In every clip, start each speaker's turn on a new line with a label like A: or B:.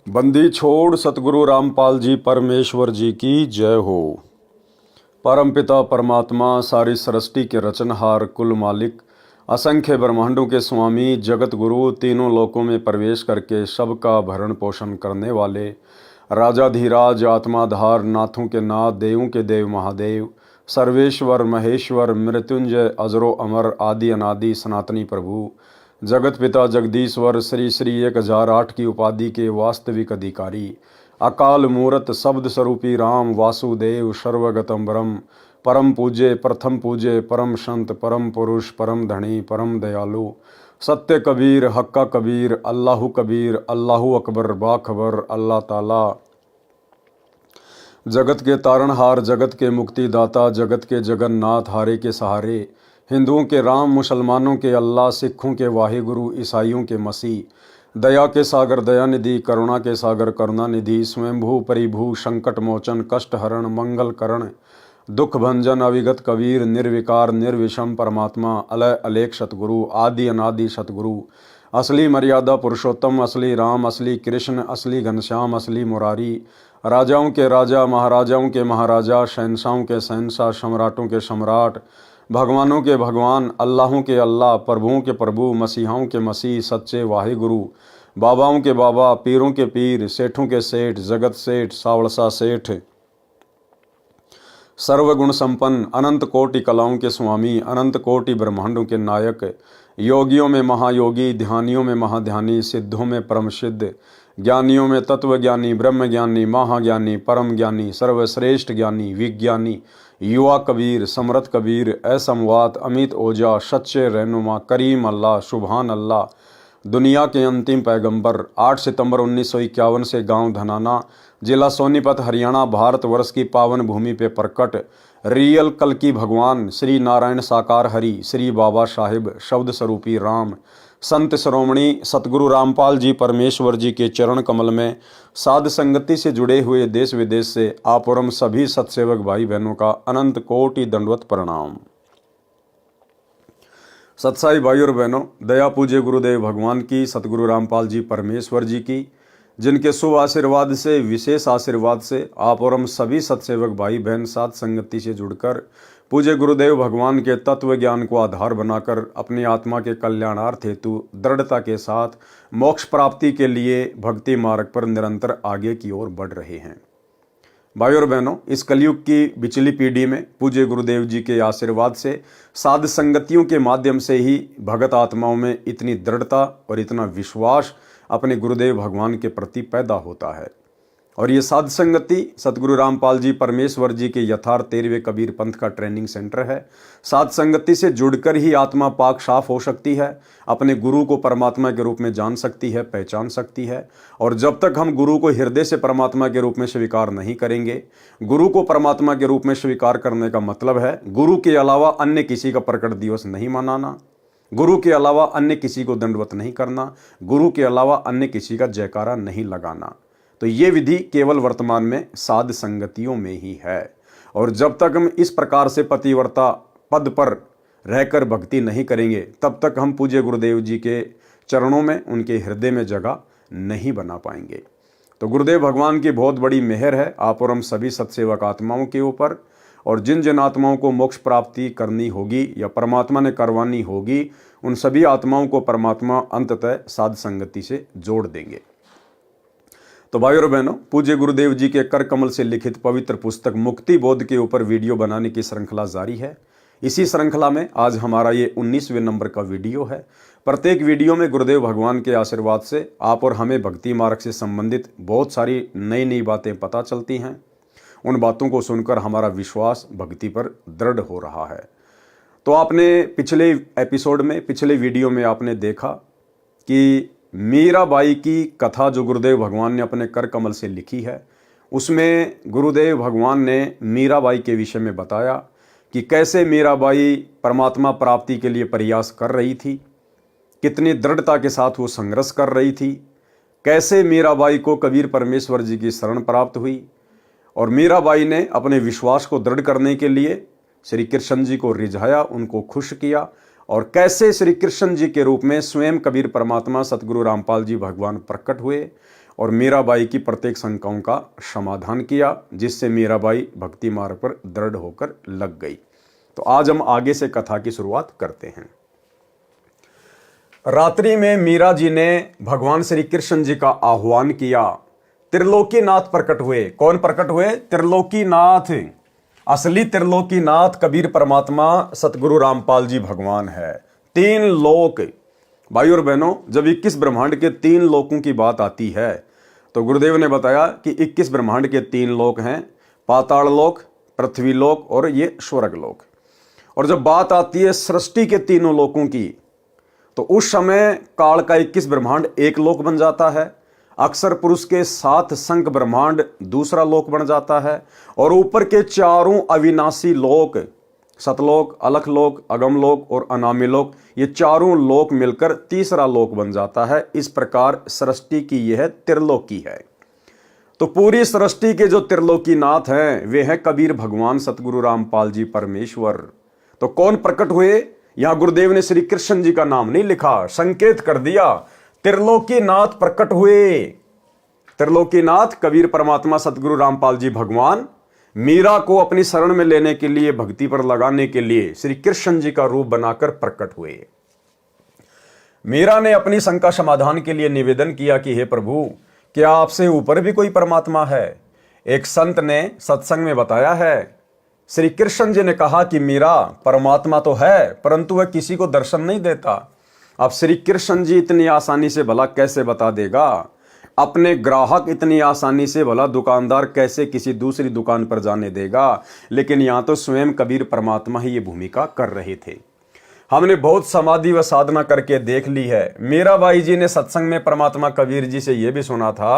A: बंदी छोड़ सतगुरु रामपाल जी परमेश्वर जी की जय हो। परमपिता परमात्मा सारी सृष्टि के रचनहार कुल मालिक असंख्य ब्रह्मांडों के स्वामी जगत गुरु तीनों लोकों में प्रवेश करके सबका भरण पोषण करने वाले राजाधिराज आत्माधार नाथों के नाथ देवों के देव महादेव सर्वेश्वर महेश्वर मृत्युंजय अजरो अमर आदि अनादि सनातनी प्रभु जगत पिता जगदीश्वर श्री श्री 1008 की उपाधि के वास्तविक अधिकारी अकाल मूरत शब्द स्वरूपी राम वासुदेव सर्वगतम ब्रह्म परम पूज्य प्रथम पूज्य परम संत परम पुरुष परम धनी परम दयालु सत्य कबीर हक्का कबीर अल्लाहु अकबर बाखबर अल्लाह ताला जगत के तारणहार जगत के मुक्तिदाता जगत के जगन्नाथ हारे के सहारे हिंदुओं के राम मुसलमानों के अल्लाह सिखों के वाहिगुरु ईसाइयों के मसीह दया के सागर दयानिधि करुणा के सागर करुणानिधि स्वयंभू परिभू संकट मोचन कष्ट हरण मंगल करण दुख भंजन अविगत कबीर निर्विकार निर्विषम परमात्मा अलय अलेख सतगुरु आदि अनादि सतगुरु असली मर्यादा पुरुषोत्तम असली राम असली कृष्ण असली घनश्याम असली मुरारी राजाओं के राजा महाराजाओं के महाराजा शहनशाहों के शहनशाह सम्राटों के सम्राट भगवानों के भगवान अल्लाहों के अल्लाह प्रभुओं के प्रभु मसीहाओं के मसीह सच्चे वाहिगुरु बाबाओं के बाबा पीरों के पीर सेठों के सेठ जगत सेठ सावड़सा सेठ सर्वगुण संपन्न अनंत कोटि कलाओं के स्वामी अनंत कोटि ब्रह्मांडों के नायक योगियों में महायोगी ध्यानियों में महाध्यानी सिद्धों में परम सिद्ध ज्ञानियों में तत्वज्ञानी ब्रह्मज्ञानी महाज्ञानी परम ज्ञानी सर्वश्रेष्ठ ज्ञानी विज्ञानी युवा कबीर समरथ कबीर असमवात अमित ओजा सच्चे रहनुमा करीम अल्लाह सुभान अल्लाह दुनिया के अंतिम पैगंबर 8 सितंबर 1951 से गांव धनाना जिला सोनीपत हरियाणा भारतवर्ष की पावन भूमि पे प्रकट रियल कल की भगवान श्री नारायण साकार हरि श्री बाबा साहिब शब्द स्वरूपी राम संत श्रोमणी सतगुरु रामपाल जी परमेश्वर जी के चरण कमल में साध संगति से जुड़े हुए देश विदेश से आप और हम सभी सत्सेवक भाई बहनों का अनंत कोटि दंडवत प्रणाम। सत्साई भाई और बहनों, दया पूज्य गुरुदेव भगवान की सतगुरु रामपाल जी परमेश्वर जी की जिनके शुभ आशीर्वाद से विशेष आशीर्वाद से आप और हम सभी सत्सेवक भाई बहन साथ संगति से जुड़कर पूज्य गुरुदेव भगवान के तत्व ज्ञान को आधार बनाकर अपनी आत्मा के कल्याणार्थ हेतु दृढ़ता के साथ मोक्ष प्राप्ति के लिए भक्ति मार्ग पर निरंतर आगे की ओर बढ़ रहे हैं। भाई और बहनों, इस कलयुग की बिचली पीढ़ी में पूज्य गुरुदेव जी के आशीर्वाद से साध संगतियों के माध्यम से ही भगत आत्माओं में इतनी दृढ़ता और इतना विश्वास अपने गुरुदेव भगवान के प्रति पैदा होता है। और ये साध संगति सतगुरु रामपाल जी परमेश्वर जी के यथार्थ 13वें कबीर पंथ का ट्रेनिंग सेंटर है। साध संगति से जुड़कर ही आत्मा पाक साफ हो सकती है, अपने गुरु को परमात्मा के रूप में जान सकती है, पहचान सकती है। और जब तक हम गुरु को हृदय से परमात्मा के रूप में स्वीकार नहीं करेंगे, गुरु को परमात्मा के रूप में स्वीकार करने का मतलब है गुरु के अलावा अन्य किसी का प्रकट दिवस नहीं मनाना, गुरु के अलावा अन्य किसी को दंडवत नहीं करना, गुरु के अलावा अन्य किसी का जयकारा नहीं लगाना। तो ये विधि केवल वर्तमान में साध संगतियों में ही है। और जब तक हम इस प्रकार से पतिव्रता पद पर रहकर भक्ति नहीं करेंगे, तब तक हम पूज्य गुरुदेव जी के चरणों में उनके हृदय में जगह नहीं बना पाएंगे। तो गुरुदेव भगवान की बहुत बड़ी मेहर है आप और हम सभी सत्सेवक आत्माओं के ऊपर। और जिन जिन आत्माओं को मोक्ष प्राप्ति करनी होगी या परमात्मा ने करवानी होगी, उन सभी आत्माओं को परमात्मा अंततः साध संगति से जोड़ देंगे। तो भाई और बहनों, पूज्य गुरुदेव जी के कर कमल से लिखित पवित्र पुस्तक मुक्ति बोध के ऊपर वीडियो बनाने की श्रृंखला जारी है। इसी श्रृंखला में आज हमारा ये 19वें नंबर का वीडियो है। प्रत्येक वीडियो में गुरुदेव भगवान के आशीर्वाद से आप और हमें भक्ति मार्ग से संबंधित बहुत सारी नई नई बातें पता चलती हैं। उन बातों को सुनकर हमारा विश्वास भक्ति पर दृढ़ हो रहा है। तो आपने पिछले एपिसोड में पिछले वीडियो में आपने देखा कि मीराबाई की कथा जो गुरुदेव भगवान ने अपने कर कमल से लिखी है, उसमें गुरुदेव भगवान ने मीराबाई के विषय में बताया कि कैसे मीराबाई परमात्मा प्राप्ति के लिए प्रयास कर रही थी, कितनी दृढ़ता के साथ वो संघर्ष कर रही थी, कैसे मीराबाई को कबीर परमेश्वर जी की शरण प्राप्त हुई। और मीराबाई ने अपने विश्वास को दृढ़ करने के लिए श्री कृष्ण जी को रिझाया, उनको खुश किया और कैसे श्री कृष्ण जी के रूप में स्वयं कबीर परमात्मा सतगुरु रामपाल जी भगवान प्रकट हुए और मीराबाई की प्रत्येक शंकाओं का समाधान किया, जिससे मीराबाई भक्ति मार्ग पर दृढ़ होकर लग गई। तो आज हम आगे से कथा की शुरुआत करते हैं। रात्रि में मीरा जी ने भगवान श्री कृष्ण जी का आह्वान किया। त्रिलोकीनाथ प्रकट हुए। कौन प्रकट हुए? त्रिलोकीनाथ। असली त्रिलोकीनाथ कबीर परमात्मा सतगुरु रामपाल जी भगवान है। 3 लोक। भाई और बहनों, जब 21 ब्रह्मांड के 3 लोकों की बात आती है तो गुरुदेव ने बताया कि 21 ब्रह्मांड के 3 लोक हैं, पाताल लोक, पृथ्वी लोक और ये स्वर्ग लोक। और जब बात आती है सृष्टि के तीनों लोकों की, तो उस समय काल का 21 ब्रह्मांड एक लोक बन जाता है, अक्षर पुरुष के 7 शंख ब्रह्मांड दूसरा लोक बन जाता है, और ऊपर के 4 अविनाशी लोक, सतलोक, अलख लोक, अगम लोक और अनामी लोक, ये 4 लोक मिलकर तीसरा लोक बन जाता है। इस प्रकार सृष्टि की यह त्रिलोकी है। तो पूरी सृष्टि के जो त्रिलोकीनाथ हैं वे हैं कबीर भगवान सतगुरु रामपाल जी परमेश्वर। तो कौन प्रकट हुए? यहां गुरुदेव ने श्री कृष्ण जी का नाम नहीं लिखा, संकेत कर दिया त्रिलोकीनाथ प्रकट हुए। त्रिलोकीनाथ कबीर परमात्मा सतगुरु रामपाल जी भगवान मीरा को अपनी शरण में लेने के लिए, भक्ति पर लगाने के लिए श्री कृष्ण जी का रूप बनाकर प्रकट हुए। मीरा ने अपनी शंका समाधान के लिए निवेदन किया कि हे प्रभु, क्या आपसे ऊपर भी कोई परमात्मा है? एक संत ने सत्संग में बताया है, श्री कृष्ण जी ने कहा कि मीरा, परमात्मा तो है परंतु वह किसी को दर्शन नहीं देता। अब श्री कृष्ण जी इतनी आसानी से भला कैसे बता देगा? अपने ग्राहक इतनी आसानी से भला दुकानदार कैसे किसी दूसरी दुकान पर जाने देगा? लेकिन यहां तो स्वयं कबीर परमात्मा ही ये भूमिका कर रहे थे। हमने बहुत समाधि व साधना करके देख ली है। मीराबाई जी ने सत्संग में परमात्मा कबीर जी से यह भी सुना था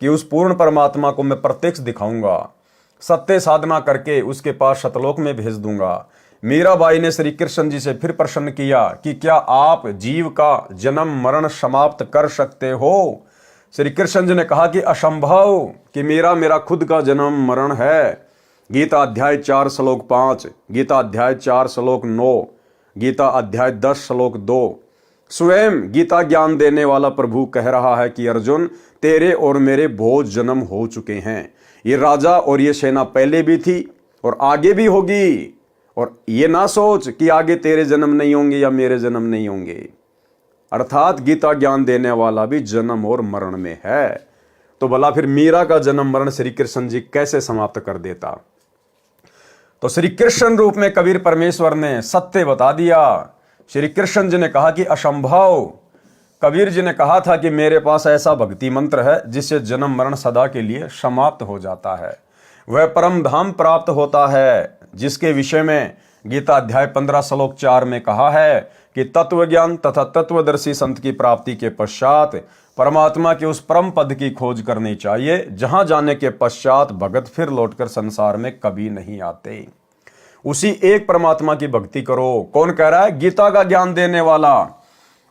A: कि उस पूर्ण परमात्मा को मैं प्रत्यक्ष दिखाऊंगा, सत्य साधना करके उसके पास शतलोक में भेज दूंगा। मीराबाई ने श्री कृष्ण जी से फिर प्रश्न किया कि क्या आप जीव का जन्म मरण समाप्त कर सकते हो? श्री कृष्ण जी ने कहा कि असंभव, कि मेरा खुद का जन्म मरण है। गीता अध्याय 4 श्लोक 5, गीता अध्याय 4 श्लोक 9, गीता अध्याय 10 श्लोक 2। स्वयं गीता ज्ञान देने वाला प्रभु कह रहा है कि अर्जुन, तेरे और मेरे बहुत जन्म हो चुके हैं। ये राजा और ये सेना पहले भी थी और आगे भी होगी। और ये ना सोच कि आगे तेरे जन्म नहीं होंगे या मेरे जन्म नहीं होंगे। अर्थात गीता ज्ञान देने वाला भी जन्म और मरण में है। तो भला फिर मीरा का जन्म मरण श्री कृष्ण जी कैसे समाप्त कर देता? तो श्री कृष्ण रूप में कबीर परमेश्वर ने सत्य बता दिया। श्री कृष्ण जी ने कहा कि असंभव। कबीर जी ने कहा था कि मेरे पास ऐसा भक्ति मंत्र है जिससे जन्म मरण सदा के लिए समाप्त हो जाता है। वह परम धाम प्राप्त होता है, जिसके विषय में गीता अध्याय 15 श्लोक 4 में कहा है कि तत्व ज्ञान तथा तत्वदर्शी संत की प्राप्ति के पश्चात परमात्मा के उस परम पद की खोज करनी चाहिए, जहां जाने के पश्चात भगत फिर लौटकर संसार में कभी नहीं आते। उसी एक परमात्मा की भक्ति करो। कौन कह रहा है? गीता का ज्ञान देने वाला।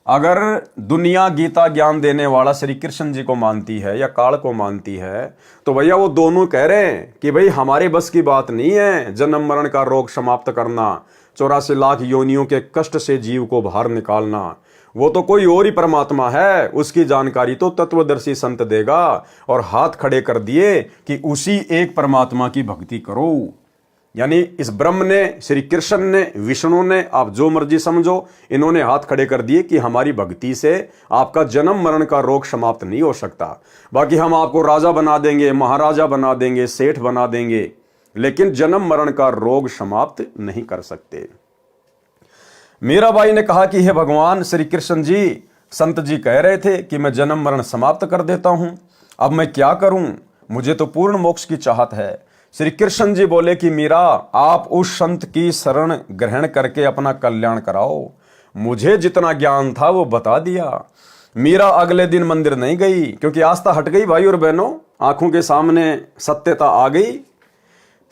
A: अगर दुनिया गीता ज्ञान देने वाला श्री कृष्ण जी को मानती है या काल को मानती है, तो भैया वो दोनों कह रहे हैं कि भाई हमारे बस की बात नहीं है जन्म मरण का रोग समाप्त करना, 84 लाख योनियों के कष्ट से जीव को बाहर निकालना। वो तो कोई और ही परमात्मा है, उसकी जानकारी तो तत्वदर्शी संत देगा। और हाथ खड़े कर दिए कि उसी एक परमात्मा की भक्ति करो। यानी इस ब्रह्म ने, श्री कृष्ण ने, विष्णु ने, आप जो मर्जी समझो, इन्होंने हाथ खड़े कर दिए कि हमारी भक्ति से आपका जन्म मरण का रोग समाप्त नहीं हो सकता। बाकी हम आपको राजा बना देंगे, महाराजा बना देंगे, सेठ बना देंगे, लेकिन जन्म मरण का रोग समाप्त नहीं कर सकते। मीराबाई ने कहा कि हे भगवान श्री कृष्ण जी, संत जी कह रहे थे कि मैं जन्म मरण समाप्त कर देता हूं, अब मैं क्या करूं? मुझे तो पूर्ण मोक्ष की चाहत है। श्री कृष्ण जी बोले कि मीरा, आप उस संत की शरण ग्रहण करके अपना कल्याण कराओ। मुझे जितना ज्ञान था वो बता दिया। मीरा अगले दिन मंदिर नहीं गई, क्योंकि आस्था हट गई। भाई और बहनों, आंखों के सामने सत्यता आ गई।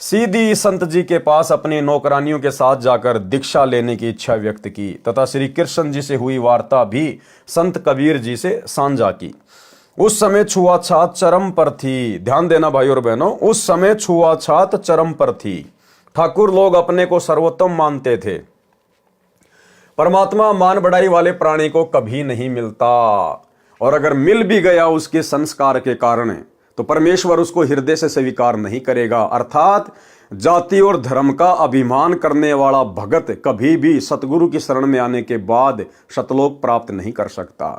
A: सीधी संत जी के पास अपनी नौकरानियों के साथ जाकर दीक्षा लेने की इच्छा व्यक्त की तथा श्री कृष्ण जी से हुई वार्ता भी संत कबीर जी से साझा की। उस समय छुआछात चरम पर थी। ध्यान देना भाई और बहनों, उस समय छुआछात चरम पर थी। ठाकुर लोग अपने को सर्वोत्तम मानते थे, परमात्मा मान बढ़ाई वाले प्राणी को कभी नहीं मिलता, और अगर मिल भी गया उसके संस्कार के कारण तो परमेश्वर उसको हृदय से स्वीकार नहीं करेगा। अर्थात जाति और धर्म का अभिमान करने वाला भगत कभी भी सतगुरु की शरण में आने के बाद सतलोक प्राप्त नहीं कर सकता।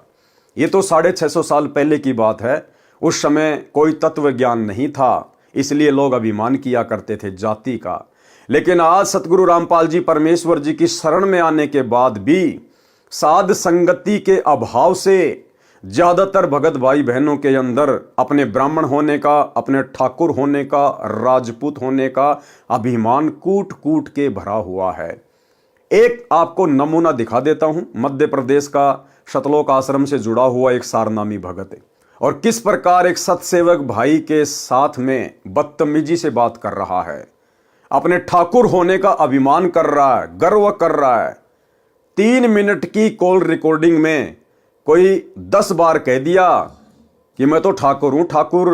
A: ये तो 650 साल पहले की बात है। उस समय कोई तत्व ज्ञान नहीं था, इसलिए लोग अभिमान किया करते थे जाति का। लेकिन आज सतगुरु रामपाल जी परमेश्वर जी की शरण में आने के बाद भी साध संगति के अभाव से ज्यादातर भगत भाई बहनों के अंदर अपने ब्राह्मण होने का, अपने ठाकुर होने का, राजपूत होने का अभिमान कूट कूट के भरा हुआ है। एक आपको नमूना दिखा देता हूं। मध्य प्रदेश का सतलोक आश्रम से जुड़ा हुआ एक सारनामी भगत है, और किस प्रकार एक सतसेवक भाई के साथ में बदतमीजी से बात कर रहा है, अपने ठाकुर होने का अभिमान कर रहा है, गर्व कर रहा है। 3 मिनट की कॉल रिकॉर्डिंग में कोई 10 बार कह दिया कि मैं तो ठाकुर हूं, ठाकुर,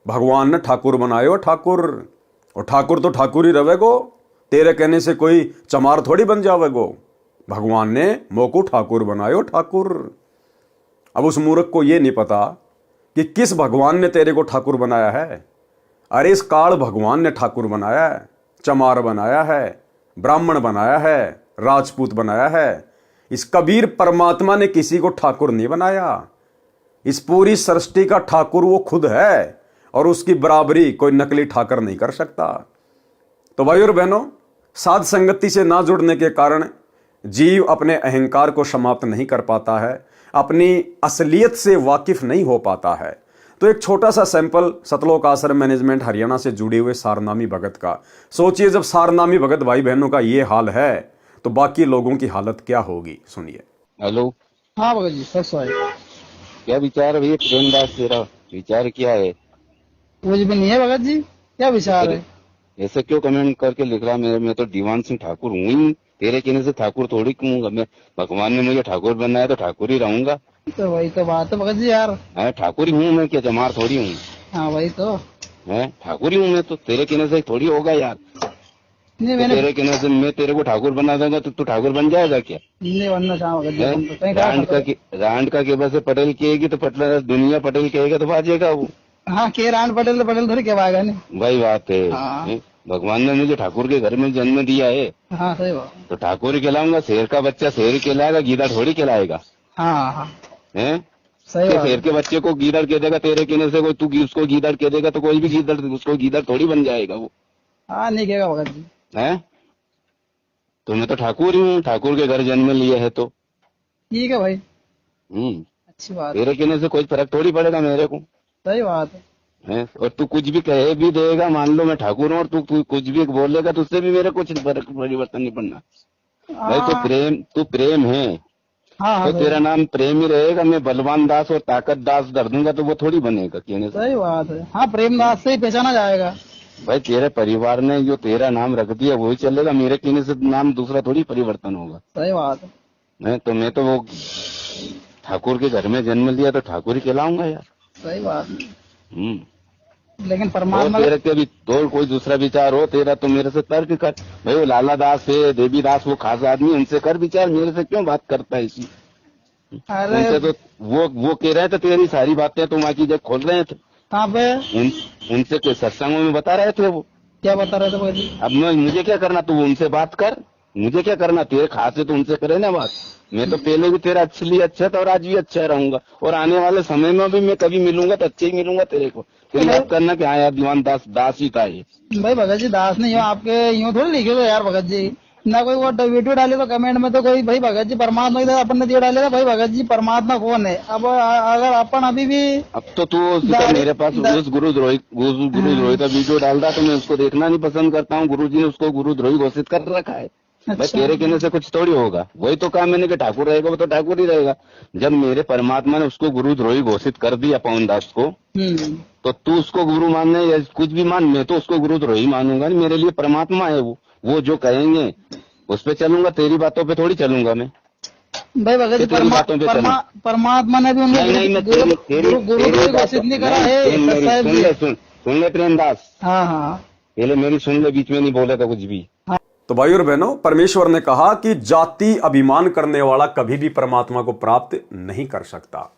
A: भगवान ने ठाकुर बनायो ठाकुर, और ठाकुर तो ठाकुर ही रहेगो, तेरे कहने से कोई चमार थोड़ी बन जावेगो, भगवान ने मोको ठाकुर बनायो ठाकुर। अब उस मूर्ख को यह नहीं पता कि किस भगवान ने तेरे को ठाकुर बनाया है। अरे इस काल भगवान ने ठाकुर बनाया है, चमार बनाया है, ब्राह्मण बनाया है, राजपूत बनाया है। इस कबीर परमात्मा ने किसी को ठाकुर नहीं बनाया। इस पूरी सृष्टि का ठाकुर वो खुद है, और उसकी बराबरी कोई नकली ठाकर नहीं कर सकता। तो भाई और बहनों, साध संगति से ना जुड़ने के कारण जीव अपने अहंकार को समाप्त नहीं कर पाता है, अपनी असलियत से वाकिफ नहीं हो पाता है। तो एक छोटा सा सैंपल सतलोक आश्रम मैनेजमेंट हरियाणा से जुड़े हुए सारनामी भगत का। सोचिए, जब सारनामी भगत भाई बहनों का ये हाल है तो बाकी लोगों की हालत क्या होगी, सुनिए।
B: हेलो।
C: हाँ भगत जी, सब सही।
B: क्या विचार है भैया प्रेमदास, तेरा विचार क्या है?
C: कुछ भी नहीं है भगत जी, क्या विचार है?
B: ऐसे क्यों कमेंट करके लिख रहा? मैं तो दीवान सिंह ठाकुर हूँ ही, तेरे कहने से ठाकुर थोड़ी कहूंगा मैं। भगवान ने मुझे ठाकुर बनाया तो ठाकुर ही रहूंगा।
C: तो वही तो बात है भगत जी यार।
B: ठाकुर ही हूँ मैं, क्या जमार थोड़ी हूँ।
C: हाँ वही तो
B: है, ठाकुर ही हूँ मैं तो, तेरे कहने से थोड़ी होगा यार।
C: नहीं,
B: तो
C: मैंने
B: तेरे कहने से मैं तेरे को ठाकुर बना दूंगा तो तू ठाकुर बन जाएगा क्या?
C: नहीं बनना चाहा भगत जी। तुम तो कहीं
B: रांड का केबल से पटेल कहेगी तो पटेल, दुनिया पटेल कहेगा तो बाजेगा वो।
C: हाँ, के रान पटेल तो पटेल थोड़ी कहवाएगा नहीं।
B: वही बात है।
C: हाँ।
B: भगवान ने मुझे ठाकुर के घर में जन्म दिया है।
C: हाँ सही बात।
B: तो ठाकुर ही कहलाऊंगा। शेर का बच्चा शेर कहलाएगा, गीदड़ थोड़ी कहलाएगा।
C: हाँ हाँ
B: हैं?
C: सही बात।
B: शेर के बच्चे को गीदड़ कह देगा तेरे कहने से, कोई तू उसको गीदड़ कह देगा तो कोई भी गीदड़ उसको गीदड़ थोड़ी बन जाएगा वो।
C: हाँ नहीं कहेगा भगत जी।
B: है, तो मैं तो ठाकुर ही हूँ, ठाकुर के घर जन्म लिया है तो
C: ठीक है भाई।
B: अच्छी
C: बात।
B: तेरे कहने से कोई फर्क थोड़ी पड़ेगा मेरे को।
C: सही बात
B: है, और तू कुछ भी कहे भी देगा, मान लो मैं ठाकुर हूँ और तू कुछ भी बोलेगा तो उससे भी मेरे कुछ परिवर्तन नहीं पड़ना। भाई तू प्रेम है।
C: हाँ
B: तो तेरा नाम प्रेम ही रहेगा। मैं बलवान दास और ताकत दास धर दूंगा तो वो थोड़ी बनेगा कहने से।
C: सही बात है। हाँ, प्रेमदास से ही पहचाना जाएगा।
B: भाई तेरे परिवार ने जो तेरा नाम रख दिया वही चलेगा, मेरे कहने से नाम दूसरा थोड़ी परिवर्तन होगा।
C: सही बात है।
B: तो मैं तो वो ठाकुर के घर में जन्म लिया तो ठाकुर ही कहलाऊंगा यार।
C: सही बात है। लेकिन परमात्मा
B: तेरे के भी तो कोई दूसरा विचार हो तेरा तो मेरे से तर्क कर। भाई वो लाला दास है, देवी दास, वो खास आदमी, उनसे कर विचार, मेरे से क्यों बात करता है इसी? उनसे तो वो कह रहे थे तेरी सारी बातें तुम आकी जब खोल रहे थे।
C: कहाँ पे?
B: उनसे कोई सत्संगों में बता रहे थे। वो
C: क्या बता रहे थे भाई?
B: अब मुझे क्या करना, तू उनसे बात कर, मुझे क्या करना? तेरे खास है तो उनसे करे ना बात। मैं तो पहले भी तेरा अच्छे लिए अच्छा था और आज भी अच्छा रहूंगा, और आने वाले समय में भी मैं कभी मिलूंगा तो अच्छे ही मिलूंगा तेरे को। फिर बात करना कि हाँ यार दीवान दास ही था ये। भाई
C: भगत जी दास नहीं हो, आपके यूँ थोड़ी लिखे हो यार भगत जी। ना कोई वो वीडियो डाले तो कमेंट में तो कोई भाई भगत जी परमात्मा की अपन ने दिया डालेगा। भाई भगत जी परमात्मा कौन है? अब अगर अपन अभी भी
B: अब तो तू मेरे पास उस गुरुद्रोही का वीडियो डाल रहा तो मैं उसको देखना नहीं पसंद करता हूँ। गुरुजी ने उसको गुरुद्रोही घोषित कर रखा है। भाई तेरे कहने से कुछ थोड़ी होगा। वही तो कहा मैंने कि ठाकुर रहेगा वो तो ठाकुर ही रहेगा। जब मेरे परमात्मा ने उसको गुरुद्रोही घोषित कर दिया पवन दास को, तो तू उसको गुरु मानने या कुछ भी मान, मैं तो उसको गुरुद्रोही मानूंगा नहीं। मेरे लिए परमात्मा है वो जो कहेंगे उस पे चलूंगा, तेरी बातों पे थोड़ी चलूंगा मैं।
C: भाई भगत जी परमात्मा ने भी गुरु घोषित नहीं करा है।
B: सुन ले प्रेमदास।
C: हाँ हाँ
B: पहले मेरी सुन ले, बीच में नहीं बोले था कुछ भी।
A: तो भाई और बहनों, परमेश्वर ने कहा कि जाति अभिमान करने वाला कभी भी परमात्मा को प्राप्त नहीं कर सकता।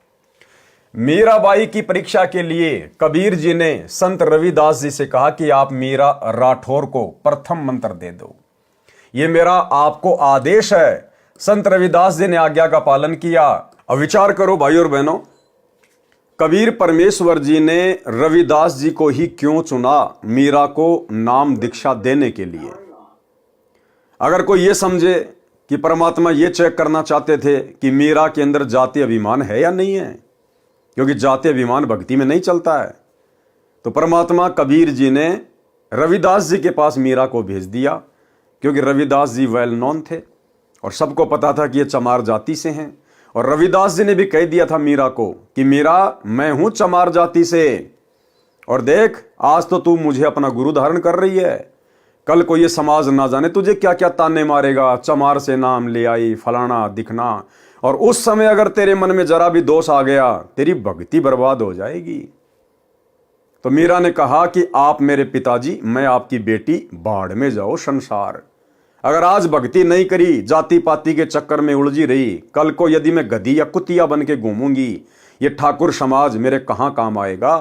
A: मीराबाई की परीक्षा के लिए कबीर जी ने संत रविदास जी से कहा कि आप मीरा राठौर को प्रथम मंत्र दे दो, ये मेरा आपको आदेश है। संत रविदास जी ने आज्ञा का पालन किया। अब विचार करो भाई और बहनों, कबीर परमेश्वर जी ने रविदास जी को ही क्यों चुना मीरा को नाम दीक्षा देने के लिए? अगर कोई ये समझे कि परमात्मा ये चेक करना चाहते थे कि मीरा के अंदर जाति अभिमान है या नहीं है, क्योंकि जाति अभिमान भक्ति में नहीं चलता है, तो परमात्मा कबीर जी ने रविदास जी के पास मीरा को भेज दिया, क्योंकि रविदास जी वेल नोन थे और सबको पता था कि ये चमार जाति से हैं। और रविदास जी ने भी कह दिया था मीरा को कि मीरा, मैं हूं चमार जाति से, और देख आज तो तू मुझे अपना गुरु धारण कर रही है, कल को ये समाज ना जाने तुझे क्या क्या ताने मारेगा, चमार से नाम ले आई, फलाना दिखना, और उस समय अगर तेरे मन में जरा भी दोष आ गया तेरी भक्ति बर्बाद हो जाएगी। तो मीरा ने कहा कि आप मेरे पिताजी, मैं आपकी बेटी, बाढ़ में जाओ संसार। अगर आज भक्ति नहीं करी, जाति पाति के चक्कर में उलझी रही, कल को यदि मैं गधी या कुतिया बन के घूमूंगी, ये ठाकुर समाज मेरे कहां काम आएगा,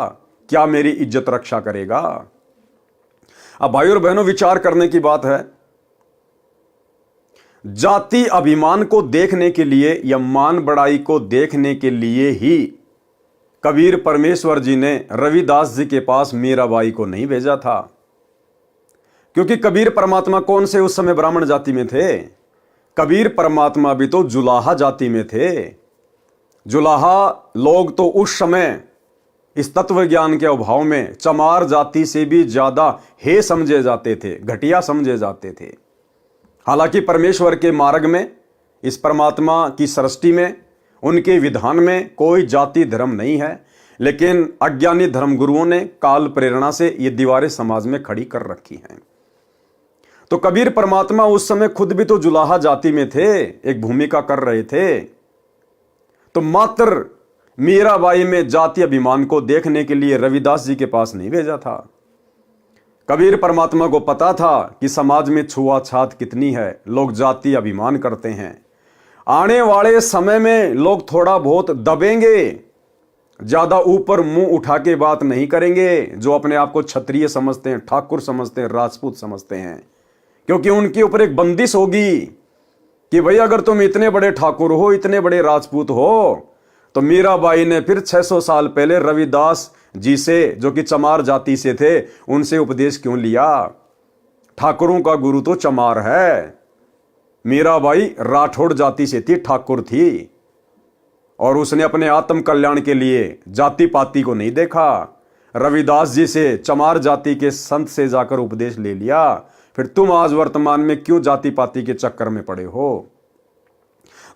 A: क्या मेरी इज्जत रक्षा करेगा? अब भाई और बहनों, विचार करने की बात है। जाति अभिमान को देखने के लिए या मान बढ़ाई को देखने के लिए ही कबीर परमेश्वर जी ने रविदास जी के पास मीराबाई को नहीं भेजा था, क्योंकि कबीर परमात्मा कौन से उस समय ब्राह्मण जाति में थे? कबीर परमात्मा भी तो जुलाहा जाति में थे। जुलाहा लोग तो उस समय इस तत्व ज्ञान के अभाव में चमार जाति से भी ज्यादा हे समझे जाते थे, घटिया समझे जाते थे। हालांकि परमेश्वर के मार्ग में, इस परमात्मा की सृष्टि में, उनके विधान में कोई जाति धर्म नहीं है, लेकिन अज्ञानी धर्मगुरुओं ने काल प्रेरणा से ये दीवारें समाज में खड़ी कर रखी हैं। तो कबीर परमात्मा उस समय खुद भी तो जुलाहा जाति में थे, एक भूमिका कर रहे थे। तो मात्र मीराबाई में जाति अभिमान को देखने के लिए रविदास जी के पास नहीं भेजा था। कबीर परमात्मा को पता था कि समाज में छुआछात कितनी है, लोग जाति अभिमान करते हैं। आने वाले समय में लोग थोड़ा बहुत दबेंगे, ज्यादा ऊपर मुंह उठा के बात नहीं करेंगे, जो अपने आप को क्षत्रिय समझते हैं, ठाकुर समझते हैं, राजपूत समझते हैं, क्योंकि उनके ऊपर एक बंदिश होगी कि भाई अगर तुम इतने बड़े ठाकुर हो, इतने बड़े राजपूत हो, तो मीराबाई ने फिर 600 साल पहले रविदास जी से, जो कि चमार जाति से थे, उनसे उपदेश क्यों लिया? ठाकुरों का गुरु तो चमार है। मीराबाई राठौड़ जाति से थी, ठाकुर थी, और उसने अपने आत्म कल्याण के लिए जाति पाति को नहीं देखा। रविदास जी से, चमार जाति के संत से जाकर उपदेश ले लिया। फिर तुम आज वर्तमान में क्यों जाति पाति के चक्कर में पड़े हो?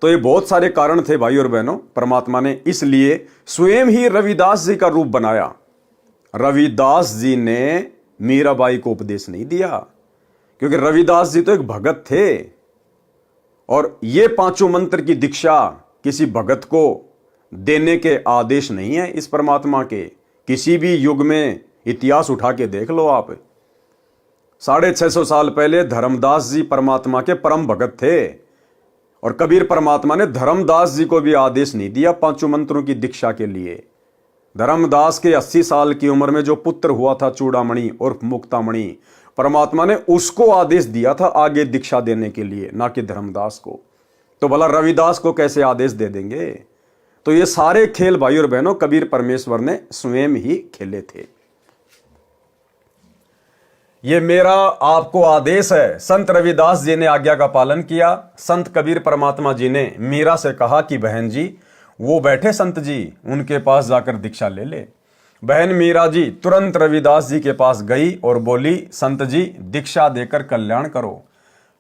A: तो ये बहुत सारे कारण थे भाई और बहनों। परमात्मा ने इसलिए स्वयं ही रविदास जी का रूप बनाया। रविदास जी ने मीराबाई को उपदेश नहीं दिया, क्योंकि रविदास जी तो एक भगत थे, और ये पांचों मंत्र की दीक्षा किसी भगत को देने के आदेश नहीं है इस परमात्मा के। किसी भी युग में इतिहास उठा के देख लो आप। 650 साल पहले धर्मदास जी परमात्मा के परम भगत थे, और कबीर परमात्मा ने धर्मदास जी को भी आदेश नहीं दिया पांचों मंत्रों की दीक्षा के लिए। धर्मदास के 80 साल की उम्र में जो पुत्र हुआ था चूड़ामणि और मुक्तामणि, परमात्मा ने उसको आदेश दिया था आगे दीक्षा देने के लिए, ना कि धर्मदास को। तो भला रविदास को कैसे आदेश दे देंगे? तो ये सारे खेल भाई और बहनों कबीर परमेश्वर ने स्वयं ही खेले थे। ये मेरा आपको आदेश है। संत रविदास जी ने आज्ञा का पालन किया। संत कबीर परमात्मा जी ने मीरा से कहा कि बहन जी, वो बैठे संत जी, उनके पास जाकर दीक्षा ले ले। बहन मीरा जी तुरंत रविदास जी के पास गई और बोली, संत जी दीक्षा देकर कल्याण करो।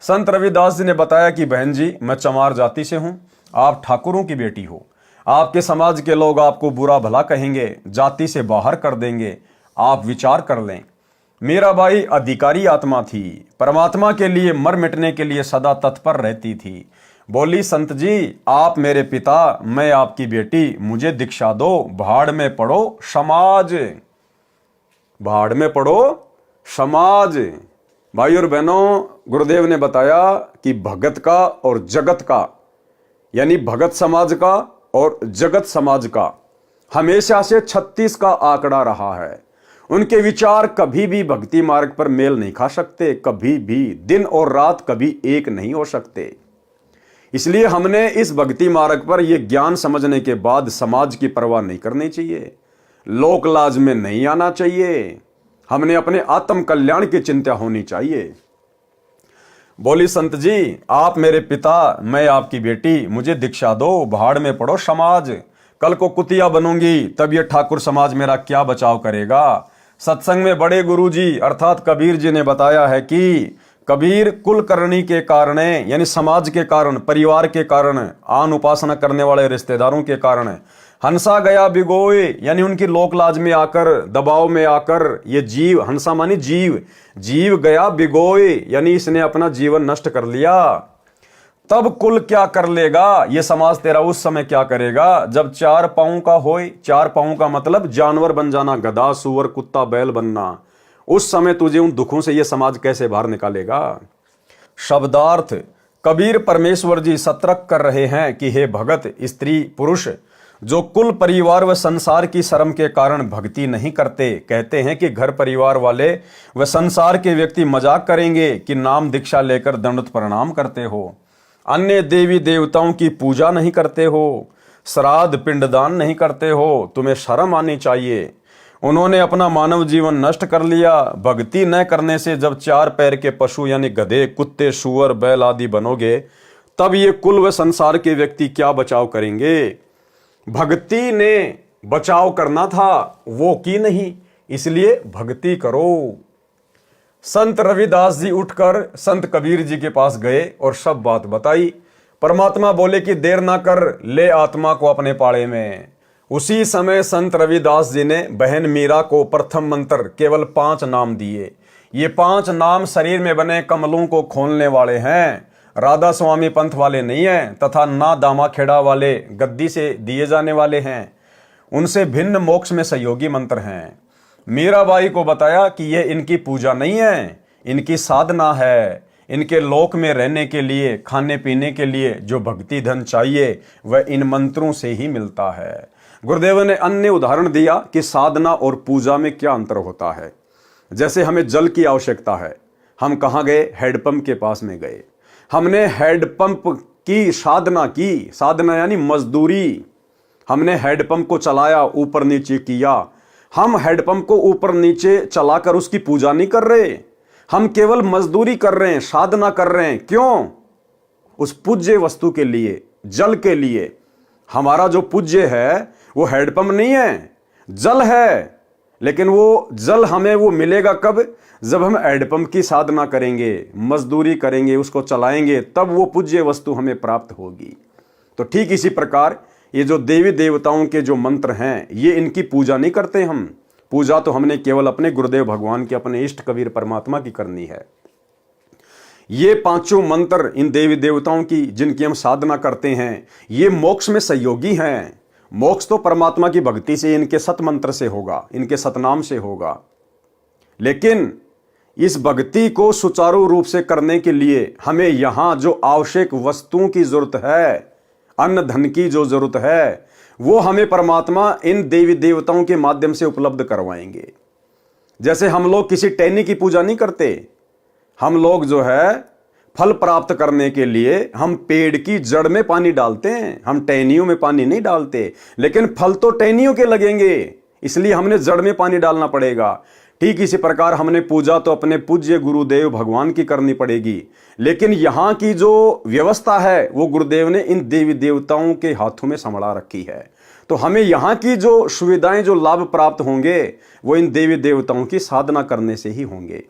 A: संत रविदास जी ने बताया कि बहन जी, मैं चमार जाति से हूं, आप ठाकुरों की बेटी हो, आपके समाज के लोग आपको बुरा भला कहेंगे, जाति से बाहर कर देंगे, आप विचार कर लें। मीराबाई अधिकारी आत्मा थी, परमात्मा के लिए मर मिटने के लिए सदा तत्पर रहती थी। बोली, संत जी आप मेरे पिता, मैं आपकी बेटी, मुझे दीक्षा दो। भाड़ में पड़ो समाज, भाड़ में पड़ो समाज। भाई और बहनों, गुरुदेव ने बताया कि भगत का और जगत का, यानी भगत समाज का और जगत समाज का हमेशा से 36 का आंकड़ा रहा है। उनके विचार कभी भी भक्ति मार्ग पर मेल नहीं खा सकते, कभी भी दिन और रात कभी एक नहीं हो सकते। इसलिए हमने इस भक्ति मार्ग पर यह ज्ञान समझने के बाद समाज की परवाह नहीं करनी चाहिए, लोक लाज में नहीं आना चाहिए। हमने अपने आत्म कल्याण की चिंता होनी चाहिए। बोली संत जी, आप मेरे पिता, मैं आपकी बेटी, मुझे दीक्षा दो, भाड़ में पड़ो समाज। कल को कुतिया बनूंगी तब ये ठाकुर समाज मेरा क्या बचाव करेगा। सत्संग में बड़े गुरुजी अर्थात कबीर जी ने बताया है कि कबीर कुलकर्णी के कारण, यानी समाज के कारण, परिवार के कारण, आन उपासना करने वाले रिश्तेदारों के कारण हंसा गया बिगोए, यानी उनकी लोक लाज में आकर, दबाव में आकर ये जीव, हंसा मानी जीव, जीव गया बिगोए, यानी इसने अपना जीवन नष्ट कर लिया। तब कुल क्या कर लेगा, ये समाज तेरा उस समय क्या करेगा जब 4 पांव का होए। 4 पांव का मतलब जानवर बन जाना, गधा, सुअर, कुत्ता, बैल बनना। उस समय तुझे उन दुखों से ये समाज कैसे बाहर निकालेगा। शब्दार्थ, कबीर परमेश्वर जी सतर्क कर रहे हैं कि हे भगत, स्त्री, पुरुष जो कुल परिवार व संसार की शर्म के कारण भक्ति नहीं करते, कहते हैं कि घर परिवार वाले व संसार के व्यक्ति मजाक करेंगे कि नाम दीक्षा लेकर दंडवत प्रणाम करते हो, अन्य देवी देवताओं की पूजा नहीं करते हो, श्राद्ध पिंडदान नहीं करते हो, तुम्हें शर्म आनी चाहिए। उन्होंने अपना मानव जीवन नष्ट कर लिया। भक्ति न करने से जब 4 पैर के पशु यानी गधे, कुत्ते, सुअर, बैल आदि बनोगे, तब ये कुल व संसार के व्यक्ति क्या बचाव करेंगे। भक्ति ने बचाव करना था, वो की नहीं, इसलिए भक्ति करो। संत रविदास जी उठकर संत कबीर जी के पास गए और सब बात बताई। परमात्मा बोले कि देर ना कर, ले आत्मा को अपने पाड़े में। उसी समय संत रविदास जी ने बहन मीरा को प्रथम मंत्र केवल 5 नाम दिए। ये 5 नाम शरीर में बने कमलों को खोलने वाले हैं, राधा स्वामी पंथ वाले नहीं हैं, तथा ना दामा खेड़ा वाले गद्दी से दिए जाने वाले हैं। उनसे भिन्न मोक्ष में सहयोगी मंत्र हैं। मीराबाई को बताया कि यह इनकी पूजा नहीं है, इनकी साधना है। इनके लोक में रहने के लिए, खाने पीने के लिए जो भक्ति धन चाहिए वह इन मंत्रों से ही मिलता है। गुरुदेव ने अन्य उदाहरण दिया कि साधना और पूजा में क्या अंतर होता है। जैसे हमें जल की आवश्यकता है, हम कहाँ गए, हैंडपंप के पास में गए, हमने हैंडपंप की साधना की, साधना यानी मजदूरी। हमने हैंडपंप को चलाया, ऊपर नीचे किया। हम हैंडपंप को ऊपर नीचे चलाकर उसकी पूजा नहीं कर रहे, हम केवल मजदूरी कर रहे हैं, साधना कर रहे हैं। क्यों? उस पूज्य वस्तु के लिए, जल के लिए। हमारा जो पूज्य है वो हैंडपंप नहीं है, जल है। लेकिन वो जल हमें वो मिलेगा कब? जब हम हैंडपंप की साधना करेंगे, मजदूरी करेंगे, उसको चलाएंगे, तब वो पूज्य वस्तु हमें प्राप्त होगी। तो ठीक इसी प्रकार ये जो देवी देवताओं के जो मंत्र हैं, ये इनकी पूजा नहीं करते हम। पूजा तो हमने केवल अपने गुरुदेव भगवान की, अपने इष्ट कबीर परमात्मा की करनी है। ये 5 मंत्र इन देवी देवताओं की जिनकी हम साधना करते हैं, ये मोक्ष में सहयोगी हैं। मोक्ष तो परमात्मा की भक्ति से, इनके सत मंत्र से होगा, इनके सतनाम से होगा। लेकिन इस भक्ति को सुचारू रूप से करने के लिए हमें यहां जो आवश्यक वस्तुओं की जरूरत है, अन्न धन की जो जरूरत है, वो हमें परमात्मा इन देवी देवताओं के माध्यम से उपलब्ध करवाएंगे। जैसे हम लोग किसी टहनी की पूजा नहीं करते, हम लोग जो है फल प्राप्त करने के लिए हम पेड़ की जड़ में पानी डालते हैं, हम टहनियों में पानी नहीं डालते। लेकिन फल तो टहनियों के लगेंगे, इसलिए हमने जड़ में पानी डालना पड़ेगा। ठीक इसी प्रकार हमने पूजा तो अपने पूज्य गुरुदेव भगवान की करनी पड़ेगी। लेकिन यहाँ की जो व्यवस्था है वो गुरुदेव ने इन देवी देवताओं के हाथों में संभाला रखी है। तो हमें यहाँ की जो सुविधाएं, जो लाभ प्राप्त होंगे, वो इन देवी देवताओं की साधना करने से ही होंगे।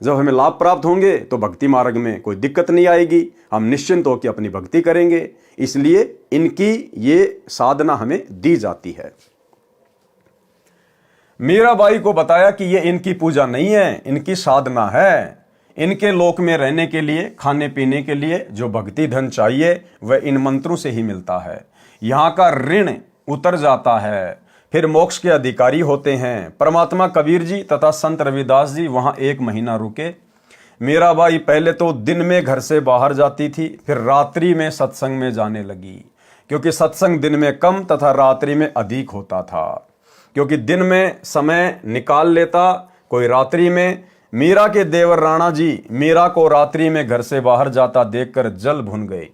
A: जब हमें लाभ प्राप्त होंगे तो भक्ति मार्ग में कोई दिक्कत नहीं आएगी, हम निश्चिंत होकर अपनी भक्ति करेंगे। इसलिए इनकी ये साधना हमें दी जाती है। मीराबाई को बताया कि ये इनकी पूजा नहीं है, इनकी साधना है। इनके लोक में रहने के लिए, खाने पीने के लिए जो भक्ति धन चाहिए वह इन मंत्रों से ही मिलता है। यहाँ का ऋण उतर जाता है, फिर मोक्ष के अधिकारी होते हैं। परमात्मा कबीर जी तथा संत रविदास जी वहां 1 महीना रुके। मीराबाई पहले तो दिन में घर से बाहर जाती थी, फिर रात्रि में सत्संग में जाने लगी, क्योंकि सत्संग दिन में कम तथा रात्रि में अधिक होता था। क्योंकि दिन में समय निकाल लेता कोई रात्रि में। मीरा के देवर राणा जी मीरा को रात्रि में घर से बाहर जाता देखकर जल भुन गए,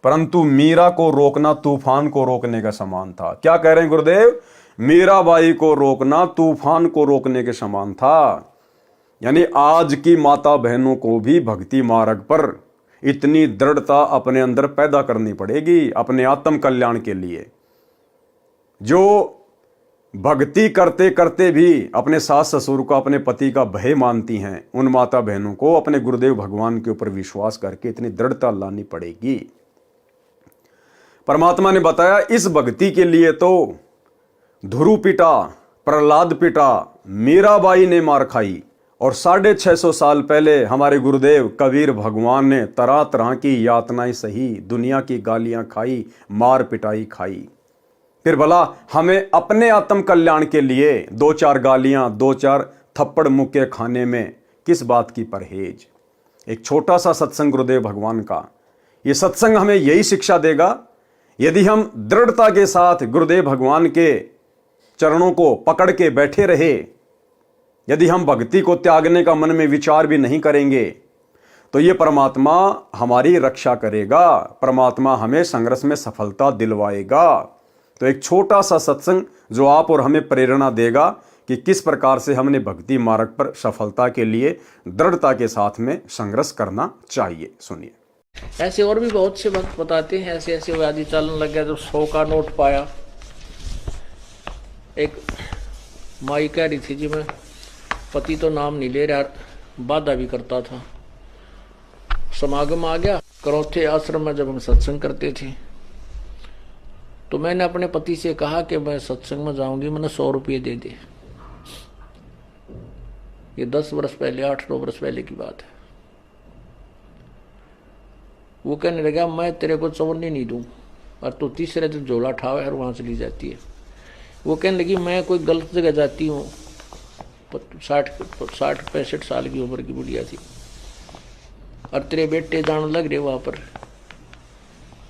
A: परंतु मीरा को रोकना तूफान को रोकने का समान था। क्या कह रहे हैं गुरुदेव? मीराबाई को रोकना तूफान को रोकने के समान था। यानी आज की माता बहनों को भी भक्ति मार्ग पर इतनी दृढ़ता अपने अंदर पैदा करनी पड़ेगी अपने आत्म कल्याण के लिए। जो भक्ति करते करते भी अपने सास ससुर को, अपने पति का भय मानती हैं, उन माता बहनों को अपने गुरुदेव भगवान के ऊपर विश्वास करके इतनी दृढ़ता लानी पड़ेगी। परमात्मा ने बताया इस भक्ति के लिए तो ध्रुव पिटा, प्रहलाद पिटा, मीराबाई ने मार खाई, और 650 साल पहले हमारे गुरुदेव कबीर भगवान ने तरह तरह की यातनाएं सही, दुनिया की गालियां खाई, मार पिटाई खाई। फिर भला हमें अपने आत्म कल्याण के लिए 2-4 गालियां, 2-4 थप्पड़ मुक्के खाने में किस बात की परहेज? एक छोटा सा सत्संग गुरुदेव भगवान का, ये सत्संग हमें यही शिक्षा देगा। यदि हम दृढ़ता के साथ गुरुदेव भगवान के चरणों को पकड़ के बैठे रहे, यदि हम भक्ति को त्यागने का मन में विचार भी नहीं करेंगे, तो ये परमात्मा हमारी रक्षा करेगा, परमात्मा हमें संघर्ष में सफलता दिलवाएगा। तो एक छोटा सा सत्संग जो आप और हमें प्रेरणा देगा कि किस प्रकार से हमने भक्ति मार्ग पर सफलता के लिए दृढ़ता के साथ में संघर्ष करना चाहिए। सुनिए।
D: ऐसे और भी बहुत से भक्त बताते हैं, ऐसे ऐसे व्याधि चलने लग गया। जब 100 का नोट पाया, एक माई कह रही थी जी मैं पति तो नाम नहीं ले रहा, बाधा भी करता था। समागम आ गया, करौथे आश्रम में जब हम सत्संग करते थे तो मैंने अपने पति से कहा कि मैं सत्संग में जाऊंगी, मैंने 100 रुपये दे दे। ये 10 वर्ष पहले, 8-9 वर्ष पहले की बात है। वो कहने लगा मैं तेरे को चवन्नी नहीं दूं, और तू तीसरे दिन झोला ठावे और वहां चली जाती है। वो कहने लगी मैं कोई गलत जगह जाती हूँ। 60-65 साल की उम्र की बुढ़िया थी, और तेरे बेटे जाने लग रहे वहां पर।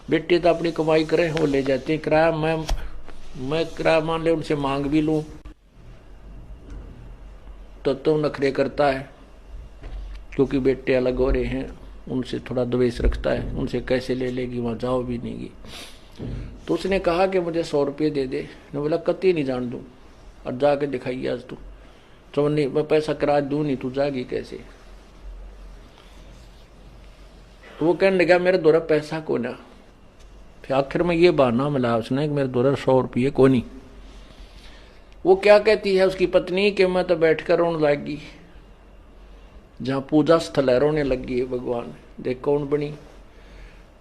D: बेटे तो अपनी कमाई करें, वो ले जाते हैं किराया। मैं किराया मान ले उनसे मांग भी लूं तो नखरे करता है, क्योंकि बेटे अलग हो रहे हैं, उनसे थोड़ा द्वेष रखता है, उनसे कैसे ले लेगी, वहां जाओ भी नहीं। तो उसने कहा कि मुझे 100 रुपये दे दे। मैं बोला कति नहीं जान दूं, और जाके दिखाइए आज तू। तो नहीं, मैं पैसा किराया दूं नहीं, तू जागी कैसे? तो वो कहने लगा मेरे द्वारा पैसा को ना। फिर आखिर में ये बहाना मिला उसने कि मेरे द्वारा 100 रुपये को नहीं। वो क्या कहती है उसकी पत्नी कि मैं तो बैठकर रोने लगी, जहां पूजा स्थल है रोने लगी है। भगवान देख कौन बनी।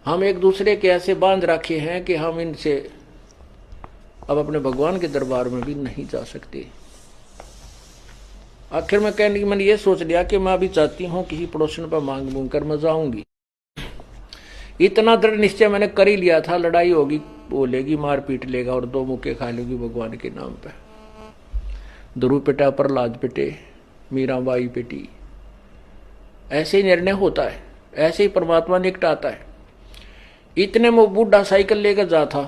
D: हम एक दूसरे के ऐसे बांध रखे हैं कि हम इनसे अब अपने भगवान के दरबार में भी नहीं जा सकते। आखिर में कहने की मैंने ये सोच लिया कि मैं अभी चाहती हूँ किसी पड़ोसन पर मांग मूंग कर मैं जाऊंगी। इतना दृढ़ निश्चय मैंने कर ही लिया था, लड़ाई होगी, बोलेगी, मार पीट लेगा और 2 मुक्के खा लेगी भगवान के नाम पे। ध्रुव पिटा, प्रहलाद पिटे, मीराबाई पिटी। ऐसे ही निर्णय होता है, ऐसे ही परमात्मा निकटाता है। इतने में बूढ़ा साइकिल लेकर जा था,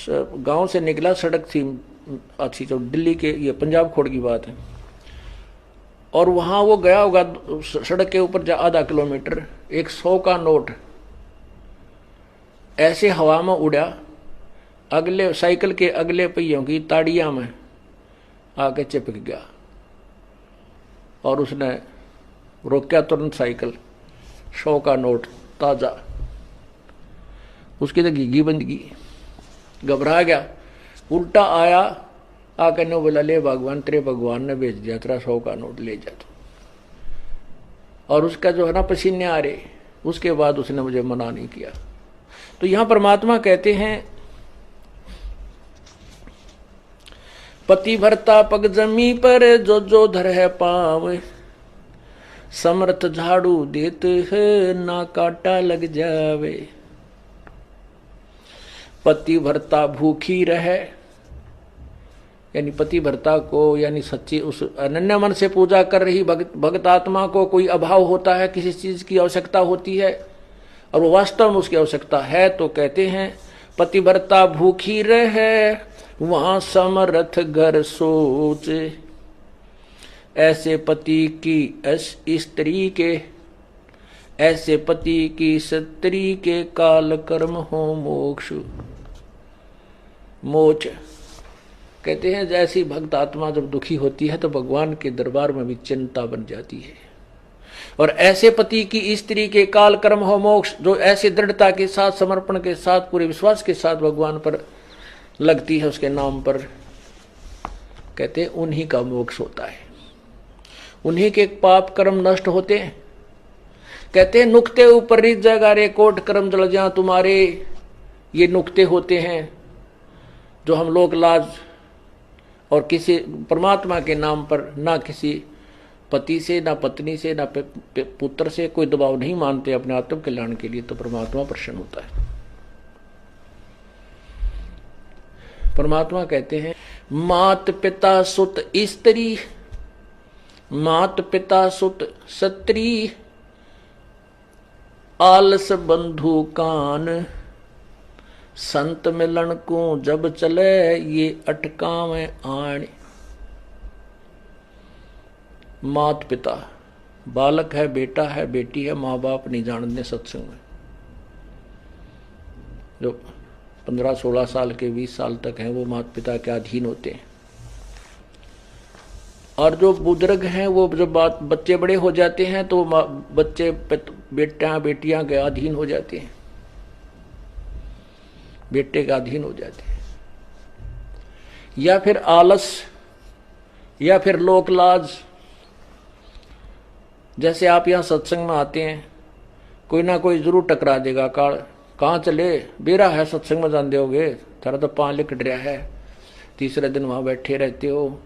D: गांव से निकला, सड़क थी अच्छी, जो दिल्ली के, ये पंजाब खोड़ की बात है, और वहां वो गया होगा सड़क के ऊपर आधा किलोमीटर। एक 100 का नोट ऐसे हवा में उड़ा, अगले साइकिल के अगले पहियों की ताड़िया में आके चिपक गया, और उसने रोका तुरंत साइकिल। 100 का नोट ताजा, उसकी तो घीघी बंद की, घबरा गया, उल्टा आया, आकर ने बोला ले भगवान, तेरे भगवान ने भेज दिया, तेरा 100 का नोट ले जा तू। और उसका जो है ना पसीने आ रहे, उसके बाद उसने मुझे मना नहीं किया। तो यहां परमात्मा कहते हैं पति भरता पग जमी पर जो जो धर है पाव, समर्थ झाड़ू देत है ना काटा लग जावे। पति भरता भूखी रहे, यानी पति भर्ता को, यानी सच्ची उस अनन्य मन से पूजा कर रही भक्त आत्मा को कोई अभाव होता है, किसी चीज की आवश्यकता होती है और वो वास्तव में उसकी आवश्यकता है, तो कहते हैं पतिव्रता भूखी रहे वहां समर्थ घर सोच, ऐसे पति की स्त्री के, ऐसे पति की स्त्री के काल कर्म हो मोक्ष मोच। कहते हैं जैसी भक्त आत्मा जब दुखी होती है तो भगवान के दरबार में भी चिंता बन जाती है, और ऐसे पति की स्त्री के काल कर्म हो मोक्ष, जो ऐसी दृढ़ता के साथ, समर्पण के साथ, पूरे विश्वास के साथ भगवान पर लगती है, उसके नाम पर, कहते हैं उन्हीं का मोक्ष होता है, उन्हीं के पाप कर्म नष्ट होते हैं। कहते हैं नुक्ते ऊपर रिझ जाएगा रे कोट कर्म जल जा तुम्हारे, ये नुक्ते होते हैं जो हम लोग लाज और किसी परमात्मा के नाम पर ना किसी पति से, ना पत्नी से, ना पुत्र से कोई दबाव नहीं मानते अपने आत्म कल्याण के लिए, तो परमात्मा प्रसन्न होता है। परमात्मा कहते हैं मात पिता सुत स्त्री, मात पिता सुत स्त्री, आलस बंधु कान, संत मिलन को जब चले ये अटकावे आण। मात पिता, बालक है, बेटा है, बेटी है, माँ बाप नहीं जानते सत्संग में, जो 15-16 साल के 20 साल तक हैं वो माता पिता के अधीन होते हैं, और जो बुजुर्ग हैं वो जब बच्चे बड़े हो जाते हैं तो बच्चे बेटा बेटियां के अधीन हो जाते हैं, बेटे के अधीन हो जाते हैं, या फिर आलस, या फिर लोक लाज। जैसे आप यहाँ सत्संग में आते हैं, कोई ना कोई जरूर टकरा देगा, कहाँ चले बेरा है सत्संग में जान दोगे, थारा तो पाँव लिकट रहा है, तीसरे दिन वहाँ बैठे रहते हो,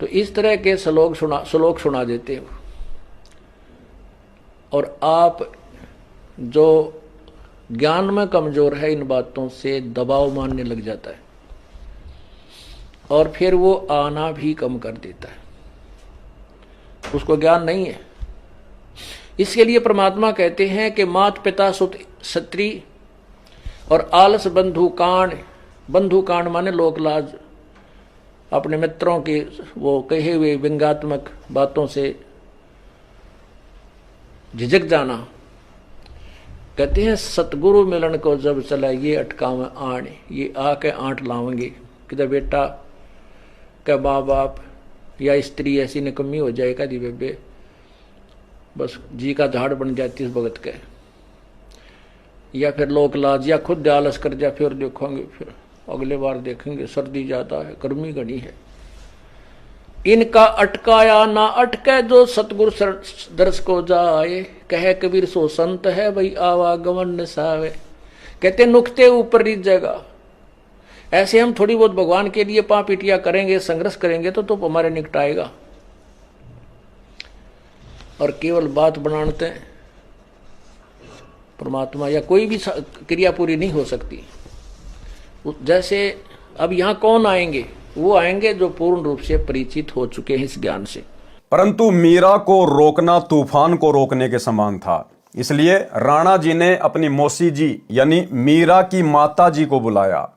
D: तो इस तरह के श्लोक सुना देते हो, और आप जो ज्ञान में कमजोर है इन बातों से दबाव मानने लग जाता है, और फिर वो आना भी कम कर देता है, उसको ज्ञान नहीं है। इसके लिए परमात्मा कहते हैं कि मात पिता सुत स्त्री और आलस बंधु कांड, बंधु कांड माने लोक लाज, अपने मित्रों के वो कहे हुए व्यंग्यात्मक बातों से झिझक जाना। कहते हैं सतगुरु मिलन को जब चला ये अटकावे आण, ये आके आंट लावेंगे, किधर बेटा क्या माँ बाप या स्त्री ऐसी निकम्मी हो जाएगा दी बेबे, बस जी का झाड़ बन जाती इस भगत के, या फिर लोक लाज, या खुद आलस कर जा, फिर देखोगे, फिर अगले बार देखेंगे, सर्दी ज्यादा है, गर्मी घनी है। इनका अटकाया ना अटके जो सतगुरु दर्श को जाए, कहे कबीर सो संत है भाई आवागमन निसावे। कहते नुक्ते ऊपर रिझ जाएगा। ऐसे हम थोड़ी बहुत भगवान के लिए पापिटिया करेंगे, संघर्ष करेंगे तो हमारे निकट आएगा, और केवल बात बनाते हैं परमात्मा या कोई भी क्रिया पूरी नहीं हो सकती। जैसे अब यहाँ कौन आएंगे, वो आएंगे जो पूर्ण रूप से परिचित हो चुके हैं इस ज्ञान से।
A: परंतु मीरा को रोकना तूफान को रोकने के समान था, इसलिए राणा जी ने अपनी मौसी जी यानी मीरा की माता जी को बुलाया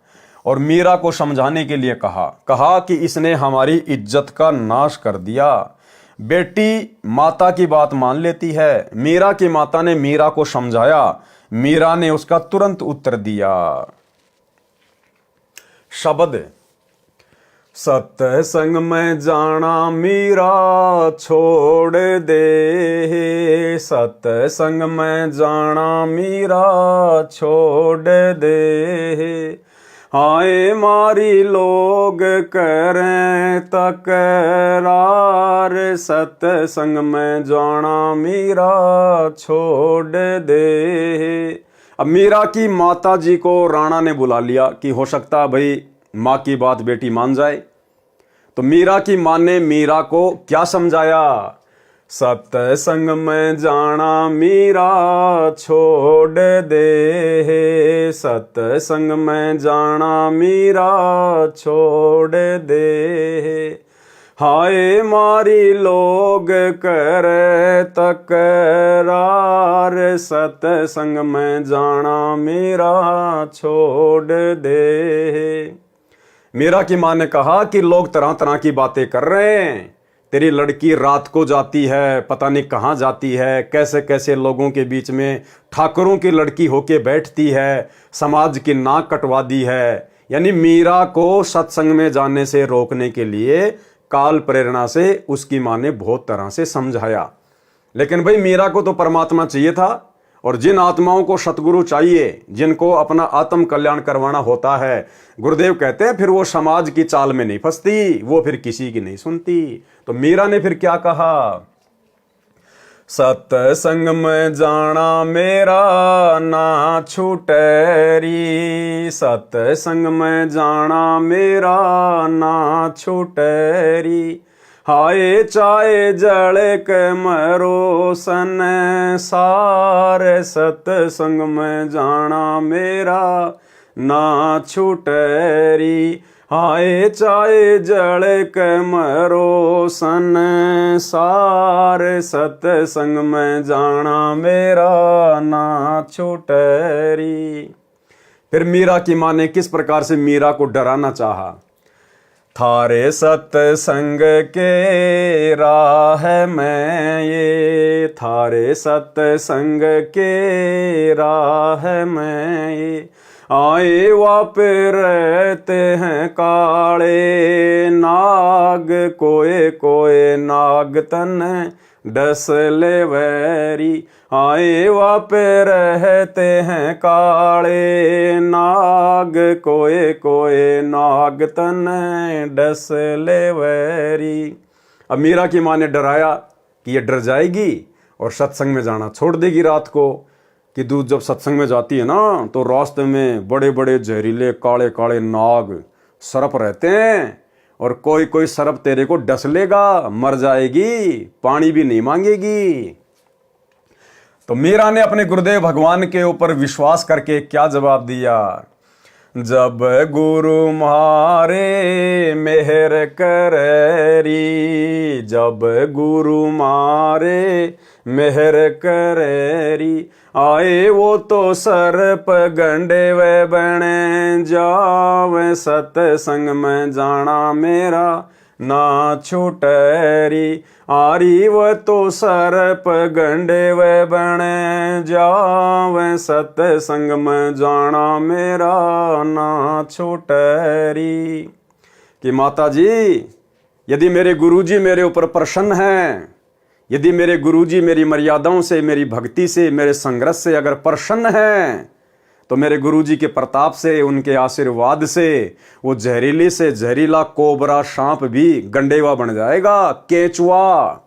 A: और मीरा को समझाने के लिए कहा कि इसने हमारी इज्जत का नाश कर दिया। बेटी माता की बात मान लेती है। मीरा की माता ने मीरा को समझाया, मीरा ने उसका तुरंत उत्तर दिया। शब्द सत्संग में जाना मीरा छोड़ दे, सत्संग में जाना मीरा छोड़ दे। हाय मारी लोग करें तकरार, सत्संग में जाना मीरा छोड़ दे। अब मीरा की माता जी को राणा ने बुला लिया कि हो सकता भाई माँ की बात बेटी मान जाए। तो मीरा की माँ ने मीरा को क्या समझाया? सत्संग में जाना मीरा छोड़ दे, सत्संग में जाना मीरा छोड़ दे। हाय मारी लोग करे तकरार, सत्संग में जाना मीरा छोड़ दे। मीरा की माँ ने कहा कि लोग तरह तरह की बातें कर रहे हैं, तेरी लड़की रात को जाती है, पता नहीं कहाँ जाती है, कैसे कैसे लोगों के बीच में ठाकुरों की लड़की होके बैठती है, समाज की नाक कटवा दी है। यानी मीरा को सत्संग में जाने से रोकने के लिए काल प्रेरणा से उसकी माँ ने बहुत तरह से समझाया। लेकिन भाई मीरा को तो परमात्मा चाहिए था, और जिन आत्माओं को सतगुरु चाहिए, जिनको अपना आत्म कल्याण करवाना होता है, गुरुदेव कहते हैं फिर वो समाज की चाल में नहीं फंसती, वो फिर किसी की नहीं सुनती। तो मीरा ने फिर क्या कहा, सत्संग में जाना मेरा ना छूटेरी, सत्संग में जाना मेरा ना छूटेरी। हाय चाहे जल के मरो संसार, सत्संग में जाना मेरा ना छूटेरी। हाय चाहे जल के मरो संसार, सत्संग में जाना मेरा ना छूटेरी। फिर मीरा की माँ ने किस प्रकार से मीरा को डराना चाहा, थारे सत्संग के राह में ये, थारे सत्संग के राह में ये। आए वापे रहते हैं काले नाग, कोए कोए नाग तन डस ले वैरी। आए वापे रहते हैं काले नाग, कोए कोए नाग तन डस ले वैरी। अब मीरा की माँ ने डराया कि ये डर जाएगी और सत्संग में जाना छोड़ देगी रात को, कि दूध जब सत्संग में जाती है ना तो रास्ते में बड़े बड़े जहरीले काले काले नाग सर्प रहते हैं, और कोई कोई सर्प तेरे को डस लेगा, मर जाएगी, पानी भी नहीं मांगेगी। तो मीरा ने अपने गुरुदेव भगवान के ऊपर विश्वास करके क्या जवाब दिया, जब गुरु मारे मेहर करेरी, जब गुरु मारे मेहर करेरी। आए वो तो सर्प गंडे वे बने जावे, सत्संग में जाना मेरा ना छूटेरी। आरी वो तो सर्प गंडे वे बने जावे, सत्संग में जाना मेरा ना छूटेरी। कि माता जी, यदि मेरे गुरुजी मेरे ऊपर प्रसन्न हैं, यदि मेरे गुरुजी मेरी मर्यादाओं से, मेरी भक्ति से, मेरे संघर्ष से अगर प्रसन्न हैं, तो मेरे गुरुजी के प्रताप से, उनके आशीर्वाद से वो जहरीली से जहरीला कोबरा सांप भी गंडेवा बन जाएगा, केचुआ।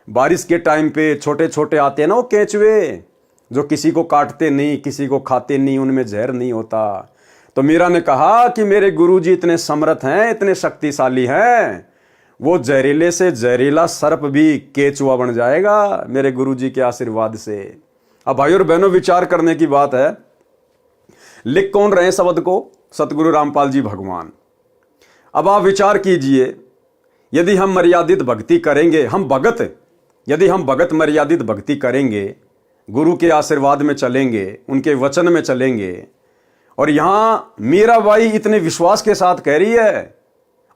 A: बारिश के टाइम पे छोटे छोटे आते हैं ना वो केचुए, जो किसी को काटते नहीं, किसी को खाते नहीं, उनमें जहर नहीं होता। तो मीरा ने कहा कि मेरे गुरुजी इतने समर्थ हैं, इतने शक्तिशाली हैं, वो जहरीले से जहरीला सर्प भी केचुआ बन जाएगा मेरे गुरुजी के आशीर्वाद से। अब भाई और बहनों, विचार करने की बात है, लिख कौन रहे शब्द को, सतगुरु रामपाल जी भगवान। अब आप विचार कीजिए, यदि हम मर्यादित भक्ति करेंगे, हम भगत, यदि हम भगत मर्यादित भक्ति करेंगे, गुरु के आशीर्वाद में चलेंगे, उनके वचन में चलेंगे, और यहां मीराबाई इतने विश्वास के साथ कह रही है,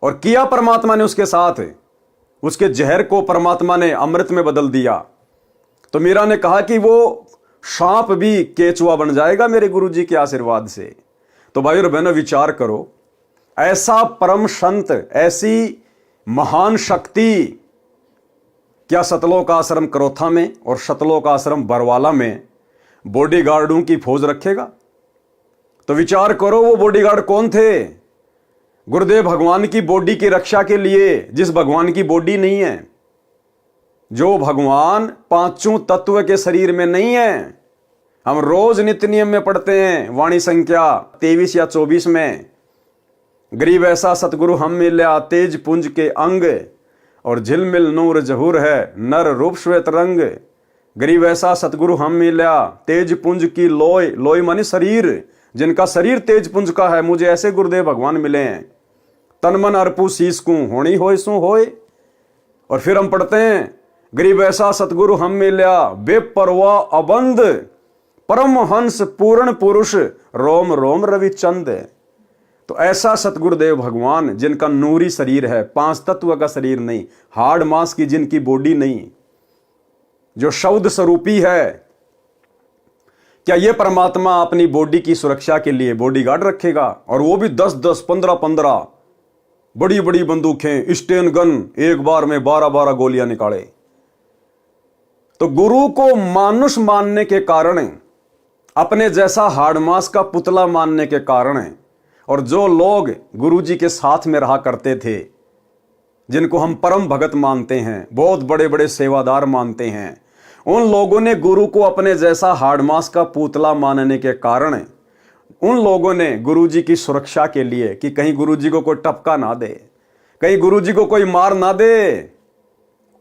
A: और किया परमात्मा ने उसके साथ, उसके जहर को परमात्मा ने अमृत में बदल दिया। तो मीरा ने कहा कि वो सांप भी केचुआ बन जाएगा मेरे गुरुजी के आशीर्वाद से। तो भाई और बहनों, विचार करो, ऐसा परम संत, ऐसी महान शक्ति क्या सतलोक आश्रम करोथा में और सतलोक आश्रम बरवाला में बॉडीगार्डों की फौज रखेगा? तो विचार करो, वो बॉडीगार्ड कौन थे? गुरुदेव भगवान की बॉडी की रक्षा के लिए, जिस भगवान की बॉडी नहीं है, जो भगवान पांचों तत्व के शरीर में नहीं है। हम रोज नित्य नियम में पढ़ते हैं, वाणी संख्या 23 या 24 में, गरीब ऐसा सतगुरु हम मिल्या तेज पुंज के अंग, और झिलमिल नूर जहूर है, नर रूप श्वेत रंग। गरीब ऐसा सतगुरु हम मिला, तेज पुंज की लोय, लोय मानी शरीर, जिनका शरीर तेज पुंज का है, मुझे ऐसे गुरुदेव भगवान मिले हैं। तन मन अर्पू शीस को होनी होय सो होय। और फिर हम पढ़ते हैं, गरीब ऐसा सतगुरु हम मिला, बेपरवाह अबंध, परम हंस पूर्ण पुरुष, रोम रोम रविचंद। तो ऐसा सतगुरुदेव भगवान जिनका नूरी शरीर है, 5 तत्व का शरीर नहीं, हाड़ मांस की जिनकी बॉडी नहीं, जो शब्द स्वरूपी है, क्या ये परमात्मा अपनी बॉडी की सुरक्षा के लिए बॉडीगार्ड रखेगा? और वो भी 10-10, 15-15 बड़ी बड़ी बंदूकें, स्टेन गन, एक बार में 12-12 गोलियां निकाले। तो गुरु को मानुष मानने के कारण, अपने जैसा हाड़मास का पुतला मानने के कारण, और जो लोग गुरुजी के साथ में रहा करते थे, जिनको हम परम भगत मानते हैं, बहुत बड़े बड़े सेवादार मानते हैं, उन लोगों ने गुरु को अपने जैसा हाड़मास का पुतला मानने के कारण उन लोगों ने गुरुजी की सुरक्षा के लिए, कि कहीं गुरुजी को कोई टपका ना दे, कहीं गुरुजी को कोई मार ना दे,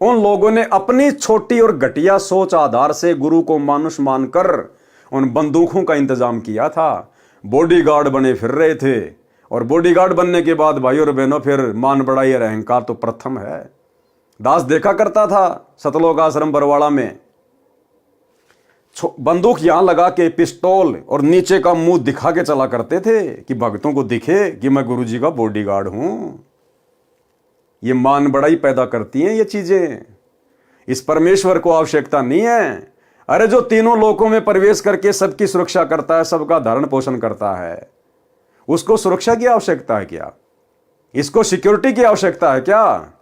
A: उन लोगों ने अपनी छोटी और घटिया सोच आधार से गुरु को मानुष मानकर उन बंदूकों का इंतजाम किया था। बॉडीगार्ड बने फिर रहे थे। और बॉडीगार्ड बनने के बाद भाई और बहनों, फिर मान बढ़ाई और अहंकार तो प्रथम है। दास देखा करता था सतलोक आश्रम बरवाड़ा में, बंदूक यहां लगा के पिस्तौल और नीचे का मुंह दिखा के चला करते थे कि भक्तों को दिखे कि मैं गुरुजी का बॉडीगार्ड हूं। ये मान बढ़ाई पैदा करती हैं ये चीजें। इस परमेश्वर को आवश्यकता नहीं है। अरे जो तीनों लोकों में प्रवेश करके सबकी सुरक्षा करता है, सबका धारण पोषण करता है, उसको सुरक्षा की आवश्यकता है क्या? इसको सिक्योरिटी की आवश्यकता है क्या?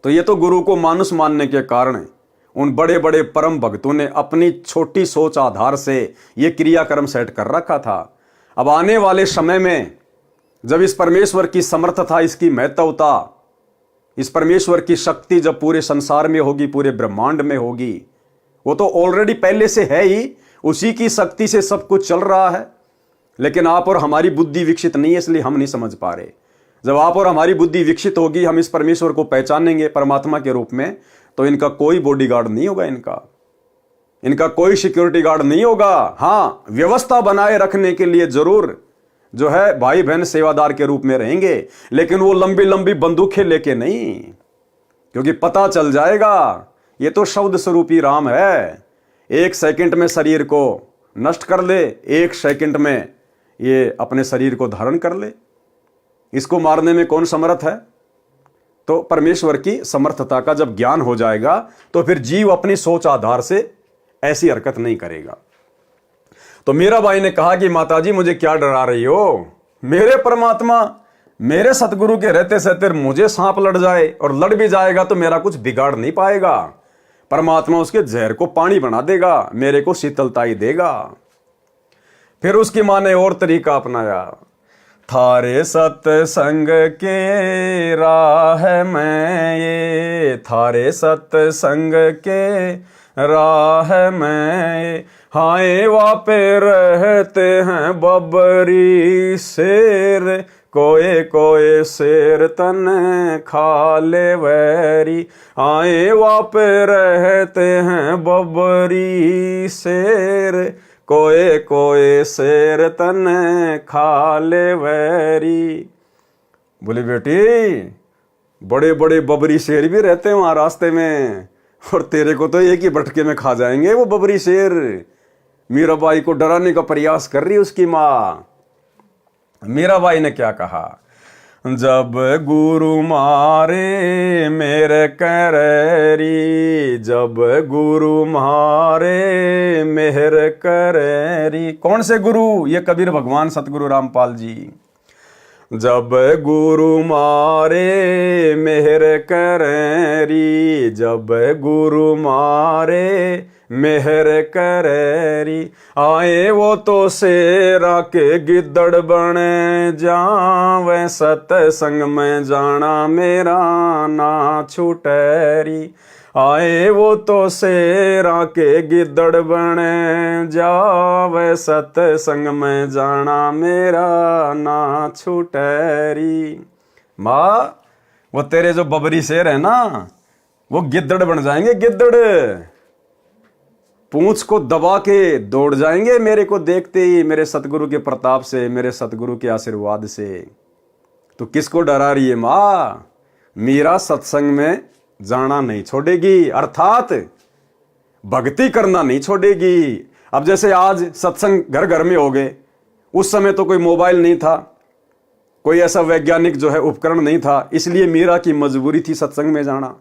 A: तो ये तो गुरु को मानुष मानने के कारण उन बड़े बड़े परम भक्तों ने अपनी छोटी सोच आधार से ये क्रियाक्रम सेट कर रखा था। अब आने वाले समय में जब इस परमेश्वर की समर्थता, इसकी महत्वता, इस परमेश्वर की शक्ति जब पूरे संसार में होगी, पूरे ब्रह्मांड में होगी, वो तो ऑलरेडी पहले से है ही, उसी की शक्ति से सब कुछ चल रहा है। लेकिन आप और हमारी बुद्धि विकसित नहीं है, इसलिए हम नहीं समझ पा रहे। जब आप और हमारी बुद्धि विकसित होगी, हम इस परमेश्वर को पहचानेंगे परमात्मा के रूप में, तो इनका कोई बॉडीगार्ड नहीं होगा, इनका कोई सिक्योरिटी गार्ड नहीं होगा। हाँ, व्यवस्था बनाए रखने के लिए जरूर जो है भाई बहन सेवादार के रूप में रहेंगे, लेकिन वो लंबी लंबी बंदूकें लेके नहीं, क्योंकि पता चल जाएगा ये तो शब्द स्वरूपी राम है। 1 सेकंड में शरीर को नष्ट कर ले, 1 सेकंड में ये अपने शरीर को धारण कर ले। इसको मारने में कौन समर्थ है? तो परमेश्वर की समर्थता का जब ज्ञान हो जाएगा, तो फिर जीव अपनी सोच आधार से ऐसी हरकत नहीं करेगा। तो मीरा बाई ने कहा कि माताजी मुझे क्या डरा रही हो? मेरे परमात्मा, मेरे सतगुरु के रहते सहते मुझे सांप लड़ जाए, और लड़ भी जाएगा तो मेरा कुछ बिगाड़ नहीं पाएगा। परमात्मा उसके जहर को पानी बना देगा, मेरे को शीतलता ही देगा। फिर उसकी मां ने और तरीका अपनाया। थारे सत्संग के राह में ये, थारे सत्संग के राह में हाय वापे रहते हैं बबरी शेर, कोए कोए शेर तन खा ले वैरी। आए वापे रहते हैं बबरी शेर, कोए कोए शेर तन खा ले वैरी। बोले बेटी, बड़े बड़े बबरी शेर भी रहते हैं वहां रास्ते में, और तेरे को तो एक ही बटके में खा जाएंगे वो बबरी शेर। मीराबाई को डराने का प्रयास कर रही उसकी मां। मीराबाई ने क्या कहा? जब गुरु मारे मेरे करेरी, जब गुरु मारे मेहर करेरी। कौन से गुरु? ये कबीर भगवान सतगुरु रामपाल जी। जब गुरु मारे मेहर करेरी, जब गुरु मारे मेहर करेरी। आए वो तो शेरा के गिद्दड़ बने जावे, सत्संग में जाना मेरा ना छूटेरी। आए वो तो शेरा के गिद्दड़ बने जावे, सत्संग में जाना मेरा ना छूटेरी। माँ, वो तेरे जो बबरी शेर है ना, वो गिद्दड़ बन जाएंगे, गिद्दड़। पूंछ को दबा के दौड़ जाएंगे मेरे को देखते ही, मेरे सतगुरु के प्रताप से, मेरे सतगुरु के आशीर्वाद से। तो किसको डरा रही है मां? मीरा सत्संग में जाना नहीं छोड़ेगी, अर्थात भक्ति करना नहीं छोड़ेगी। अब जैसे आज सत्संग घर घर में हो गए, उस समय तो कोई मोबाइल नहीं था, कोई ऐसा वैज्ञानिक जो है उपकरण नहीं था, इसलिए मीरा की मजबूरी थी सत्संग में जाना।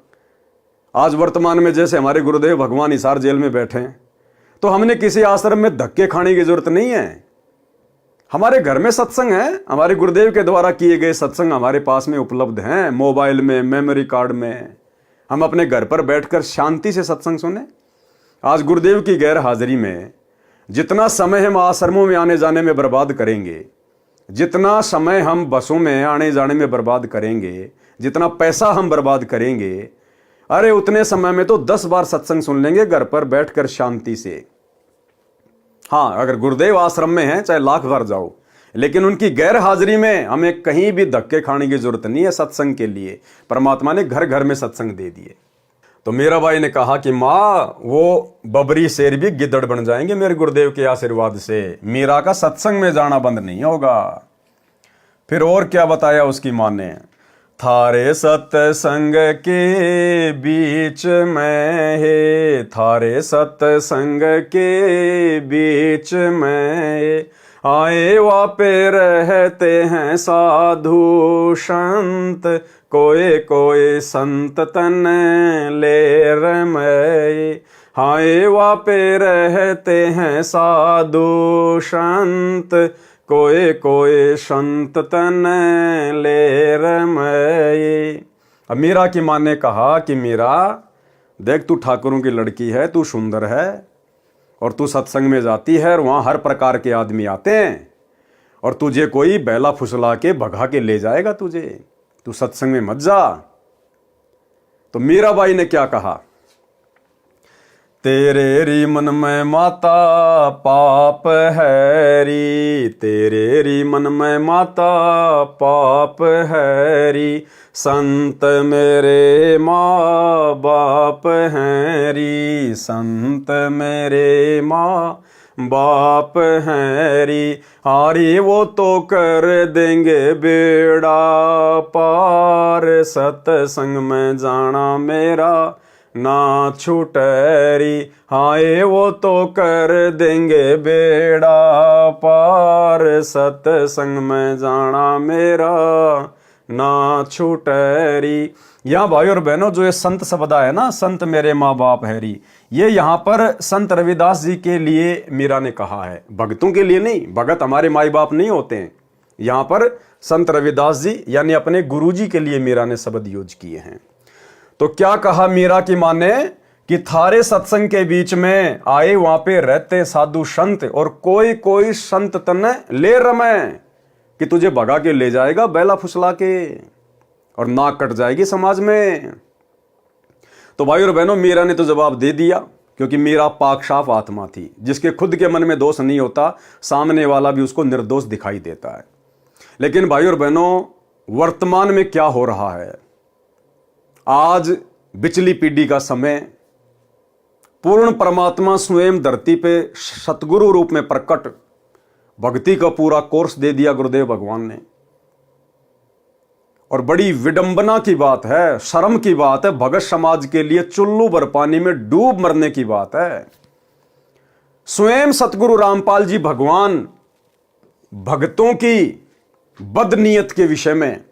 A: आज वर्तमान में जैसे हमारे गुरुदेव भगवान हिसार जेल में बैठे हैं, तो हमने किसी आश्रम में धक्के खाने की जरूरत नहीं है। हमारे घर में सत्संग है, हमारे गुरुदेव के द्वारा किए गए सत्संग हमारे पास में उपलब्ध हैं, मोबाइल में, मेमोरी कार्ड में। हम अपने घर पर बैठकर शांति से सत्संग सुने। आज गुरुदेव की गैर हाजिरी में जितना समय हम आश्रमों में आने जाने में बर्बाद करेंगे, जितना समय हम बसों में आने जाने में बर्बाद करेंगे, जितना पैसा हम बर्बाद करेंगे, अरे उतने समय में तो 10 बार सत्संग सुन लेंगे घर पर बैठकर शांति से। हाँ, अगर गुरुदेव आश्रम में हैं, चाहे लाख बार जाओ, लेकिन उनकी गैर हाजिरी में हमें कहीं भी धक्के खाने की जरूरत नहीं है सत्संग के लिए। परमात्मा ने घर घर में सत्संग दे दिए। तो मीरा बाई ने कहा कि माँ, वो बबरी शेर भी गिद्दड़ बन जाएंगे मेरे गुरुदेव के आशीर्वाद से। मीरा का सत्संग में जाना बंद नहीं होगा। फिर और क्या बताया उसकी माँ ने? थारे सत्संग के बीच में है, थारे सत्संग के बीच में आए वापे रहते हैं साधु संत, कोई कोई संत तन ले रमय। हाय वापे रहते हैं साधु संत, कोई कोई संत तन ले रमय। अब मीरा की माँ ने कहा कि मीरा देख, तू ठाकुरों की लड़की है, तू सुंदर है, और तू सत्संग में जाती है और वहाँ हर प्रकार के आदमी आते हैं, और तुझे कोई बैला फुसला के भगा के ले जाएगा तुझे, तू सत्संग में मत जा। तो मीराबाई ने क्या कहा? तेरे री मन में माता पाप है री, तेरे री मन में माता पाप है री, संत मेरे माँ बाप हैं री, संत मेरे माँ बाप हैं री। हारी वो तो कर देंगे बेड़ा पार, सत्संग में जाना मेरा ना छूटरी। हाय वो तो कर देंगे बेड़ा पार, सत्संग में जाना मेरा ना छूटरी। यहाँ भाई और बहनों, जो ये संत शब्द है ना, संत मेरे माँ बाप है री, ये यहाँ पर संत रविदास जी के लिए मीरा ने कहा है, भक्तों के लिए नहीं। भगत हमारे माई बाप नहीं होते हैं। यहाँ पर संत रविदास जी यानी अपने गुरु जी के लिए मीरा ने शब्द यूज किए हैं। तो क्या कहा मीरा की मां ने कि थारे सत्संग के बीच में आए वहां पे रहते साधु संत, और कोई कोई संत तने ले रमे, कि तुझे भगा के ले जाएगा बैला फुसला के, और नाक कट जाएगी समाज में। तो भाई और बहनों, मीरा ने तो जवाब दे दिया, क्योंकि मीरा पाक साफ आत्मा थी, जिसके खुद के मन में दोष नहीं होता, सामने वाला भी उसको निर्दोष दिखाई देता है। लेकिन भाई और बहनों, वर्तमान में क्या हो रहा है? आज बिचली पीढ़ी का समय, पूर्ण परमात्मा स्वयं धरती पे सतगुरु रूप में प्रकट, भक्ति का पूरा कोर्स दे दिया गुरुदेव भगवान ने। और बड़ी विडंबना की बात है, शर्म की बात है, भगत समाज के लिए चुल्लू भर पानी में डूब मरने की बात है। स्वयं सतगुरु रामपाल जी भगवान भक्तों की बदनीयत के विषय में,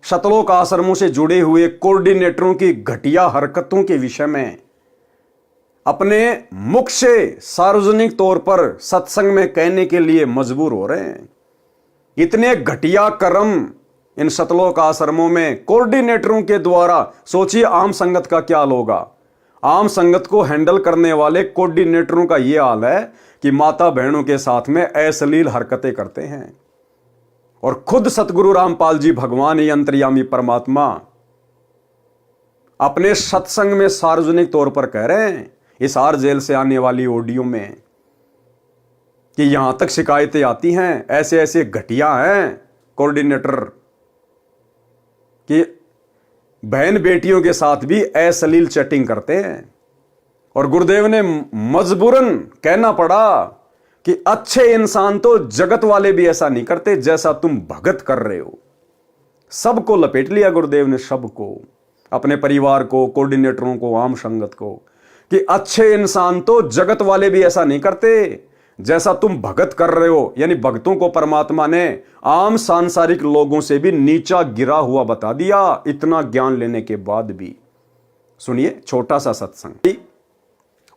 A: शतलोक आश्रमों से जुड़े हुए कोऑर्डिनेटरों की घटिया हरकतों के विषय में अपने मुख से सार्वजनिक तौर पर सत्संग में कहने के लिए मजबूर हो रहे हैं। इतने घटिया कर्म इन शतलोक आश्रमों में कोऑर्डिनेटरों के द्वारा, सोचिए आम संगत का क्या हाल होगा। आम संगत को हैंडल करने वाले कोऑर्डिनेटरों का यह हाल है कि माता बहनों के साथ में अश्लील हरकतें करते हैं। और खुद सतगुरु रामपाल जी भगवान ही अंतर्यामी परमात्मा अपने सत्संग में सार्वजनिक तौर पर कह रहे हैं, हिसार जेल से आने वाली ऑडियो में, कि यहां तक शिकायतें आती हैं, ऐसे ऐसे घटिया हैं कोऑर्डिनेटर, कि बहन बेटियों के साथ भी अश्लील चैटिंग करते हैं। और गुरुदेव ने मजबूरन कहना पड़ा कि अच्छे इंसान तो जगत वाले भी ऐसा नहीं करते जैसा तुम भगत कर रहे हो। सबको लपेट लिया गुरुदेव ने, सबको, अपने परिवार को, कोऑर्डिनेटरों को, आम संगत को, कि अच्छे इंसान तो जगत वाले भी ऐसा नहीं करते जैसा तुम भगत कर रहे हो। यानी भक्तों को परमात्मा ने आम सांसारिक लोगों से भी नीचा गिरा हुआ बता दिया, इतना ज्ञान लेने के बाद भी। सुनिए छोटा सा सत्संग।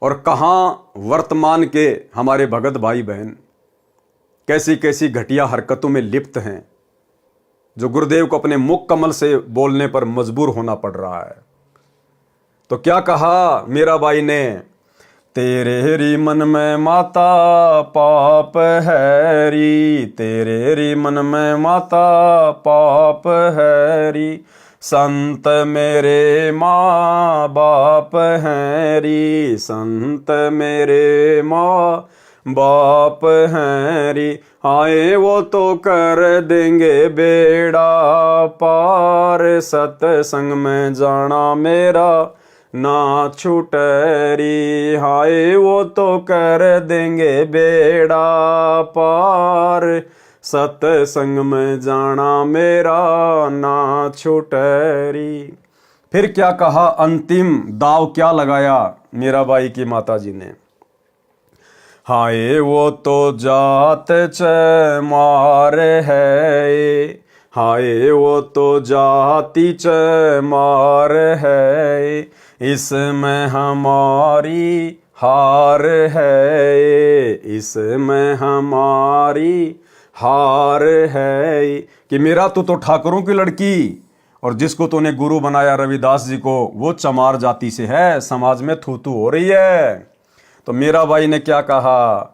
A: और कहां वर्तमान के हमारे भगत भाई बहन कैसी कैसी घटिया हरकतों में लिप्त हैं, जो गुरुदेव को अपने मुख कमल से बोलने पर मजबूर होना पड़ रहा है। तो क्या कहा मीरा बाई ने, तेरे री मन में माता पाप है री, तेरे री मन में माता पाप है री, संत मेरे माँ बाप हैं री, संत मेरे माँ बाप हैं री, आए वो तो कर देंगे बेड़ा पार, सत्संग में जाना मेरा ना छूटरी, हाय वो तो कर देंगे बेड़ा पार, सत्संग में जाना मेरा ना छूटरी। फिर क्या कहा, अंतिम दाव क्या लगाया मीराबाई की माता जी ने, हाय वो तो जात चमार है, हाय वो तो जाति चमार है, इसमें हमारी हार है, इसमें हमारी हार है, कि मेरा तो ठाकुरों की लड़की और जिसको तूने गुरु बनाया रविदास जी को, वो चमार जाति से है, समाज में थू थू हो रही है। तो मीराबाई ने क्या कहा,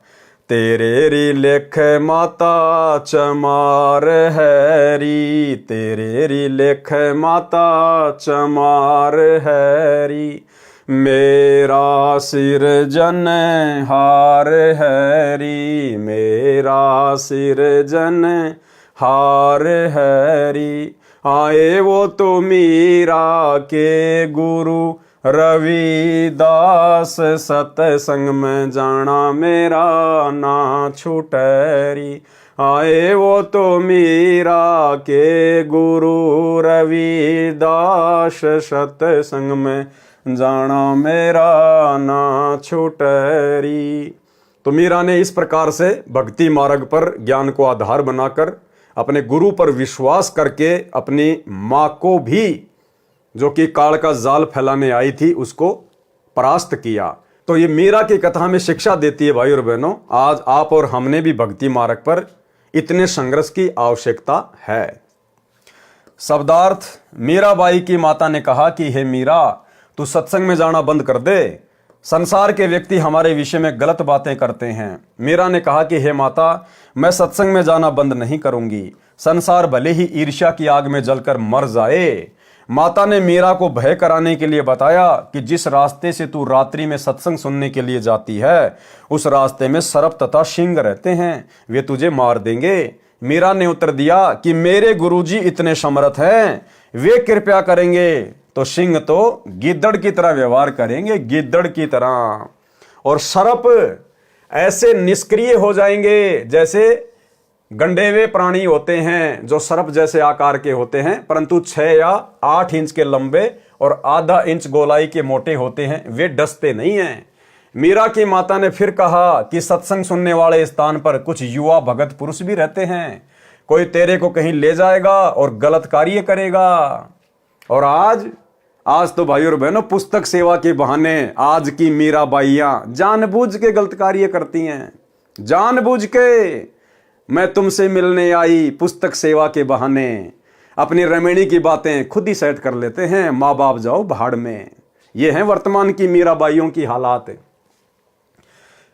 A: तेरे री लेख माता चमार है री, तेरे री लेख माता चमार है री, मेरा सिर जन हार है री, मेरा सिर जन हार है री, आए वो तो मीरा के गुरु रविदास, सत्संग में जाना मेरा ना छूटरी, आए वो तो मीरा के गुरु रविदास, सत्संग में जाना मेरा ना छूटरी। तो मीरा ने इस प्रकार से भक्ति मार्ग पर ज्ञान को आधार बनाकर अपने गुरु पर विश्वास करके अपनी माँ को भी, जो कि काल का जाल फैलाने आई थी, उसको परास्त किया। तो ये मीरा की कथा में शिक्षा देती है भाई और बहनों, आज आप और हमने भी भक्ति मार्ग पर इतने संघर्ष की आवश्यकता है। शब्दार्थ, मीराबाई की माता ने कहा कि हे मीरा, तू सत्संग में जाना बंद कर दे, संसार के व्यक्ति हमारे विषय में गलत बातें करते हैं। मीरा ने कहा कि हे माता, मैं सत्संग में जाना बंद नहीं करूंगी, संसार भले ही ईर्ष्या की आग में जलकर मर जाए। माता ने मीरा को भय कराने के लिए बताया कि जिस रास्ते से तू रात्रि में सत्संग सुनने के लिए जाती है, उस रास्ते में सर्प तथा सिंह रहते हैं, वे तुझे मार देंगे। मीरा ने उत्तर दिया कि मेरे गुरुजी इतने समर्थ हैं, वे कृपया करेंगे तो सिंह तो गिद्दड़ की तरह व्यवहार करेंगे, गिद्दड़ की तरह, और सर्प ऐसे निष्क्रिय हो जाएंगे जैसे गंडेवे प्राणी होते हैं, जो सर्प जैसे आकार के होते हैं, परंतु 6 या 8 इंच के लंबे और आधा इंच गोलाई के मोटे होते हैं, वे डसते नहीं हैं। मीरा की माता ने फिर कहा कि सत्संग सुनने वाले स्थान पर कुछ युवा भगत पुरुष भी रहते हैं, कोई तेरे को कहीं ले जाएगा और गलत कार्य करेगा। और आज तो भाई और बहनों, पुस्तक सेवा के बहाने आज की मीराबाइयां जानबूझ के गलत कार्य करती हैं, जानबूझ के। मैं तुमसे मिलने आई पुस्तक सेवा के बहाने, अपनी रमणी की बातें खुद ही सेट कर लेते हैं, माँ बाप जाओ भाड़ में। ये है वर्तमान की मीराबाइयों की हालात।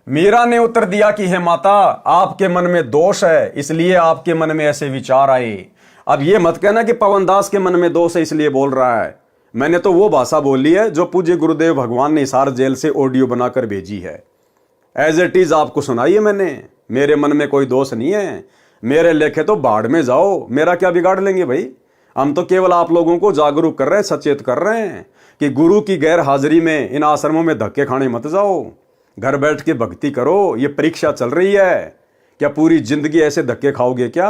A: मीरा ने उत्तर दिया कि हे माता, आपके मन में दोष है, इसलिए आपके मन में ऐसे विचार आए। अब ये मत कहना कि पवनदास के मन में दोष है इसलिए बोल रहा है। मैंने तो वो भाषा बोली है जो पूज्य गुरुदेव भगवान ने हिसार जेल से ऑडियो बनाकर भेजी है, एज इट इज आपको सुनाई है मैंने। मेरे मन में कोई दोष नहीं है, मेरे लेखे तो बाढ़ में जाओ, मेरा क्या बिगाड़ लेंगे भाई। हम तो केवल आप लोगों को जागरूक कर रहे हैं, सचेत कर रहे हैं कि गुरु की गैर हाजिरी में इन आश्रमों में धक्के खाने मत जाओ, घर बैठ के भक्ति करो। ये परीक्षा चल रही है, क्या पूरी जिंदगी ऐसे धक्के खाओगे क्या?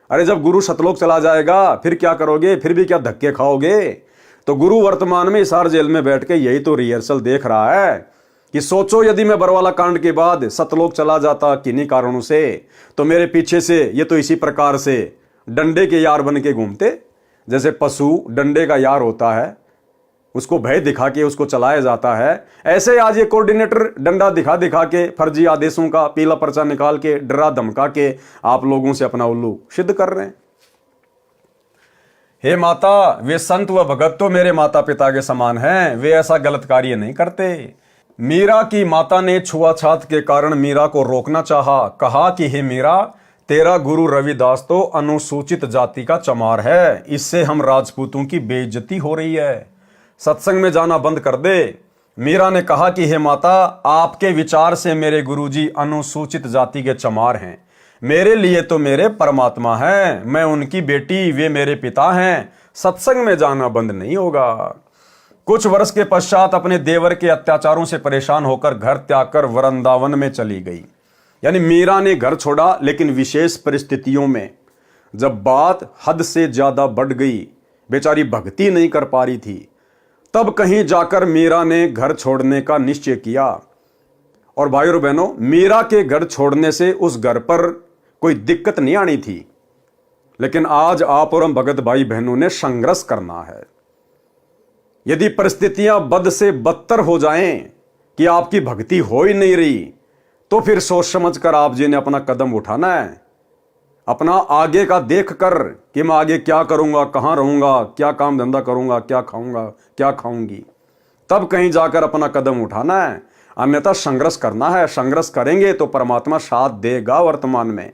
A: अरे जब गुरु सतलोक चला जाएगा फिर क्या करोगे? फिर भी क्या धक्के खाओगे? तो गुरु वर्तमान में हिसार जेल में बैठ के यही तो रिहर्सल देख रहा है कि सोचो यदि मैं बरवाला कांड के बाद सतलोक चला जाता किन्हीं कारणों से, तो मेरे पीछे से ये तो इसी प्रकार से डंडे के यार बन के घूमते। जैसे पशु डंडे का यार होता है, उसको भय दिखा के उसको चलाया जाता है, ऐसे आज ये कोऑर्डिनेटर डंडा दिखा दिखा के फर्जी आदेशों का पीला पर्चा निकाल के डरा धमका के आप लोगों से अपना उल्लू सिद्ध कर रहे हैं। हे माता, वे संत व भगत तो मेरे माता पिता के समान हैं, वे ऐसा गलत कार्य नहीं करते। मीरा की माता ने छुआछात के कारण मीरा को रोकना चाहा, कहा कि हे मीरा, तेरा गुरु रविदास तो अनुसूचित जाति का चमार है, इससे हम राजपूतों की बेइज्जती हो रही है, सत्संग में जाना बंद कर दे। मीरा ने कहा कि हे माता, आपके विचार से मेरे गुरुजी अनुसूचित जाति के चमार हैं, मेरे लिए तो मेरे परमात्मा हैं, मैं उनकी बेटी, वे मेरे पिता हैं, सत्संग में जाना बंद नहीं होगा। कुछ वर्ष के पश्चात अपने देवर के अत्याचारों से परेशान होकर घर त्याग कर वृंदावन में चली गई। यानी मीरा ने घर छोड़ा, लेकिन विशेष परिस्थितियों में जब बात हद से ज्यादा बढ़ गई, बेचारी भक्ति नहीं कर पा रही थी, तब कहीं जाकर मीरा ने घर छोड़ने का निश्चय किया। और भाइयों और बहनों, मीरा के घर छोड़ने से उस घर पर कोई दिक्कत नहीं आनी थी, लेकिन आज आप और हम भगत भाई बहनों ने संघर्ष करना है। यदि परिस्थितियां बद से बदतर हो जाएं कि आपकी भक्ति हो ही नहीं रही, तो फिर सोच समझ कर आप जी ने अपना कदम उठाना है, अपना आगे का देख कर कि मैं आगे क्या करूंगा, कहां रहूंगा, क्या काम धंधा करूंगा, क्या खाऊंगा, क्या खाऊंगी, तब कहीं जाकर अपना कदम उठाना है। अन्यथा संघर्ष करना है। संघर्ष करेंगे तो परमात्मा साथ देगा वर्तमान में,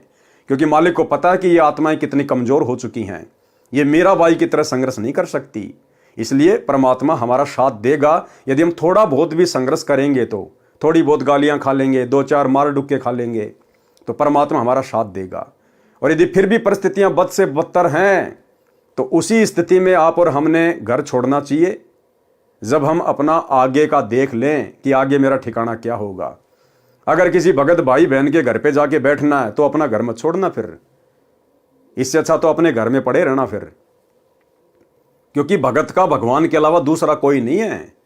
A: क्योंकि मालिक को पता है कि ये आत्माएं कितनी कमजोर हो चुकी हैं, ये मीराबाई की तरह संघर्ष नहीं कर सकती। इसलिए परमात्मा हमारा साथ देगा। यदि हम थोड़ा बहुत भी संघर्ष करेंगे, तो थोड़ी बहुत गालियां खा लेंगे, 2-4 मार डुक्के खा लेंगे, तो परमात्मा हमारा साथ देगा। और यदि फिर भी परिस्थितियां बद से बदतर हैं, तो उसी स्थिति में आप और हमने घर छोड़ना चाहिए, जब हम अपना आगे का देख लें कि आगे मेरा ठिकाना क्या होगा। अगर किसी भगत भाई बहन के घर पे जाके बैठना है, तो अपना घर मत छोड़ना फिर, इससे अच्छा तो अपने घर में पड़े रहना फिर, क्योंकि भगत का भगवान के अलावा दूसरा कोई नहीं है।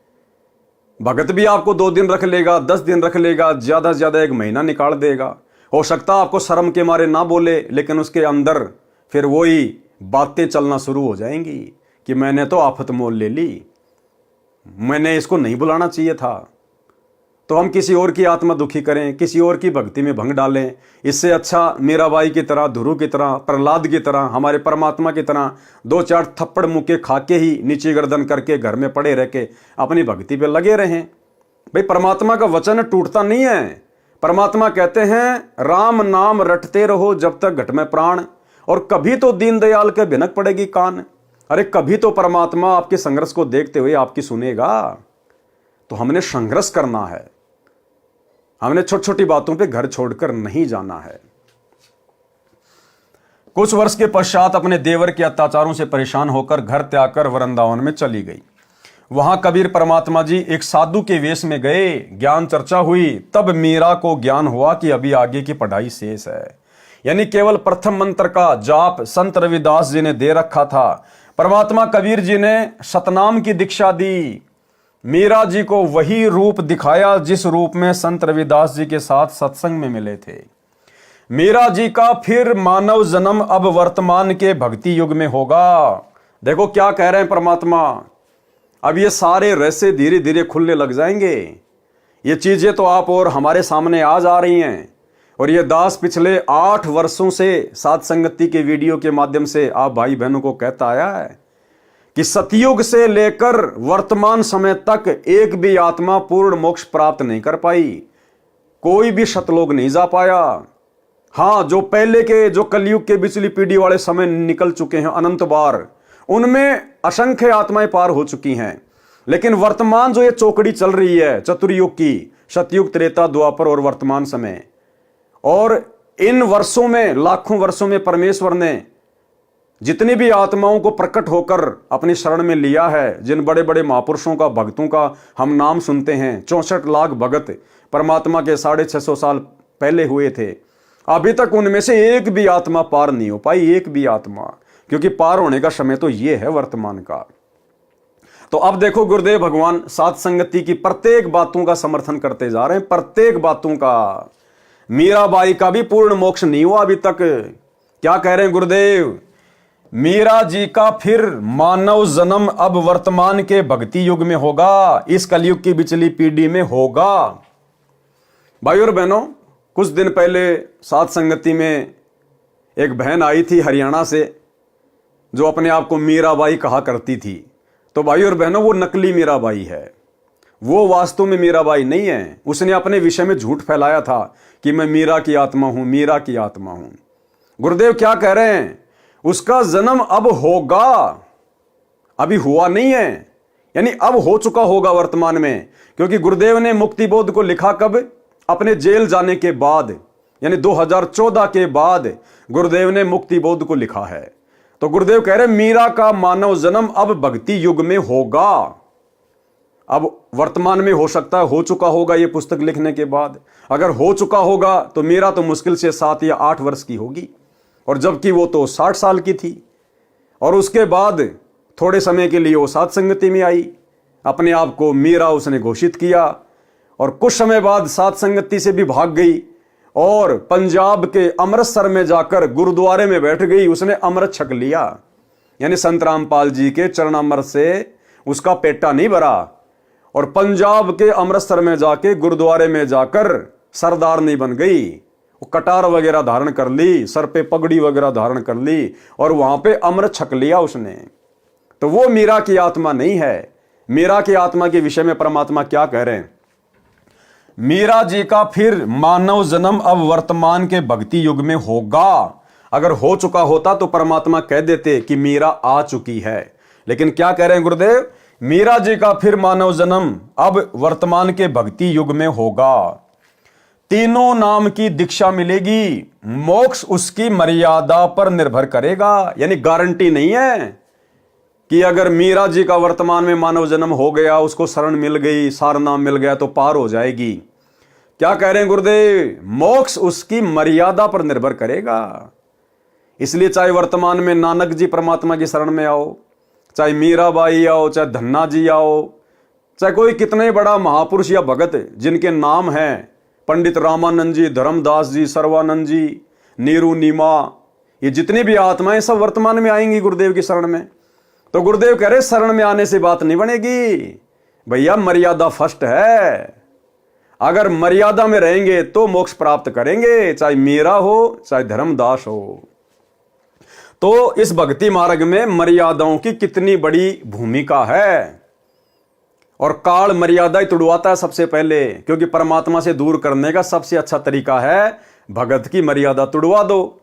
A: भगत भी आपको 2 दिन रख लेगा, 10 दिन रख लेगा, ज्यादा से ज्यादा 1 महीना निकाल देगा। हो सकता है आपको शर्म के मारे ना बोले, लेकिन उसके अंदर फिर वही बातें चलना शुरू हो जाएंगी कि मैंने तो आफत मोल ले ली, मैंने इसको नहीं बुलाना चाहिए था। तो हम किसी और की आत्मा दुखी करें, किसी और की भक्ति में भंग डालें, इससे अच्छा मीराबाई की तरह, ध्रुव की तरह, प्रहलाद की तरह, हमारे परमात्मा की तरह 2-4 थप्पड़ मुक्के खा के ही नीचे गर्दन करके घर में पड़े रह के अपनी भक्ति पे लगे रहें। भाई परमात्मा का वचन टूटता नहीं है। परमात्मा कहते हैं राम नाम रटते रहो जब तक घट में प्राण, और कभी तो दीनदयाल के भिनक पड़ेगी कान। अरे कभी तो परमात्मा आपके संघर्ष को देखते हुए आपकी सुनेगा। तो हमने संघर्ष करना है, हमने छोटी छोटी बातों पे घर छोड़कर नहीं जाना है। कुछ वर्ष के पश्चात अपने देवर के अत्याचारों से परेशान होकर घर त्याग कर वृंदावन में चली गई। वहां कबीर परमात्मा जी एक साधु के वेश में गए, ज्ञान चर्चा हुई, तब मीरा को ज्ञान हुआ कि अभी आगे की पढ़ाई शेष है। यानी केवल प्रथम मंत्र का जाप संत रविदास जी ने दे रखा था। परमात्मा कबीर जी ने सतनाम की दीक्षा दी, मीरा जी को वही रूप दिखाया जिस रूप में संत रविदास जी के साथ सत्संग में मिले थे। मीरा जी का फिर मानव जन्म अब वर्तमान के भक्ति युग में होगा। देखो क्या कह रहे हैं परमात्मा, अब ये सारे रहस्य धीरे धीरे खुलने लग जाएंगे। ये चीजें तो आप और हमारे सामने आ जा रही हैं, और ये दास पिछले 8 वर्षों से साध संगति के वीडियो के माध्यम से आप भाई बहनों को कहता आया है कि सतयुग से लेकर वर्तमान समय तक एक भी आत्मा पूर्ण मोक्ष प्राप्त नहीं कर पाई, कोई भी सतलोक नहीं जा पाया। हाँ, जो पहले के, जो कलयुग के बिचली पीढ़ी वाले समय निकल चुके हैं अनंत बार, उनमें असंख्य आत्माएं पार हो चुकी हैं। लेकिन वर्तमान जो ये चौकड़ी चल रही है चतुर्युग की, सतयुग, त्रेता, द्वापर और वर्तमान समय, और इन वर्षों में, लाखों वर्षों में परमेश्वर ने जितनी भी आत्माओं को प्रकट होकर अपनी शरण में लिया है, जिन बड़े बड़े महापुरुषों का, भक्तों का हम नाम सुनते हैं, 64 लाख भगत परमात्मा के 650 साल पहले हुए थे, अभी तक उनमें से एक भी आत्मा पार नहीं हो पाई, एक भी आत्मा, क्योंकि पार होने का समय तो ये है वर्तमान का। तो अब देखो गुरुदेव भगवान सात संगति की प्रत्येक बातों का समर्थन करते जा रहे हैं, प्रत्येक बातों का। मीराबाई का भी पूर्ण मोक्ष नहीं हुआ अभी तक। क्या कह रहे हैं गुरुदेव? मीरा जी का फिर मानव जन्म अब वर्तमान के भक्ति युग में होगा, इस कलयुग की बिचली पीढ़ी में होगा। भाई और बहनों, कुछ दिन पहले सात संगति में एक बहन आई थी हरियाणा से, जो अपने आप को मीराबाई कहा करती थी। तो भाई और बहनों, वो नकली मीराबाई है, वो वास्तव में मीराबाई नहीं है। उसने अपने विषय में झूठ फैलाया था कि मैं मीरा की आत्मा हूं, मीरा की आत्मा हूं। गुरुदेव क्या कह रहे हैं? उसका जन्म अब होगा, अभी हुआ नहीं है, यानी अब हो चुका होगा वर्तमान में। क्योंकि गुरुदेव ने मुक्ति बोध को लिखा कब? अपने जेल जाने के बाद, यानी 2014 के बाद गुरुदेव ने मुक्ति बोध को लिखा है। तो गुरुदेव कह रहे मीरा का मानव जन्म अब भक्ति युग में होगा। अब वर्तमान में हो सकता है हो चुका होगा ये पुस्तक लिखने के बाद। अगर हो चुका होगा तो मीरा तो मुश्किल से 7 या 8 वर्ष की होगी, और जबकि वो तो 60 साल की थी। और उसके बाद थोड़े समय के लिए वो सात संगति में आई, अपने आप को मीरा उसने घोषित किया, और कुछ समय बाद सात संगति से भी भाग गई और पंजाब के अमृतसर में जाकर गुरुद्वारे में बैठ गई। उसने अमृत छक लिया, यानी संत रामपाल जी के चरणामृत से उसका पेटा नहीं भरा, और पंजाब के अमृतसर में जाके गुरुद्वारे में जाकर सरदार नहीं बन गई। वो कटार वगैरह धारण कर ली, सर पे पगड़ी वगैरह धारण कर ली, और वहां पे अमृत छक लिया उसने। तो वो मीरा की आत्मा नहीं है। मीरा की आत्मा के विषय में परमात्मा क्या कह रहे हैं? मीरा जी का फिर मानव जन्म अब वर्तमान के भक्ति युग में होगा। अगर हो चुका होता तो परमात्मा कह देते कि मीरा आ चुकी है। लेकिन क्या कह रहे हैं गुरुदेव? मीरा जी का फिर मानव जन्म अब वर्तमान के भक्ति युग में होगा। तीनों नाम की दीक्षा मिलेगी, मोक्ष उसकी मर्यादा पर निर्भर करेगा। यानी गारंटी नहीं है कि अगर मीरा जी का वर्तमान में मानव जन्म हो गया, उसको शरण मिल गई, सार नाम मिल गया तो पार हो जाएगी। क्या कह रहे हैं गुरुदेव? मोक्ष उसकी मर्यादा पर निर्भर करेगा। इसलिए चाहे वर्तमान में नानक जी परमात्मा की शरण में आओ, चाहे मीराबाई आओ, चाहे धन्ना जी आओ, चाहे कोई कितने बड़ा महापुरुष या भगत जिनके नाम हैं, पंडित रामानंद जी, धर्मदास जी, सर्वानंद जी, नीरू नीमा, ये जितनी भी आत्माएं सब वर्तमान में आएंगी गुरुदेव की शरण में। तो गुरुदेव कह रहे शरण में आने से बात नहीं बनेगी भैया, मर्यादा फर्स्ट है। अगर मर्यादा में रहेंगे तो मोक्ष प्राप्त करेंगे, चाहे मीरा हो चाहे धर्मदास हो। तो इस भक्ति मार्ग में मर्यादाओं की कितनी बड़ी भूमिका है। और काल मर्यादा ही तुड़वाता है सबसे पहले, क्योंकि परमात्मा से दूर करने का सबसे अच्छा तरीका है भगत की मर्यादा तुड़वा दो।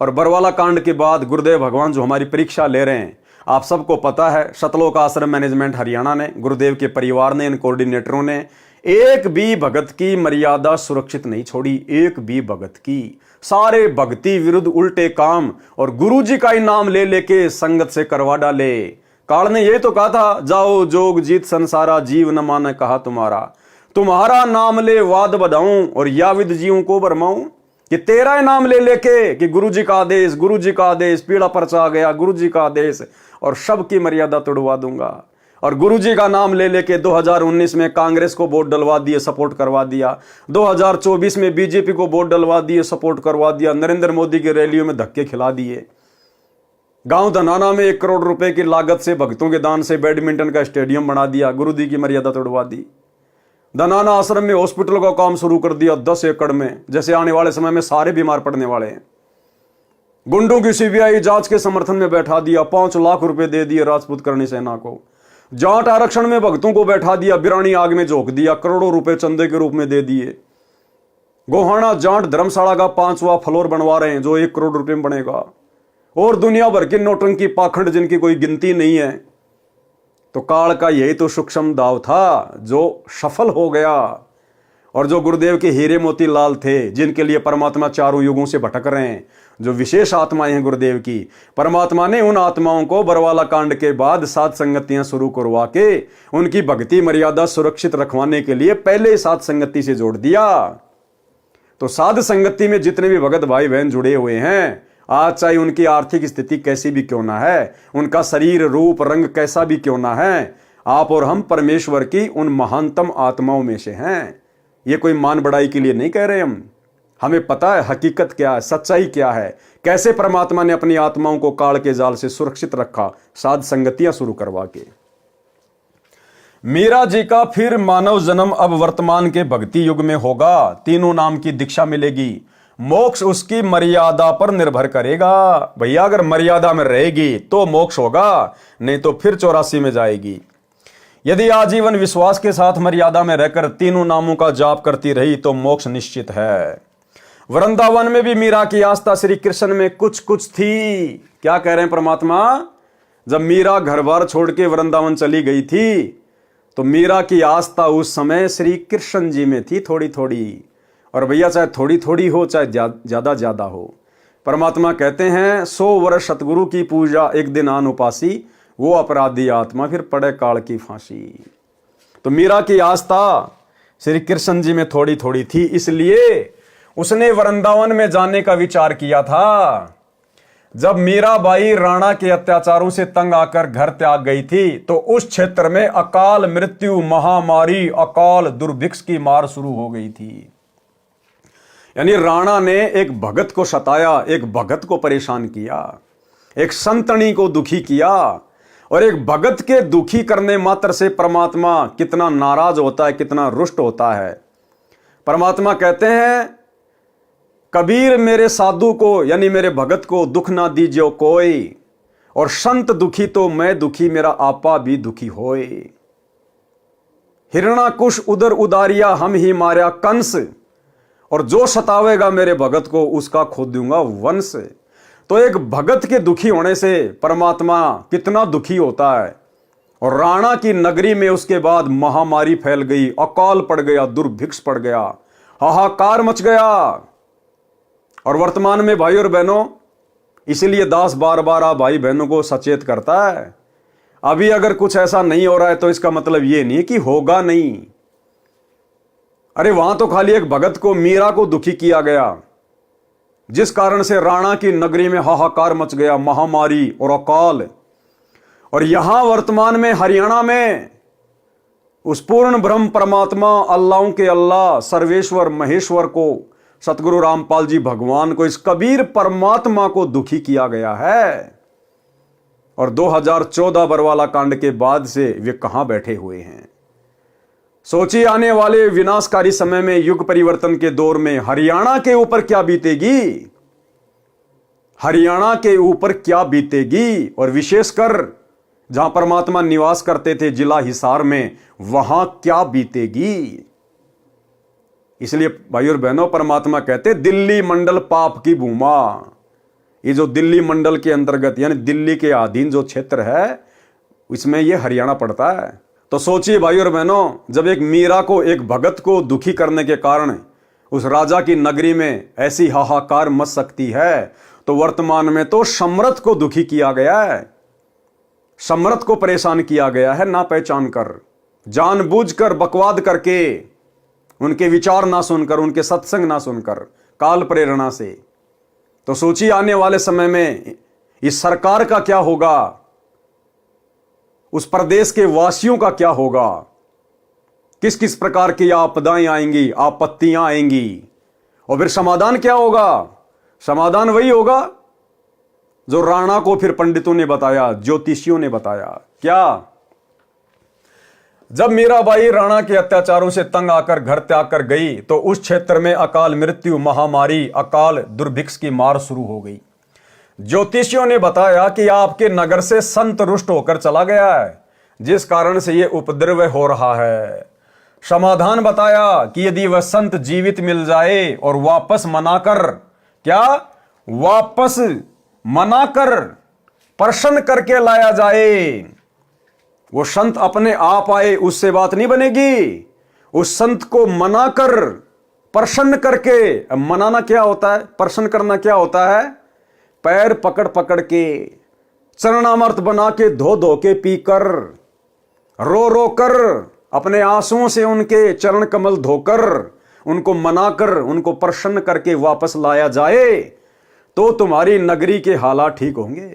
A: और बरवाला कांड के बाद गुरुदेव भगवान जो हमारी परीक्षा ले रहे हैं, आप सबको पता है, सतलोक आश्रम मैनेजमेंट हरियाणा ने, गुरुदेव के परिवार ने, इन कोऑर्डिनेटरों ने एक भी भगत की मर्यादा सुरक्षित नहीं छोड़ी, एक भी भगत की। सारे भक्ति विरुद्ध उल्टे काम, और गुरु जी का ही नाम ले लेके संगत से करवा डाले। काल ने ये तो कहा था, जाओ जोग जीत संसारा, जीव न माने कहा तुम्हारा नाम ले वाद बधाऊं और याविद जीवों को भरमाऊं। कि तेरा ही नाम ले लेके कि गुरु जी का आदेश, गुरु जी का आदेश, पीड़ा पर्चा आ गया, गुरु जी का आदेश, और सबकी मर्यादा तोड़वा दूंगा। और गुरु जी का नाम ले लेके 2019 में कांग्रेस को वोट डलवा दिए, सपोर्ट करवा दिया, 2024 में बीजेपी को वोट डलवा दिए, सपोर्ट करवा दिया, नरेंद्र मोदी की रैलियों में धक्के खिला दिए। गांव धनाना में 1 करोड़ रुपए की लागत से भक्तों के दान से बैडमिंटन का स्टेडियम बना दिया, गुरु जी की मर्यादा तोड़वा दी। धनाना आश्रम में हॉस्पिटल का काम शुरू कर दिया 10 एकड़ में, जैसे आने वाले समय में सारे बीमार पड़ने वाले हैं। गुंडों की सीबीआई जांच के समर्थन में बैठा दिया, 5 लाख रुपए दे दिए राजपूत करणी सेना को। जाट आरक्षण में भक्तों को बैठा दिया, बिरानी आग में झोंक दिया, करोड़ों रुपए चंदे के रूप में दे दिए। गोहाना जाट धर्मशाला का 5वां फ्लोर बनवा रहे हैं जो 1 करोड़ रुपए में बनेगा। और दुनिया भर की नौटंकी पाखंड जिनकी कोई गिनती नहीं है। तो काल का यही तो सूक्ष्म दाव था जो सफल हो गया। और जो गुरुदेव के हीरे मोती लाल थे, जिनके लिए परमात्मा चारों युगों से भटक रहे हैं, जो विशेष आत्माएं हैं गुरुदेव की, परमात्मा ने उन आत्माओं को बरवाला कांड के बाद सात संगतियां शुरू करवा के उनकी भक्ति मर्यादा सुरक्षित रखवाने के लिए पहले सात संगति से जोड़ दिया। तो साध संगति में जितने भी भगत भाई बहन जुड़े हुए हैं, आज चाहे उनकी आर्थिक स्थिति कैसी भी क्यों ना है, उनका शरीर रूप रंग कैसा भी क्यों ना है, आप और हम परमेश्वर की उन महानतम आत्माओं में से हैं। ये कोई मान बढ़ाई के लिए नहीं कह रहे हम। हमें पता है हकीकत क्या है, सच्चाई क्या है, कैसे परमात्मा ने अपनी आत्माओं को काल के जाल से सुरक्षित रखा साध संगतियां शुरू करवा के। मीरा जी का फिर मानव जन्म अब वर्तमान के भक्ति युग में होगा। तीनों नाम की दीक्षा मिलेगी। मोक्ष उसकी मर्यादा पर निर्भर करेगा। भैया अगर मर्यादा में रहेगी तो मोक्ष होगा, नहीं तो फिर 84 में जाएगी। यदि आजीवन विश्वास के साथ मर्यादा में रहकर तीनों नामों का जाप करती रही तो मोक्ष निश्चित है। वृंदावन में भी मीरा की आस्था श्री कृष्ण में कुछ कुछ थी। क्या कह रहे हैं परमात्मा? जब मीरा घर बार छोड़ के वृंदावन चली गई थी तो मीरा की आस्था उस समय श्री कृष्ण जी में थी, थोड़ी थोड़ी। और भैया चाहे थोड़ी थोड़ी हो चाहे ज्यादा ज्यादा हो, परमात्मा कहते हैं 100 वर्ष सतगुरु की पूजा एक दिन आन उपासी, वो अपराधी आत्मा फिर पड़े काल की फांसी। तो मीरा की आस्था श्री कृष्ण जी में थोड़ी थोड़ी थी, इसलिए उसने वृंदावन में जाने का विचार किया था। जब मीराबाई राणा के अत्याचारों से तंग आकर घर त्याग गई थी तो उस क्षेत्र में अकाल मृत्यु, महामारी, अकाल दुर्भिक्ष की मार शुरू हो गई थी। यानी राणा ने एक भगत को सताया, एक भगत को परेशान किया, एक संतनी को दुखी किया। और एक भगत के दुखी करने मात्र से परमात्मा कितना नाराज होता है, कितना रुष्ट होता है। परमात्मा कहते हैं कबीर मेरे साधु को यानी मेरे भगत को दुख ना दीजियो कोई, और संत दुखी तो मैं दुखी मेरा आपा भी दुखी होए। हिरणाकुश उदर उदारिया हम ही मार्या कंस, और जो सतावेगा मेरे भगत को उसका खो दूंगा वंश। तो एक भगत के दुखी होने से परमात्मा कितना दुखी होता है। और राणा की नगरी में उसके बाद महामारी फैल गई, अकाल पड़ गया, दुर्भिक्ष पड़ गया, हाहाकार मच गया। और वर्तमान में भाई और बहनों, इसीलिए दास बार बार आप भाई बहनों को सचेत करता है, अभी अगर कुछ ऐसा नहीं हो रहा है तो इसका मतलब ये नहीं कि होगा नहीं। अरे वहां तो खाली एक भगत को, मीरा को दुखी किया गया, जिस कारण से राणा की नगरी में हाहाकार मच गया, महामारी और अकाल। और यहां वर्तमान में हरियाणा में उस पूर्ण ब्रह्म परमात्मा अल्लाहों के अल्लाह सर्वेश्वर महेश्वर को, सतगुरु रामपाल जी भगवान को, इस कबीर परमात्मा को दुखी किया गया है। और 2014 बरवाला कांड के बाद से वे कहां बैठे हुए हैं। सोचिए आने वाले विनाशकारी समय में, युग परिवर्तन के दौर में हरियाणा के ऊपर क्या बीतेगी, हरियाणा के ऊपर क्या बीतेगी। और विशेषकर जहां परमात्मा निवास करते थे जिला हिसार में, वहां क्या बीतेगी। इसलिए भाई और बहनों, परमात्मा कहते दिल्ली मंडल पाप की भूमा। ये जो दिल्ली मंडल के अंतर्गत यानी दिल्ली के अधीन जो क्षेत्र है, इसमें यह हरियाणा पड़ता है। तो सोचिए भाई और बहनों, जब एक मीरा को, एक भगत को दुखी करने के कारण उस राजा की नगरी में ऐसी हाहाकार मच सकती है, तो वर्तमान में तो सम्राट को दुखी किया गया है, सम्राट को परेशान किया गया है, ना पहचान कर, जानबूझकर बकवाद करके, उनके विचार ना सुनकर, उनके सत्संग ना सुनकर, काल प्रेरणा से। तो सोचिए आने वाले समय में इस सरकार का क्या होगा, उस प्रदेश के वासियों का क्या होगा, किस किस प्रकार की आपदाएं आएंगी, आपत्तियां आएंगी। और फिर समाधान क्या होगा? समाधान वही होगा जो राणा को फिर पंडितों ने बताया, ज्योतिषियों ने बताया। क्या? जब मीराबाई राणा के अत्याचारों से तंग आकर घर त्याग कर गई तो उस क्षेत्र में अकाल मृत्यु, महामारी, अकाल दुर्भिक्ष की मार शुरू हो गई। ज्योतिषियों ने बताया कि आपके नगर से संत रुष्ट होकर चला गया है, जिस कारण से यह उपद्रव हो रहा है। समाधान बताया कि यदि वह संत जीवित मिल जाए और वापस मनाकर, क्या वापस मनाकर प्रसन्न करके लाया जाए, वो संत अपने आप आए, उससे बात नहीं बनेगी। उस संत को मनाकर, प्रसन्न करके, अब मनाना क्या होता है, प्रसन्न करना क्या होता है, पैर पकड़ पकड़ के, चरणामृत बना के, धो धो के पीकर, रो रो कर, अपने आंसुओं से उनके चरण कमल धोकर, उनको मनाकर, उनको प्रसन्न करके वापस लाया जाए तो तुम्हारी नगरी के हालात ठीक होंगे।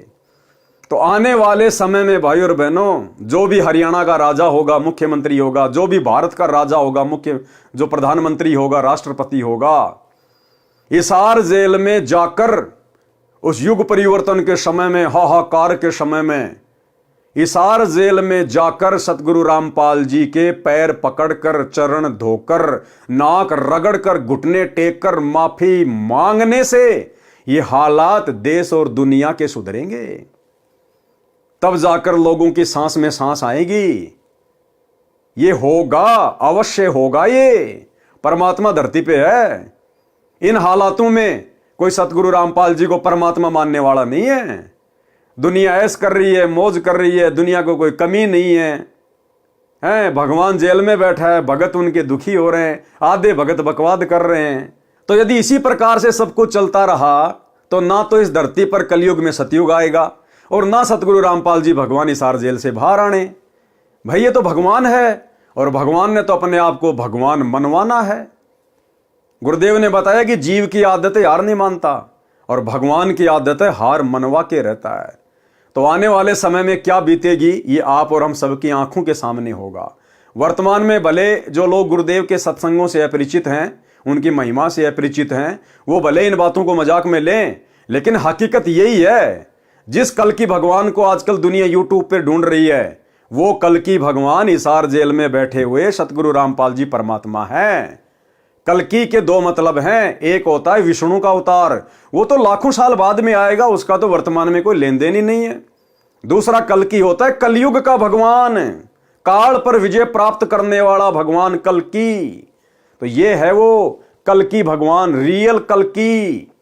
A: तो आने वाले समय में भाई और बहनों, जो भी हरियाणा का राजा होगा, मुख्यमंत्री होगा, जो भी भारत का राजा होगा, जो प्रधानमंत्री होगा, राष्ट्रपति होगा, हिसार जेल में जाकर उस युग परिवर्तन के समय में, हाहाकार के समय में, हिसार जेल में जाकर सतगुरु रामपाल जी के पैर पकड़कर, चरण धोकर, नाक रगड़कर, घुटने टेककर माफी मांगने से ये हालात देश और दुनिया के सुधरेंगे। तब जाकर लोगों की सांस में सांस आएगी। ये होगा, अवश्य होगा। ये परमात्मा धरती पे है। इन हालातों में कोई सतगुरु रामपाल जी को परमात्मा मानने वाला नहीं है। दुनिया ऐश कर रही है, मौज कर रही है, दुनिया को कोई कमी नहीं है। भगवान जेल में बैठा है, भगत उनके दुखी हो रहे हैं, आधे भगत बकवाद कर रहे हैं। तो यदि इसी प्रकार से सब कुछ चलता रहा तो ना तो इस धरती पर कलयुग में सतयुग आएगा और ना सतगुरु रामपाल जी भगवान हिसार जेल से बाहर आने। भाई ये तो भगवान है और भगवान ने तो अपने आप को भगवान मनवाना है। गुरुदेव ने बताया कि जीव की आदत है हार नहीं मानता और भगवान की आदत है हार मनवा के रहता है। तो आने वाले समय में क्या बीतेगी ये आप और हम सबकी आंखों के सामने होगा। वर्तमान में भले जो लोग गुरुदेव के सत्संगों से अपरिचित हैं, उनकी महिमा से अपरिचित हैं, वो भले इन बातों को मजाक में लें, लेकिन हकीकत यही है। जिस कल की भगवान को आजकल दुनिया यूट्यूब पे ढूंढ रही है, वो कल की भगवान हिसार जेल में बैठे हुए सतगुरु रामपाल जी परमात्मा है। कल्कि के दो मतलब हैं, एक होता है विष्णु का अवतार, वो तो लाखों साल बाद में आएगा, उसका तो वर्तमान में कोई लेन देन ही नहीं है। दूसरा कल्कि होता है कलयुग का भगवान, काल पर विजय प्राप्त करने वाला भगवान कल्कि। तो ये है वो कल्कि भगवान, रियल कल्कि,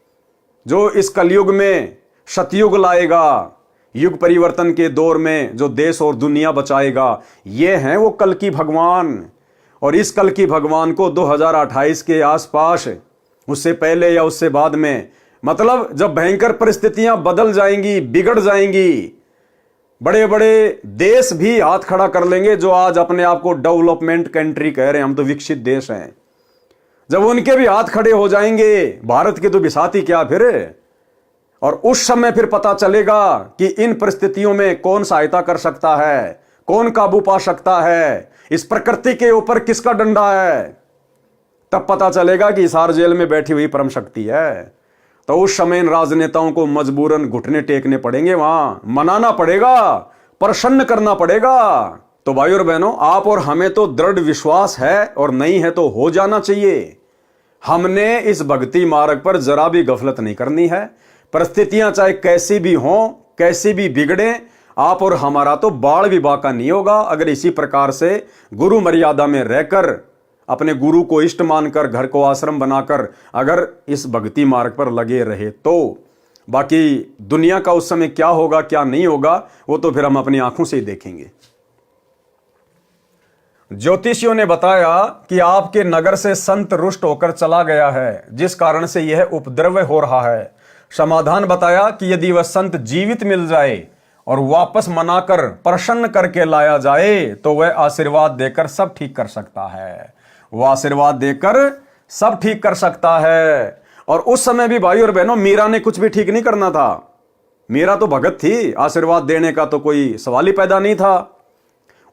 A: जो इस कलयुग में सतयुग लाएगा, युग परिवर्तन के दौर में जो देश और दुनिया बचाएगा। ये है वो कल्कि भगवान। और इस कल्कि भगवान को 2028 के आसपास, उससे पहले या उससे बाद में, मतलब जब भयंकर परिस्थितियां बदल जाएंगी, बिगड़ जाएंगी, बड़े बड़े देश भी हाथ खड़ा कर लेंगे जो आज अपने आप को डेवलपमेंट कंट्री कह रहे हैं, हम तो विकसित देश हैं। जब उनके भी हाथ खड़े हो जाएंगे, भारत के तो बिसाती क्या फिर। और उस समय फिर पता चलेगा कि इन परिस्थितियों में कौन सहायता कर सकता है, कौन काबू पा सकता है, इस प्रकृति के ऊपर किसका डंडा है। तब पता चलेगा कि हिसार जेल में बैठी हुई परम शक्ति है। तो उस समय इन राजनेताओं को मजबूरन घुटने टेकने पड़ेंगे, वहां मनाना पड़ेगा, प्रसन्न करना पड़ेगा। तो भाई और बहनों, आप और हमें तो दृढ़ विश्वास है और नहीं है तो हो जाना चाहिए। हमने इस भक्ति मार्ग पर जरा भी गफलत नहीं करनी है। परिस्थितियां चाहे कैसी भी हों, कैसी भी बिगड़े, आप और हमारा तो बाढ़ भी बाका नहीं होगा अगर इसी प्रकार से गुरु मर्यादा में रहकर, अपने गुरु को इष्ट मानकर, घर को आश्रम बनाकर अगर इस भक्ति मार्ग पर लगे रहे तो। बाकी दुनिया का उस समय क्या होगा क्या नहीं होगा वो तो फिर हम अपनी आंखों से ही देखेंगे। ज्योतिषियों ने बताया कि आपके नगर से संत रुष्ट होकर चला गया है, जिस कारण से यह उपद्रव हो रहा है। समाधान बताया कि यदि वह संत जीवित मिल जाए और वापस मनाकर प्रसन्न करके लाया जाए तो वह आशीर्वाद देकर सब ठीक कर सकता है। वह आशीर्वाद देकर सब ठीक कर सकता है। और उस समय भी भाई और बहनों, मीरा ने कुछ भी ठीक नहीं करना था। मीरा तो भगत थी, आशीर्वाद देने का तो कोई सवाल ही पैदा नहीं था।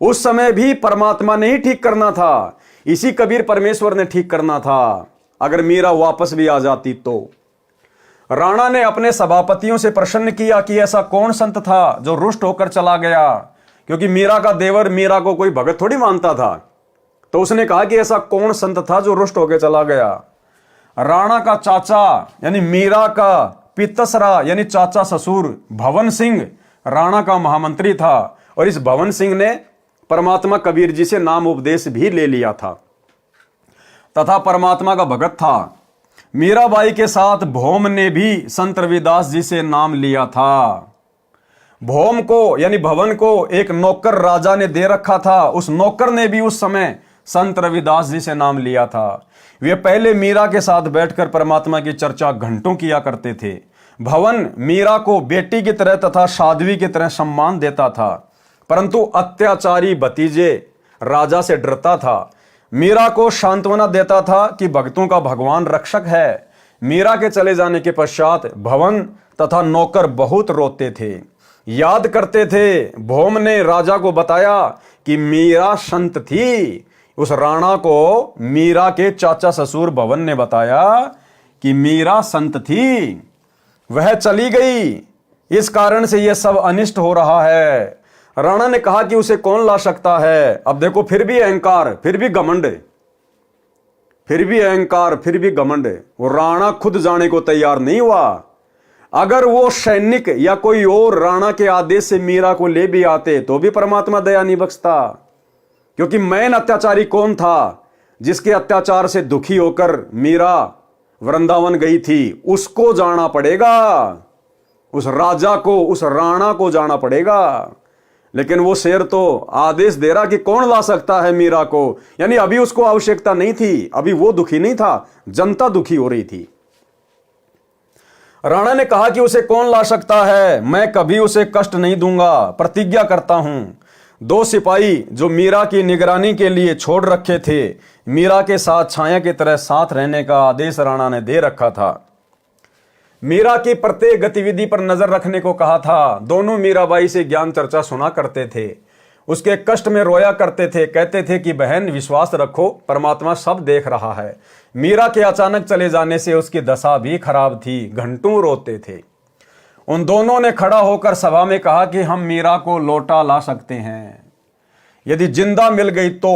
A: उस समय भी परमात्मा ने ही ठीक करना था, इसी कबीर परमेश्वर ने ठीक करना था। अगर मीरा वापस भी आ जाती तो। राणा ने अपने सभापतियों से प्रश्न किया कि ऐसा कौन संत था जो रुष्ट होकर चला गया, क्योंकि मीरा का देवर मीरा को कोई भगत थोड़ी मानता था। तो उसने कहा कि ऐसा कौन संत था जो रुष्ट होकर चला गया। राणा का चाचा यानी मीरा का पितसरा यानी चाचा ससुर भवन सिंह राणा का महामंत्री था और इस भवन सिंह ने परमात्मा कबीर जी से नाम उपदेश भी ले लिया था तथा परमात्मा का भगत था। मीराबाई के साथ भौम ने भी संत रविदास जी से नाम लिया था। भौम को यानी भवन को एक नौकर राजा ने दे रखा था। उस नौकर ने भी उस समय संत रविदास जी से नाम लिया था। वे पहले मीरा के साथ बैठकर परमात्मा की चर्चा घंटों किया करते थे। भवन मीरा को बेटी की तरह तथा साध्वी की तरह सम्मान देता था, परंतु अत्याचारी भतीजे राजा से डरता था। मीरा को सांत्वना देता था कि भक्तों का भगवान रक्षक है। मीरा के चले जाने के पश्चात भवन तथा नौकर बहुत रोते थे, याद करते थे। भौम ने राजा को बताया कि मीरा संत थी। उस राणा को मीरा के चाचा ससुर भवन ने बताया कि मीरा संत थी, वह चली गई, इस कारण से यह सब अनिष्ट हो रहा है। राणा ने कहा कि उसे कौन ला सकता है। अब देखो, फिर भी अहंकार, फिर भी घमंड, फिर भी अहंकार, फिर भी घमंड। वो राणा खुद जाने को तैयार नहीं हुआ। अगर वो सैनिक या कोई और राणा के आदेश से मीरा को ले भी आते तो भी परमात्मा दया नहीं बख्शता, क्योंकि मैन अत्याचारी कौन था? जिसके अत्याचार से दुखी होकर मीरा वृंदावन गई थी, उसको जाना पड़ेगा, उस राजा को, उस राणा को जाना पड़ेगा। लेकिन वो शेर तो आदेश दे रहा कि कौन ला सकता है मीरा को, यानी अभी उसको आवश्यकता नहीं थी, अभी वो दुखी नहीं था, जनता दुखी हो रही थी। राणा ने कहा कि उसे कौन ला सकता है, मैं कभी उसे कष्ट नहीं दूंगा, प्रतिज्ञा करता हूं। 2 सिपाही जो मीरा की निगरानी के लिए छोड़ रखे थे, मीरा के साथ छाया की तरह साथ रहने का आदेश राणा ने दे रखा था। मीरा की प्रत्येक गतिविधि पर नजर रखने को कहा था। दोनों मीराबाई से ज्ञान चर्चा सुना करते थे, उसके कष्ट में रोया करते थे, कहते थे कि बहन विश्वास रखो, परमात्मा सब देख रहा है। मीरा के अचानक चले जाने से उसकी दशा भी खराब थी, घंटों रोते थे। उन दोनों ने खड़ा होकर सभा में कहा कि हम मीरा को लौटा ला सकते हैं, यदि जिंदा मिल गई तो।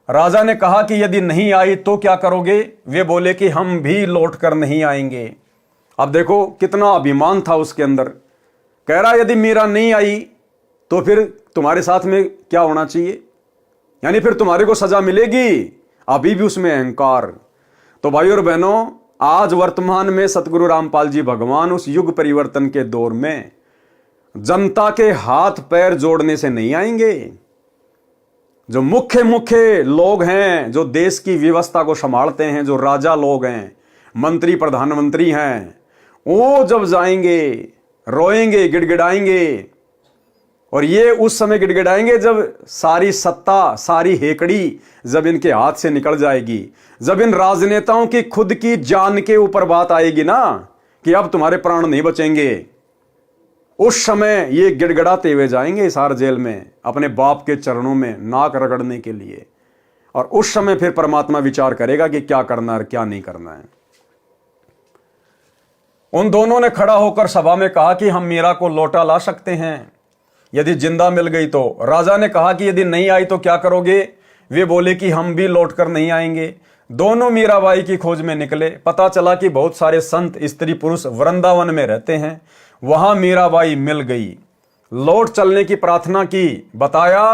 A: राजा ने कहा कि यदि नहीं आई तो क्या करोगे? वे बोले कि हम भी लौट कर नहीं आएंगे। अब देखो कितना अभिमान था उसके अंदर। कह रहा यदि मीरा नहीं आई तो फिर तुम्हारे साथ में क्या होना चाहिए, यानी फिर तुम्हारे को सजा मिलेगी। अभी भी उसमें अहंकार। तो भाइयों और बहनों, आज वर्तमान में सतगुरु रामपाल जी भगवान उस युग परिवर्तन के दौर में जनता के हाथ पैर जोड़ने से नहीं आएंगे। जो मुख्य लोग हैं, जो देश की व्यवस्था को संभालते हैं, जो राजा लोग हैं, मंत्री प्रधानमंत्री हैं, वो जब जाएंगे रोएंगे, गिड़गिड़ाएंगे। और ये उस समय गिड़गिड़ाएंगे जब सारी सत्ता, सारी हेकड़ी जब इनके हाथ से निकल जाएगी, जब इन राजनेताओं की खुद की जान के ऊपर बात आएगी ना कि अब तुम्हारे प्राण नहीं बचेंगे, उस समय ये गिड़गिड़ाते हुए जाएंगे हिसार जेल में अपने बाप के चरणों में नाक रगड़ने के लिए। और उस समय फिर परमात्मा विचार करेगा कि क्या करना है, क्या नहीं करना है। उन दोनों ने खड़ा होकर सभा में कहा कि हम मीरा को लौटा ला सकते हैं, यदि जिंदा मिल गई तो। राजा ने कहा कि यदि नहीं आई तो क्या करोगे? वे बोले कि हम भी लौट कर नहीं आएंगे। दोनों मीराबाई की खोज में निकले। पता चला कि बहुत सारे संत स्त्री पुरुष वृंदावन में रहते हैं। वहां मीराबाई मिल गई, लौट चलने की प्रार्थना की। बताया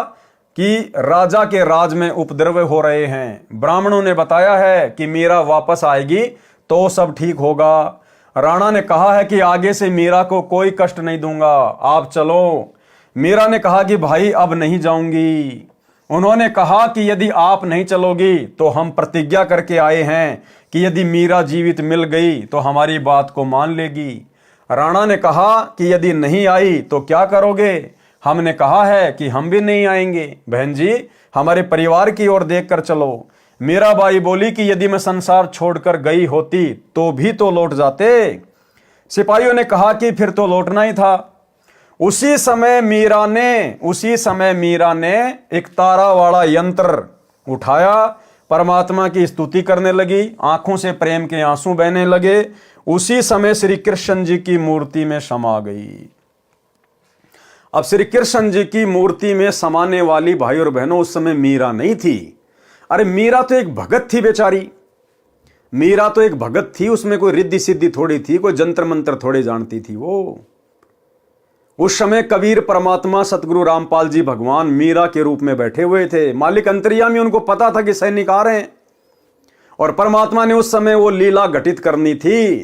A: कि राजा के राज में उपद्रव हो रहे हैं। ब्राह्मणों ने बताया है कि मीरा वापस आएगी तो सब ठीक होगा। राणा ने कहा है कि आगे से मीरा को कोई कष्ट नहीं दूंगा, आप चलो। मीरा ने कहा कि भाई अब नहीं जाऊंगी। उन्होंने कहा कि यदि आप नहीं चलोगी तो हम प्रतिज्ञा करके आए हैं कि यदि मीरा जीवित मिल गई तो हमारी बात को मान लेगी। राणा ने कहा कि यदि नहीं आई तो क्या करोगे? हमने कहा है कि हम भी नहीं आएंगे। बहन जी, हमारे परिवार की ओर देखकर चलो। मीराबाई बोली कि यदि मैं संसार छोड़कर गई होती तो भी तो लौट जाते। सिपाहियों ने कहा कि फिर तो लौटना ही था। उसी समय मीरा ने एक तारा वाला यंत्र उठाया, परमात्मा की स्तुति करने लगी, आंखों से प्रेम के आंसू बहने लगे। उसी समय श्री कृष्ण जी की मूर्ति में समा गई। अब श्री कृष्ण जी की मूर्ति में समाने वाली भाई और बहनों उस समय मीरा नहीं थी। अरे मीरा तो एक भगत थी बेचारी, मीरा तो एक भगत थी। उसमें कोई रिद्धि सिद्धि थोड़ी थी, कोई जंत्र मंत्र थोड़े जानती थी वो। उस समय कबीर परमात्मा सतगुरु रामपाल जी भगवान मीरा के रूप में बैठे हुए थे। मालिक अंतर्यामी, उनको पता था कि सैनिक आ रहे हैं और परमात्मा ने उस समय वो लीला घटित करनी थी।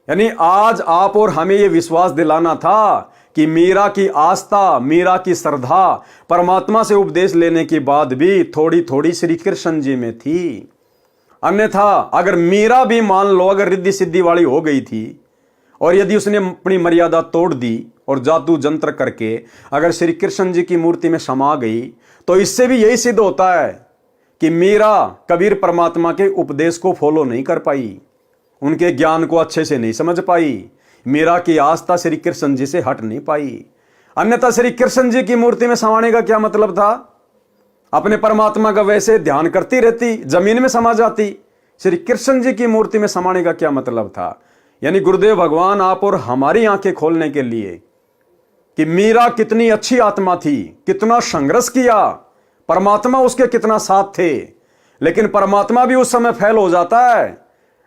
A: यानी आज आप और हमें ये विश्वास दिलाना था कि मीरा की आस्था, मीरा की श्रद्धा परमात्मा से उपदेश लेने के बाद भी थोड़ी थोड़ी श्री कृष्ण जी में थी। अन्यथा अगर मीरा भी मान लो अगर रिद्धि सिद्धि वाली हो गई थी और यदि उसने अपनी मर्यादा तोड़ दी और जादू जंत्र करके अगर श्री कृष्ण जी की मूर्ति में समा गई, तो इससे भी यही सिद्ध होता है कि मीरा कबीर परमात्मा के उपदेश को फॉलो नहीं कर पाई, उनके ज्ञान को अच्छे से नहीं समझ पाई, मीरा की आस्था श्री कृष्ण जी से हट नहीं पाई। अन्यथा श्री कृष्ण जी की मूर्ति में समाने का क्या मतलब था? अपने परमात्मा का वैसे ध्यान करती रहती, जमीन में समा जाती। श्री कृष्ण जी की मूर्ति में समाने का क्या मतलब था? यानी गुरुदेव भगवान आप और हमारी आंखें खोलने के लिए कि मीरा कितनी अच्छी आत्मा थी, कितना संघर्ष किया, परमात्मा उसके कितना साथ थे, लेकिन परमात्मा भी उस समय फेल हो जाता है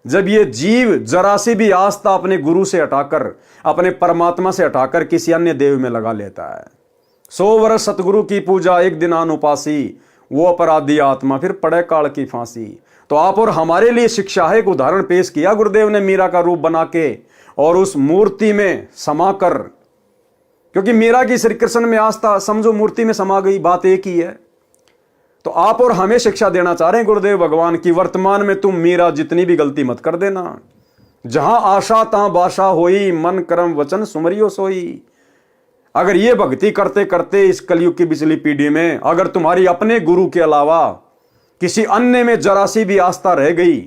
A: जब ये जीव जरा सी भी आस्था अपने गुरु से हटाकर, अपने परमात्मा से हटाकर किसी अन्य देव में लगा लेता है। 100 वर्ष सतगुरु की पूजा एक दिन आन उपासी, वो अपराधी आत्मा फिर पड़े काल की फांसी। तो आप और हमारे लिए शिक्षा है, एक उदाहरण पेश किया गुरुदेव ने मीरा का रूप बना के और उस मूर्ति में समाकर, क्योंकि मीरा की श्री कृष्ण में आस्था समझो मूर्ति में समा गई, बात एक ही है। तो आप और हमें शिक्षा देना चाह रहे हैं गुरुदेव भगवान की, वर्तमान में तुम मीरा जितनी भी गलती मत कर देना। जहां आशा तहां बाशा होई, मन कर्म वचन सुमरियो सोई। अगर ये भक्ति करते करते इस कलयुग की पिछली पीढ़ी में अगर तुम्हारी अपने गुरु के अलावा किसी अन्य में जरा सी भी आस्था रह गई,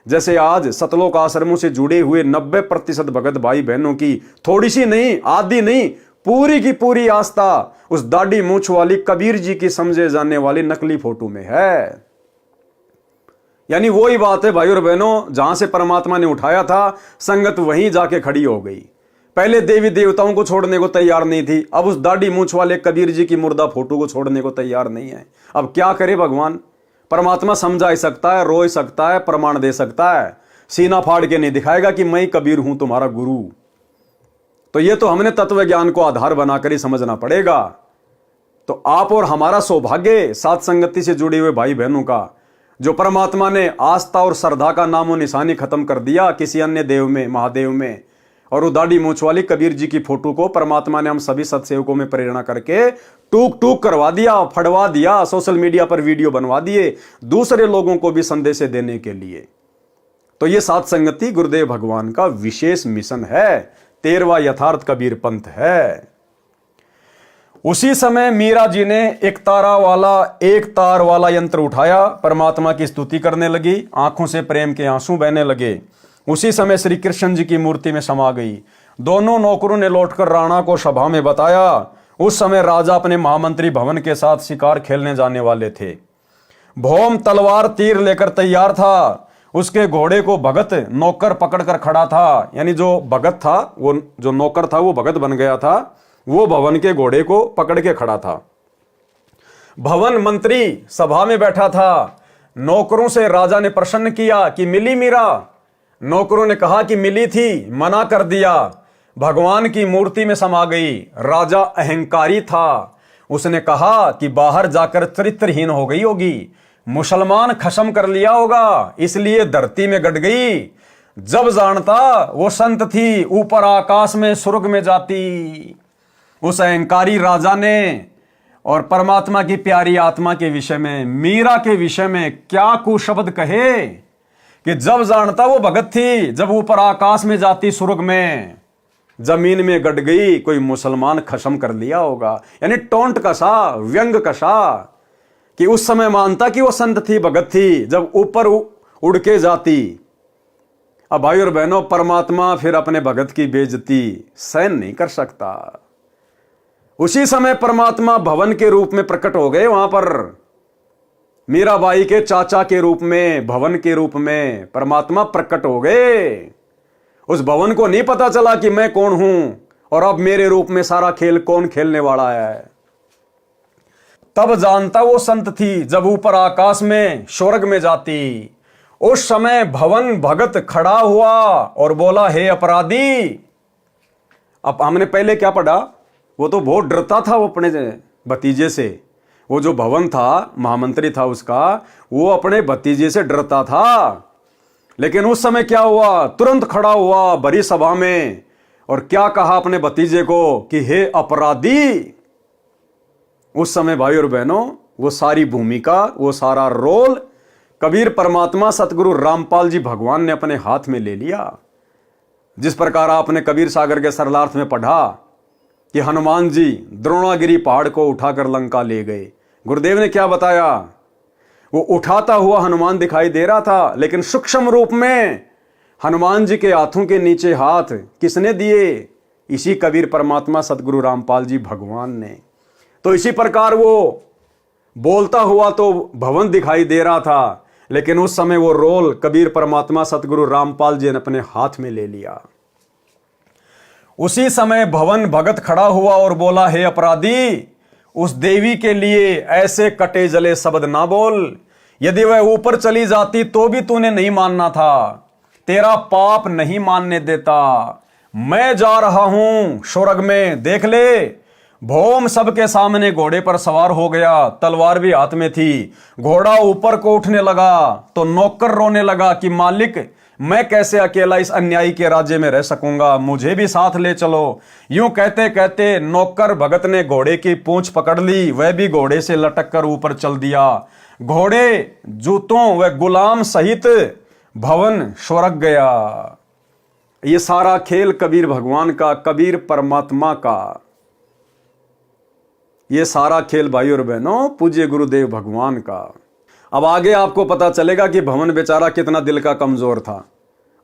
A: जैसे आज सतलोक आश्रमों से जुड़े हुए 90% भगत भाई बहनों की थोड़ी सी नहीं, आधी नहीं, पूरी की पूरी आस्था उस दाढ़ी मूंछ वाली कबीर जी की समझे जाने वाली नकली फोटो में है। यानी वही बात है भाई और बहनों, जहां से परमात्मा ने उठाया था संगत वहीं जाके खड़ी हो गई। पहले देवी देवताओं को छोड़ने को तैयार नहीं थी, अब उस दाढ़ी मूंछ वाले कबीर जी की मुर्दा फोटो को छोड़ने को तैयार नहीं है। अब क्या करे भगवान? परमात्मा समझा ही सकता है, रो ही सकता है, प्रमाण दे सकता है, सीना फाड़ के नहीं दिखाएगा कि मैं कबीर हूं तुम्हारा गुरु। तो ये तो हमने तत्व ज्ञान को आधार बनाकर ही समझना पड़ेगा। तो आप और हमारा सौभाग्य साथ संगति से जुड़े हुए भाई बहनों का, जो परमात्मा ने आस्था और श्रद्धा का नामो निशानी खत्म कर दिया किसी अन्य देव में, महादेव में, और वो दाढ़ी मूंछ वाली कबीर जी की फोटो को परमात्मा ने हम सभी सत्सेवकों में प्रेरणा करके टूक टूक करवा दिया, फड़वा दिया, सोशल मीडिया पर वीडियो बनवा दिए दूसरे लोगों को भी संदेश देने के लिए। तो ये साथ संगति गुरुदेव भगवान का विशेष मिशन है, 13वां यथार्थ कबीर पंथ है। उसी समय मीरा जी ने एक तार वाला यंत्र उठाया, परमात्मा की स्तुति करने लगी, आंखों से प्रेम के आंसू बहने लगे। उसी समय श्री कृष्ण जी की मूर्ति में समा गई। दोनों नौकरों ने लौटकर राणा को सभा में बताया। उस समय राजा अपने महामंत्री भवन के साथ शिकार खेलने जाने वाले थे। भौम तलवार तीर लेकर तैयार था। उसके घोड़े को भगत नौकर पकड़कर खड़ा था। यानी जो भगत था, वो जो नौकर था वो भगत बन गया था, वो भवन के घोड़े को पकड़ के खड़ा था। भवन मंत्री सभा में बैठा था। नौकरों से राजा ने प्रश्न किया कि मिली मीरा? नौकरों ने कहा कि मिली थी, मना कर दिया। भगवान की मूर्ति में समा गई। राजा अहंकारी था, उसने कहा कि बाहर जाकर चरित्रहीन हो गई होगी, मुसलमान खत्म कर लिया होगा, इसलिए धरती में गड़ गई। जब जानता वो संत थी, ऊपर आकाश में स्वर्ग में जाती। उस अहंकारी राजा ने और परमात्मा की प्यारी आत्मा के विषय में, मीरा के विषय में क्या कुशब्द कहे कि जब जानता वो भगत थी, जब ऊपर आकाश में जाती स्वर्ग में, जमीन में गड़ गई, कोई मुसलमान खत्म कर लिया होगा। यानी टोंट कसा, व्यंग कसा कि उस समय मानता कि वो संत थी, भगत थी, जब ऊपर उड़ के जाती। अब भाई और बहनों, परमात्मा फिर अपने भगत की बेइज्जती सहन नहीं कर सकता। उसी समय परमात्मा भवन के रूप में प्रकट हो गए। वहां पर मीराबाई के चाचा के रूप में, भवन के रूप में परमात्मा प्रकट हो गए। उस भवन को नहीं पता चला कि मैं कौन हूं और अब मेरे रूप में सारा खेल कौन खेलने वाला है। तब जानता वो संत थी, जब ऊपर आकाश में स्वर्ग में जाती। उस समय भवन भगत खड़ा हुआ और बोला, हे अपराधी। अब हमने पहले क्या पढ़ा, वो तो बहुत डरता था वो अपने भतीजे से। वो जो भवन था, महामंत्री था उसका, वो अपने भतीजे से डरता था। लेकिन उस समय क्या हुआ, तुरंत खड़ा हुआ भरी सभा में और क्या कहा अपने भतीजे को कि हे अपराधी। उस समय भाई और बहनों वो सारी भूमिका, वो सारा रोल कबीर परमात्मा सतगुरु रामपाल जी भगवान ने अपने हाथ में ले लिया। जिस प्रकार आपने कबीर सागर के सरलार्थ में पढ़ा कि हनुमान जी द्रोणागिरी पहाड़ को उठाकर लंका ले गए। गुरुदेव ने क्या बताया, वो उठाता हुआ हनुमान दिखाई दे रहा था, लेकिन सूक्ष्म रूप में हनुमान जी के हाथों के नीचे हाथ किसने दिए? इसी कबीर परमात्मा सतगुरु रामपाल जी भगवान ने। तो इसी प्रकार वो बोलता हुआ तो भवन दिखाई दे रहा था, लेकिन उस समय वो रोल कबीर परमात्मा सतगुरु रामपाल जी ने अपने हाथ में ले लिया। उसी समय भवन भगत खड़ा हुआ और बोला, हे अपराधी, उस देवी के लिए ऐसे कटे जले शब्द ना बोल। यदि वह ऊपर चली जाती तो भी तूने नहीं मानना था, तेरा पाप नहीं मानने देता। मैं जा रहा हूं स्वर्ग में, देख ले। भौम सबके सामने घोड़े पर सवार हो गया, तलवार भी हाथ में थी। घोड़ा ऊपर को उठने लगा तो नौकर रोने लगा कि मालिक, मैं कैसे अकेला इस अन्यायी के राज्य में रह सकूंगा, मुझे भी साथ ले चलो। यूं कहते कहते नौकर भगत ने घोड़े की पूंछ पकड़ ली, वह भी घोड़े से लटक कर ऊपर चल दिया। घोड़े, जूतों व गुलाम सहित भवन स्वर्ग गया। ये सारा खेल कबीर भगवान का, कबीर परमात्मा का। ये सारा खेल भाई और बहनों पूज्य गुरुदेव भगवान का। अब आगे आपको पता चलेगा कि भवन बेचारा कितना दिल का कमजोर था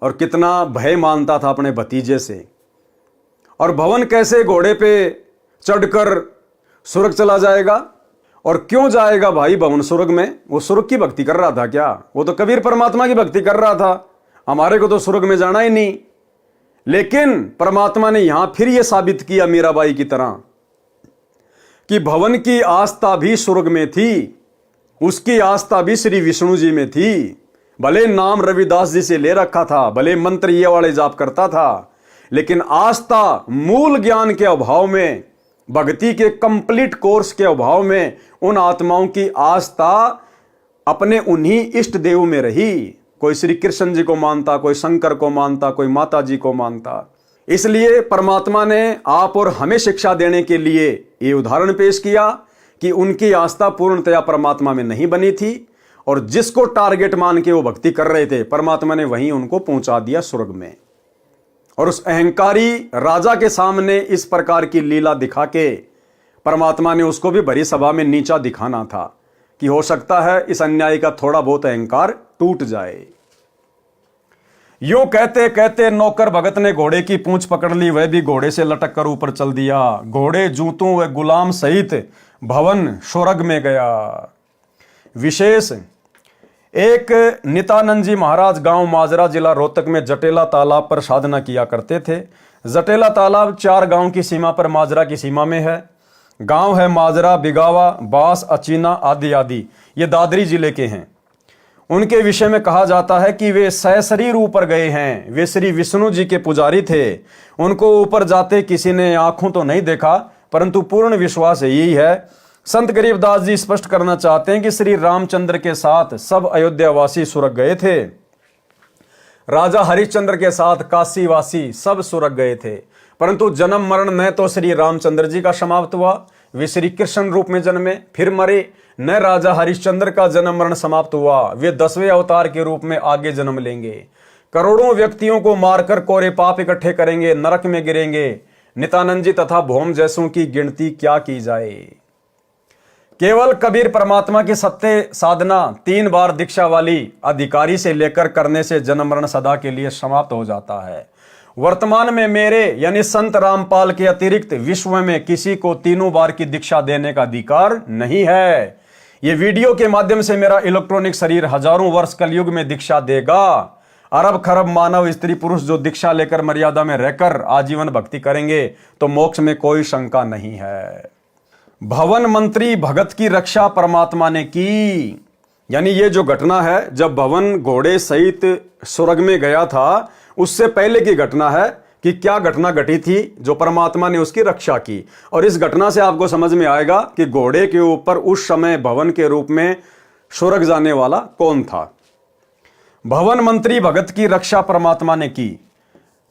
A: और कितना भय मानता था अपने भतीजे से। और भवन कैसे घोड़े पे चढ़कर स्वर्ग चला जाएगा? और क्यों जाएगा भाई भवन स्वर्ग में? वो स्वर्ग की भक्ति कर रहा था क्या? वो तो कबीर परमात्मा की भक्ति कर रहा था। हमारे को तो स्वर्ग में जाना ही नहीं। लेकिन परमात्मा ने यहां फिर यह साबित किया मीराबाई की तरह कि भवन की आस्था भी स्वर्ग में थी, उसकी आस्था भी श्री विष्णु जी में थी। भले नाम रविदास जी से ले रखा था, भले मंत्र ये वाले जाप करता था, लेकिन आस्था मूल ज्ञान के अभाव में, भक्ति के कंप्लीट कोर्स के अभाव में उन आत्माओं की आस्था अपने उन्हीं इष्ट देव में रही। कोई श्री कृष्ण जी को मानता, कोई शंकर को मानता, कोई माता जी को मानता। इसलिए परमात्मा ने आप और हमें शिक्षा देने के लिए ये उदाहरण पेश किया कि उनकी आस्था पूर्णतया परमात्मा में नहीं बनी थी, और जिसको टारगेट मान के वो भक्ति कर रहे थे, परमात्मा ने वहीं उनको पहुंचा दिया स्वर्ग में। और उस अहंकारी राजा के सामने इस प्रकार की लीला दिखा के परमात्मा ने उसको भी भरी सभा में नीचा दिखाना था कि हो सकता है इस अन्यायी का थोड़ा बहुत अहंकार टूट जाए। यूं कहते कहते नौकर भगत ने घोड़े की पूंछ पकड़ ली, वह भी घोड़े से लटक कर ऊपर चल दिया। घोड़े, जूतों व गुलाम सहित भवन स्वर्ग में गया। विशेष एक नित्यानंद जी महाराज गांव माजरा जिला रोहतक में जटेला तालाब पर साधना किया करते थे। जटेला तालाब 4 गांव की सीमा पर माजरा की सीमा में है। गांव है माजरा, बिगावा, बास, अचीना आदि आदि। ये दादरी जिले के हैं। उनके विषय में कहा जाता है कि वे सशरीर ऊपर गए हैं। वे श्री विष्णु जी के पुजारी थे। उनको ऊपर जाते किसी ने आंखों तो नहीं देखा, परंतु पूर्ण विश्वास यही है। संत गरीबदास जी स्पष्ट करना चाहते हैं कि श्री रामचंद्र के साथ सब अयोध्यावासी स्वर्ग गए थे। राजा हरिश्चंद्र के साथ काशीवासी सब स्वर्ग गए थे, परंतु जन्म मरण न तो श्री रामचंद्र जी का समाप्त हुआ, वे श्री कृष्ण रूप में जन्मे फिर मरे, न राजा हरिश्चंद्र का जन्म मरण समाप्त हुआ, वे 10वें अवतार के रूप में आगे जन्म लेंगे। करोड़ों व्यक्तियों को मारकर कोरे पाप इकट्ठे करेंगे, नरक में गिरेंगे। नित्यानंद जी तथा भौम जैसों की गिनती क्या की जाए। केवल कबीर परमात्मा की सत्य साधना 3 बार दीक्षा वाली अधिकारी से लेकर करने से जन्म मरण सदा के लिए समाप्त हो जाता है। वर्तमान में मेरे यानी संत रामपाल के अतिरिक्त विश्व में किसी को 3 बार की दीक्षा देने का अधिकार नहीं है। ये वीडियो के माध्यम से मेरा इलेक्ट्रॉनिक शरीर हजारों वर्ष कलयुग में दीक्षा देगा। अरब खरब मानव स्त्री पुरुष जो दीक्षा लेकर मर्यादा में रहकर आजीवन भक्ति करेंगे तो मोक्ष में कोई शंका नहीं है। भवन मंत्री भगत की रक्षा परमात्मा ने की। यानी ये जो घटना है, जब भवन घोड़े सहित स्वर्ग में गया था, उससे पहले की घटना है कि क्या घटना घटी थी जो परमात्मा ने उसकी रक्षा की। और इस घटना से आपको समझ में आएगा कि घोड़े के ऊपर उस समय भवन के रूप में स्वर्ग जाने वाला कौन था। भवन मंत्री भगत की रक्षा परमात्मा ने की।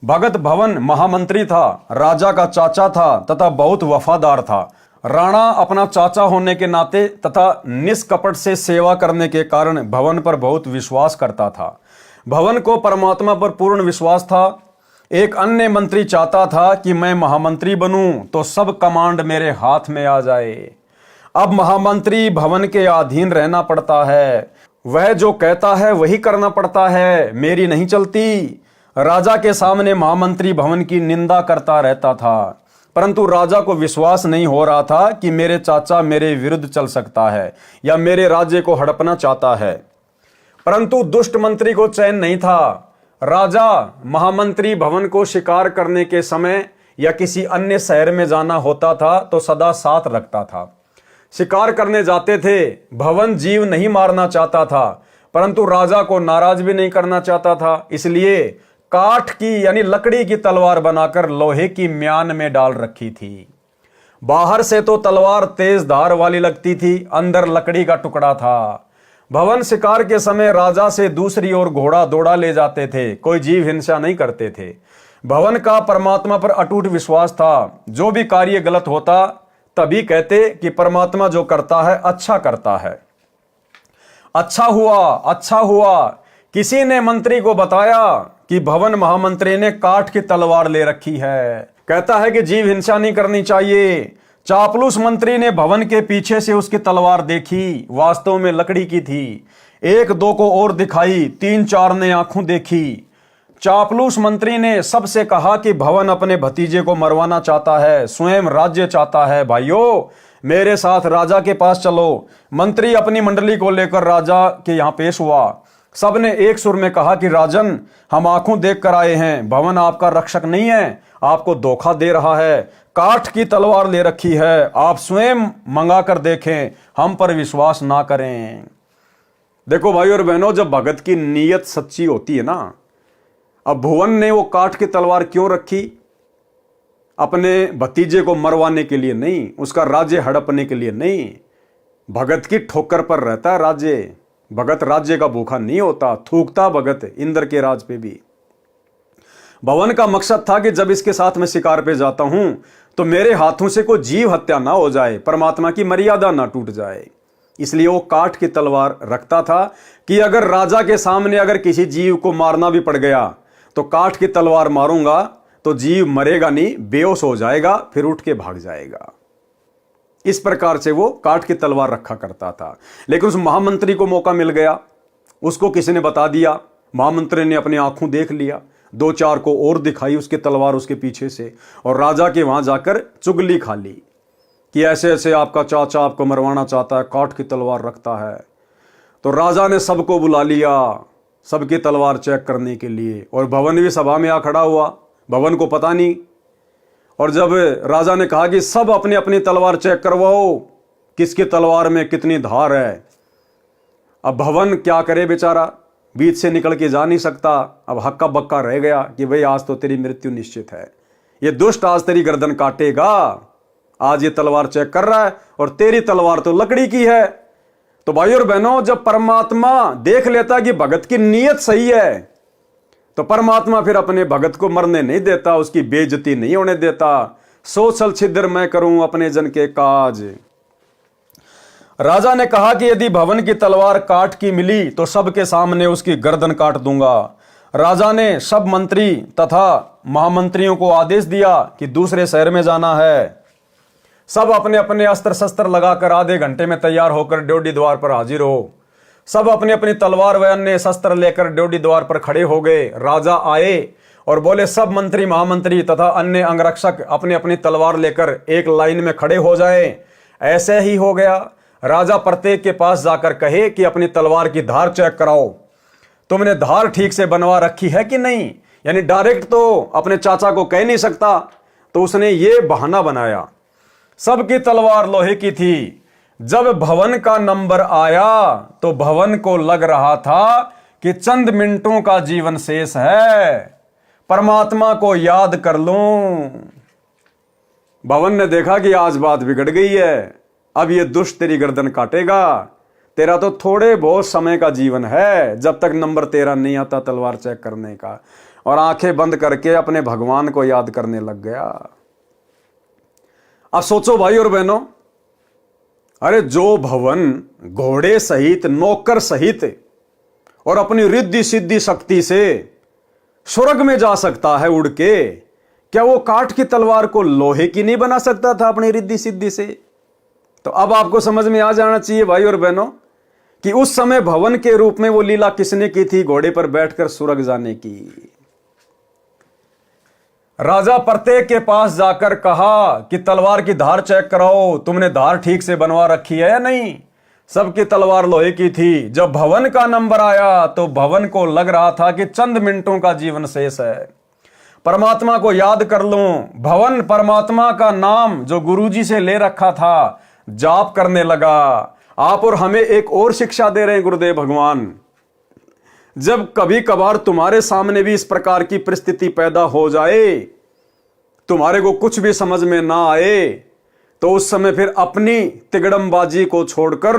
A: भगत भवन महामंत्री था, राजा का चाचा था तथा बहुत वफादार था। राणा अपना चाचा होने के नाते तथा निष्कपट से सेवा करने के कारण भवन पर बहुत विश्वास करता था। भवन को परमात्मा पर पूर्ण विश्वास था। एक अन्य मंत्री चाहता था कि मैं महामंत्री बनूं तो सब कमांड मेरे हाथ में आ जाए। अब महामंत्री भवन के अधीन रहना पड़ता है, वह जो कहता है वही करना पड़ता है, मेरी नहीं चलती। राजा के सामने महामंत्री भवन की निंदा करता रहता था, परंतु राजा को विश्वास नहीं हो रहा था कि मेरे चाचा मेरे विरुद्ध चल सकता है या मेरे राज्य को हड़पना चाहता है। परंतु दुष्ट मंत्री को चैन नहीं था। राजा महामंत्री भवन को शिकार करने के समय या किसी अन्य शहर में जाना होता था तो सदा साथ रखता था। शिकार करने जाते थे, भवन जीव नहीं मारना चाहता था, परंतु राजा को नाराज भी नहीं करना चाहता था, इसलिए काठ की यानी लकड़ी की तलवार बनाकर लोहे की म्यान में डाल रखी थी। बाहर से तो तलवार तेज धार वाली लगती थी, अंदर लकड़ी का टुकड़ा था। भवन शिकार के समय राजा से दूसरी ओर घोड़ा दौड़ा ले जाते थे, कोई जीव हिंसा नहीं करते थे। भवन का परमात्मा पर अटूट विश्वास था। जो भी कार्य गलत होता तभी कहते कि परमात्मा जो करता है अच्छा करता है। अच्छा हुआ, अच्छा हुआ। किसी ने मंत्री को बताया कि भवन महामंत्री ने काठ की तलवार ले रखी है, कहता है कि जीव हिंसा नहीं करनी चाहिए। चापलूस मंत्री ने भवन के पीछे से उसकी तलवार देखी, वास्तव में लकड़ी की थी। एक दो को और दिखाई, तीन चार ने आंखों देखी। चापलूस मंत्री ने सबसे कहा कि भवन अपने भतीजे को मरवाना चाहता है, स्वयं राज्य चाहता है। भाइयों, मेरे साथ राजा के पास चलो। मंत्री अपनी मंडली को लेकर राजा के यहाँ पेश हुआ। सबने एक सुर में कहा कि राजन, हम आंखों देख कर आए हैं, भवन आपका रक्षक नहीं है, आपको धोखा दे रहा है, काठ की तलवार ले रखी है, आप स्वयं मंगा कर देखें, हम पर विश्वास ना करें। देखो भाई और बहनों, जब भगत की नीयत सच्ची होती है ना, अब भुवन ने वो काठ की तलवार क्यों रखी? अपने भतीजे को मरवाने के लिए नहीं, उसका राज्य हड़पने के लिए नहीं। भगत की ठोकर पर रहता है राज्य। भगत राज्य का भूखा नहीं होता, थूकता भगत इंद्र के राज पे भी। भवन का मकसद था कि जब इसके साथ मैं शिकार पे जाता हूं तो मेरे हाथों से कोई जीव हत्या ना हो जाए, परमात्मा की मर्यादा ना टूट जाए। इसलिए वो काठ की तलवार रखता था कि अगर राजा के सामने अगर किसी जीव को मारना भी पड़ गया तो काठ की तलवार मारूंगा तो जीव मरेगा नहीं, बेहोश हो जाएगा, फिर उठ के भाग जाएगा। इस प्रकार से वो काठ की तलवार रखा करता था। लेकिन उस महामंत्री को मौका मिल गया, उसको किसी ने बता दिया, महामंत्री ने अपनी आंखों देख लिया, दो चार को और दिखाई उसकी तलवार उसके पीछे से, और राजा के वहां जाकर चुगली खा ली कि ऐसे ऐसे आपका चाचा आपको मरवाना चाहता है, काठ की तलवार रखता है। तो राजा ने सबको बुला लिया, सबकी तलवार चेक करने के लिए, और भवन भी सभा में आ खड़ा हुआ, भवन को पता नहीं। और जब राजा ने कहा कि सब अपनी अपनी तलवार चेक करवाओ, किसकी तलवार में कितनी धार है। अब भवन क्या करे बेचारा, बीच से निकल के जा नहीं सकता। अब हक्का बक्का रह गया कि भाई आज तो तेरी मृत्यु निश्चित है, ये दुष्ट आज तेरी गर्दन काटेगा, आज ये तलवार चेक कर रहा है और तेरी तलवार तो लकड़ी की है। तो भाई और बहनों, जब परमात्मा देख लेता कि भगत की नीयत सही है तो परमात्मा फिर अपने भगत को मरने नहीं देता, उसकी बेइज्जती नहीं होने देता। सोचल छिद्र मैं करूं अपने जन के काज। राजा ने कहा कि यदि भवन की तलवार काठ की मिली तो सबके सामने उसकी गर्दन काट दूंगा। राजा ने सब मंत्री तथा महामंत्रियों को आदेश दिया कि दूसरे शहर में जाना है। सब अपने अपने अस्त्र शस्त्र लगाकर आधे घंटे में तैयार होकर ड्योढ़ी द्वार पर हाजिर हो। सब अपनी अपनी तलवार व अन्य शस्त्र लेकर ड्योढ़ी द्वार पर खड़े हो गए। राजा आए और बोले सब मंत्री महामंत्री तथा अन्य अंगरक्षक अपनी अपनी तलवार लेकर एक लाइन में खड़े हो जाए। ऐसे ही हो गया। राजा प्रत्येक के पास जाकर कहे कि अपनी तलवार की धार चेक कराओ, तुमने धार ठीक से बनवा रखी है कि नहीं। यानी डायरेक्ट तो अपने चाचा को कह नहीं सकता, तो उसने ये बहाना बनाया। सबकी तलवार लोहे की थी। जब भवन का नंबर आया तो भवन को लग रहा था कि चंद मिनटों का जीवन शेष है, परमात्मा को याद कर लूं। भवन ने देखा कि आज बात बिगड़ गई है, अब ये दुष्ट तेरी गर्दन काटेगा। तेरा तो थोड़े बहुत समय का जीवन है, जब तक नंबर तेरा नहीं आता तलवार चेक करने का। और आंखें बंद करके अपने भगवान को याद करने लग गया। अब सोचो भाई और बहनों, अरे जो भवन घोड़े सहित, नौकर सहित और अपनी रिद्धि सिद्धि शक्ति से स्वर्ग में जा सकता है उड़ के, क्या वो काठ की तलवार को लोहे की नहीं बना सकता था अपनी रिद्धि सिद्धि से? तो अब आपको समझ में आ जाना चाहिए भाई और बहनों कि उस समय भवन के रूप में वो लीला किसने की थी? घोड़े पर बैठकर स्वर्ग जाने की। राजा प्रत्येक के पास जाकर कहा कि तलवार की धार चेक कराओ, तुमने धार ठीक से बनवा रखी है या नहीं? सबकी तलवार लोहे की थी। जब भवन का नंबर आया तो भवन को लग रहा था कि चंद मिनटों का जीवन शेष है, परमात्मा को याद कर लूं। भवन परमात्मा का नाम जो गुरुजी से ले रखा था जाप करने लगा। आप और हमें एक और शिक्षा दे रहे हैं गुरुदेव भगवान, जब कभी कभार तुम्हारे सामने भी इस प्रकार की परिस्थिति पैदा हो जाए, तुम्हारे को कुछ भी समझ में ना आए, तो उस समय फिर अपनी तिगड़मबाजी को छोड़कर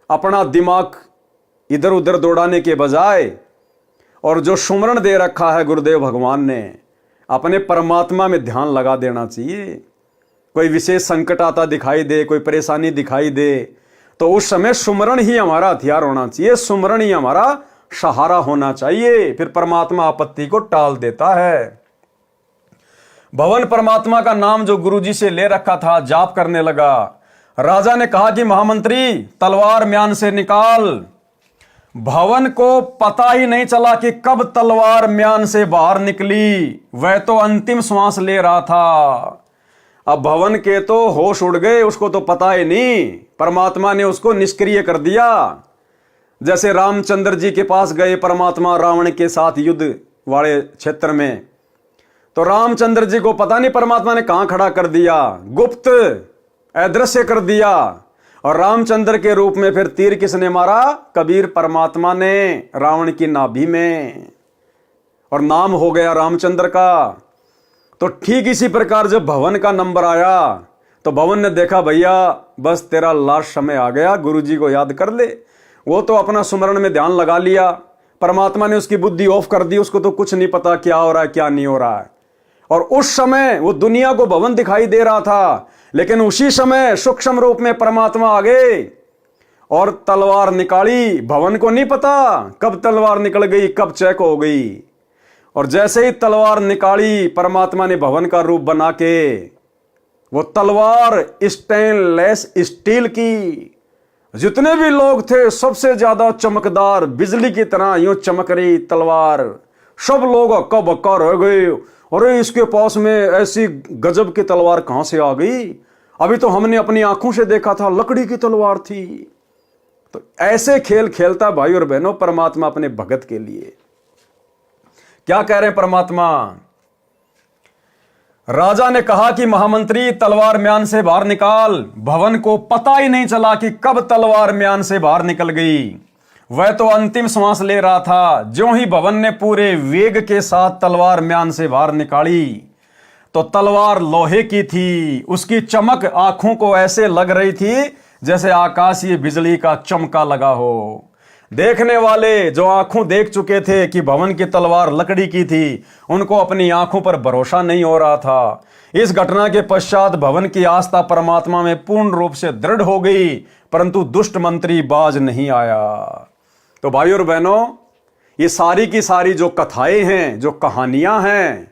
A: अपना दिमाग इधर उधर दौड़ाने के बजाय और जो सुमरण दे रखा है गुरुदेव भगवान ने, अपने परमात्मा में ध्यान लगा देना चाहिए। कोई विशेष संकट आता दिखाई दे, कोई परेशानी दिखाई दे, तो उस समय सुमरण ही हमारा हथियार होना चाहिए, सुमरण ही हमारा सहारा होना चाहिए। फिर परमात्मा आपत्ति को टाल देता है। भवन परमात्मा का नाम जो गुरुजी से ले रखा था जाप करने लगा। राजा ने कहा कि महामंत्री तलवार म्यान से निकाल। भवन को पता ही नहीं चला कि कब तलवार म्यान से बाहर निकली, वह तो अंतिम श्वास ले रहा था। अब भवन के तो होश उड़ गए, उसको तो पता ही नहीं, परमात्मा ने उसको निष्क्रिय कर दिया। जैसे रामचंद्र जी के पास गए परमात्मा रावण के साथ युद्ध वाले क्षेत्र में, तो रामचंद्र जी को पता नहीं परमात्मा ने कहां खड़ा कर दिया, गुप्त अदृश्य कर दिया। और रामचंद्र के रूप में फिर तीर किसने मारा? कबीर परमात्मा ने रावण की नाभि में, और नाम हो गया रामचंद्र का। तो ठीक इसी प्रकार जब भवन का नंबर आया तो भवन ने देखा भैया बस तेरा लास्ट समय आ गया, गुरुजी को याद कर ले। वो तो अपना सुमरण में ध्यान लगा लिया, परमात्मा ने उसकी बुद्धि ऑफ कर दी, उसको तो कुछ नहीं पता क्या हो रहा है क्या नहीं हो रहा है। और उस समय वो दुनिया को भवन दिखाई दे रहा था, लेकिन उसी समय सूक्ष्म रूप में परमात्मा आ गए और तलवार निकाली। भवन को नहीं पता कब तलवार निकल गई, कब चेक हो गई। और जैसे ही तलवार निकाली परमात्मा ने भवन का रूप बना के, वो तलवार स्टेनलेस स्टील की, जितने भी लोग थे सबसे ज्यादा चमकदार बिजली की तरह यूं चमक रही तलवार, सब लोग हक्का बक्का रह गए। अरे इसके पास में ऐसी गजब की तलवार कहां से आ गई? अभी तो हमने अपनी आंखों से देखा था लकड़ी की तलवार थी। तो ऐसे खेल खेलता भाई और बहनों परमात्मा अपने भगत के लिए। क्या कह रहे हैं परमात्मा? राजा ने कहा कि महामंत्री तलवार म्यान से बाहर निकाल। भवन को पता ही नहीं चला कि कब तलवार म्यान से बाहर निकल गई, वह तो अंतिम श्वास ले रहा था। ज्यों ही भवन ने पूरे वेग के साथ तलवार म्यान से बाहर निकाली तो तलवार लोहे की थी। उसकी चमक आंखों को ऐसे लग रही थी जैसे आकाशीय बिजली का चमका लगा हो। देखने वाले जो आंखों देख चुके थे कि भवन की तलवार लकड़ी की थी, उनको अपनी आंखों पर भरोसा नहीं हो रहा था। इस घटना के पश्चात भवन की आस्था परमात्मा में पूर्ण रूप से दृढ़ हो गई, परंतु दुष्ट मंत्री बाज नहीं आया। तो भाई और बहनों, ये सारी की सारी जो कथाएं हैं, जो कहानियां हैं,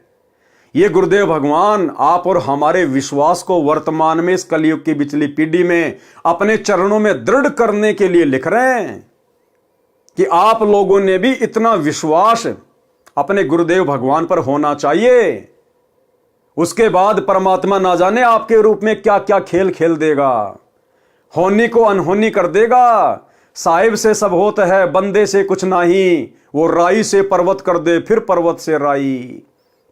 A: ये गुरुदेव भगवान आप और हमारे विश्वास को वर्तमान में इस कलयुग की पिछली पीढ़ी में अपने चरणों में दृढ़ करने के लिए लिख रहे हैं कि आप लोगों ने भी इतना विश्वास अपने गुरुदेव भगवान पर होना चाहिए। उसके बाद परमात्मा ना जाने आपके रूप में क्या क्या खेल खेल देगा, होनी को अनहोनी कर देगा। साहिब से सब होता है, बंदे से कुछ नहीं, वो राई से पर्वत कर दे फिर पर्वत से राई।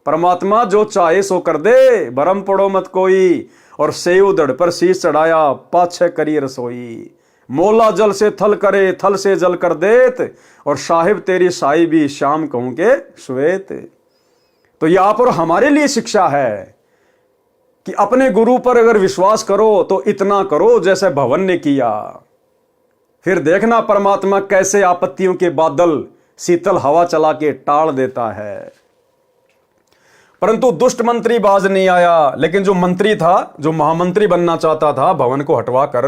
A: परमात्मा जो चाहे सो कर दे, भरम पड़ो मत कोई। और सेव धड़ पर शीश चढ़ाया, पाछे करी रसोई। मोला जल से थल करे, थल से जल कर देत, और साहिब तेरी साई भी शाम कहूं के श्वेत। तो यह आप और हमारे लिए शिक्षा है कि अपने गुरु पर अगर विश्वास करो तो इतना करो जैसे भवन ने किया। फिर देखना परमात्मा कैसे आपत्तियों के बादल शीतल हवा चला के टाल देता है। परंतु दुष्ट मंत्री बाज नहीं आया, लेकिन जो मंत्री था, जो महामंत्री बनना चाहता था भवन को हटवा कर,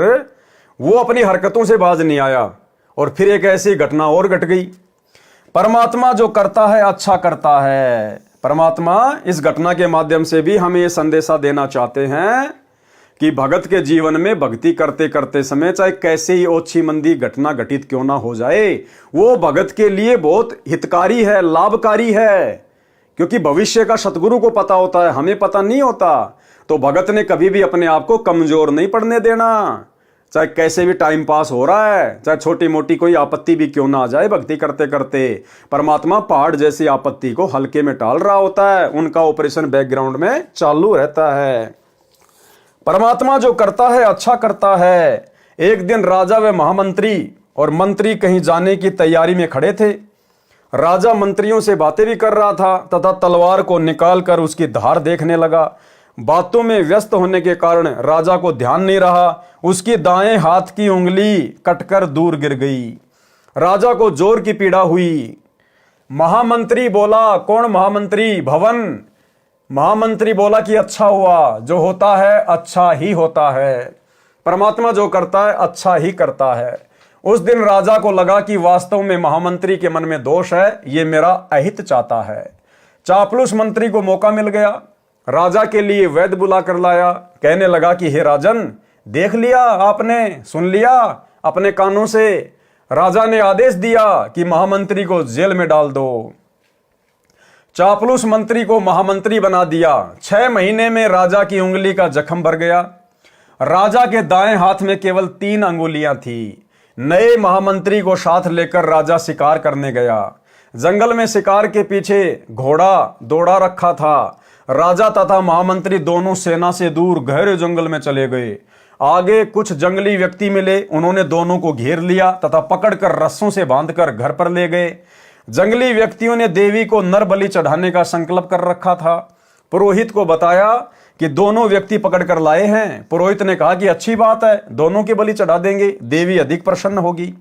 A: वो अपनी हरकतों से बाज नहीं आया। और फिर एक ऐसी घटना और घट गई। परमात्मा जो करता है अच्छा करता है। परमात्मा इस घटना के माध्यम से भी हमें यह संदेशा देना चाहते हैं कि भगत के जीवन में भक्ति करते करते समय चाहे कैसे ही ओछी मंदी घटना घटित क्यों ना हो जाए, वो भगत के लिए बहुत हितकारी है, लाभकारी है। क्योंकि भविष्य का सतगुरु को पता होता है, हमें पता नहीं होता। तो भगत ने कभी भी अपने आप को कमजोर नहीं पड़ने देना। चाहे कैसे भी टाइम पास हो रहा है, चाहे छोटी मोटी कोई आपत्ति भी क्यों ना आ जाए, भक्ति करते करते परमात्मा पहाड़ जैसी आपत्ति को हल्के में टाल रहा होता है। उनका ऑपरेशन बैकग्राउंड में चालू रहता है। परमात्मा जो करता है अच्छा करता है। एक दिन राजा व महामंत्री और मंत्री कहीं जाने की तैयारी में खड़े थे। राजा मंत्रियों से बातें भी कर रहा था तथा तलवार को निकालकर उसकी धार देखने लगा। बातों में व्यस्त होने के कारण राजा को ध्यान नहीं रहा, उसकी दाएं हाथ की उंगली कटकर दूर गिर गई। राजा को जोर की पीड़ा हुई। महामंत्री बोला, कौन महामंत्री? भवन। महामंत्री बोला कि अच्छा हुआ, जो होता है अच्छा ही होता है। परमात्मा जो करता है अच्छा ही करता है। उस दिन राजा को लगा कि वास्तव में महामंत्री के मन में दोष है, ये मेरा अहित चाहता है। चापलूस मंत्री को मौका मिल गया। राजा के लिए वैद्य बुला कर लाया। कहने लगा कि हे राजन, देख लिया आपने, सुन लिया अपने कानों से, राजा ने आदेश दिया कि महामंत्री को जेल में डाल दो। चापलूस मंत्री को महामंत्री बना दिया। 6 महीने में राजा की उंगली का जख्म भर गया। राजा के दाएं हाथ में केवल 3 अंगुलियां थी। नए महामंत्री को साथ लेकर राजा शिकार करने गया। जंगल में शिकार के पीछे घोड़ा दौड़ा रखा था। राजा तथा महामंत्री दोनों सेना से दूर गहरे जंगल में चले गए। आगे कुछ जंगली व्यक्ति मिले, उन्होंने दोनों को घेर लिया तथा पकड़कर रस्सों से बांधकर घर पर ले गए। जंगली व्यक्तियों ने देवी को नर बलि चढ़ाने का संकल्प कर रखा था। पुरोहित को बताया कि दोनों व्यक्ति पकड़कर लाए हैं। पुरोहित ने कहा कि अच्छी बात है, दोनों की बलि चढ़ा देंगे, देवी अधिक प्रसन्न होगी।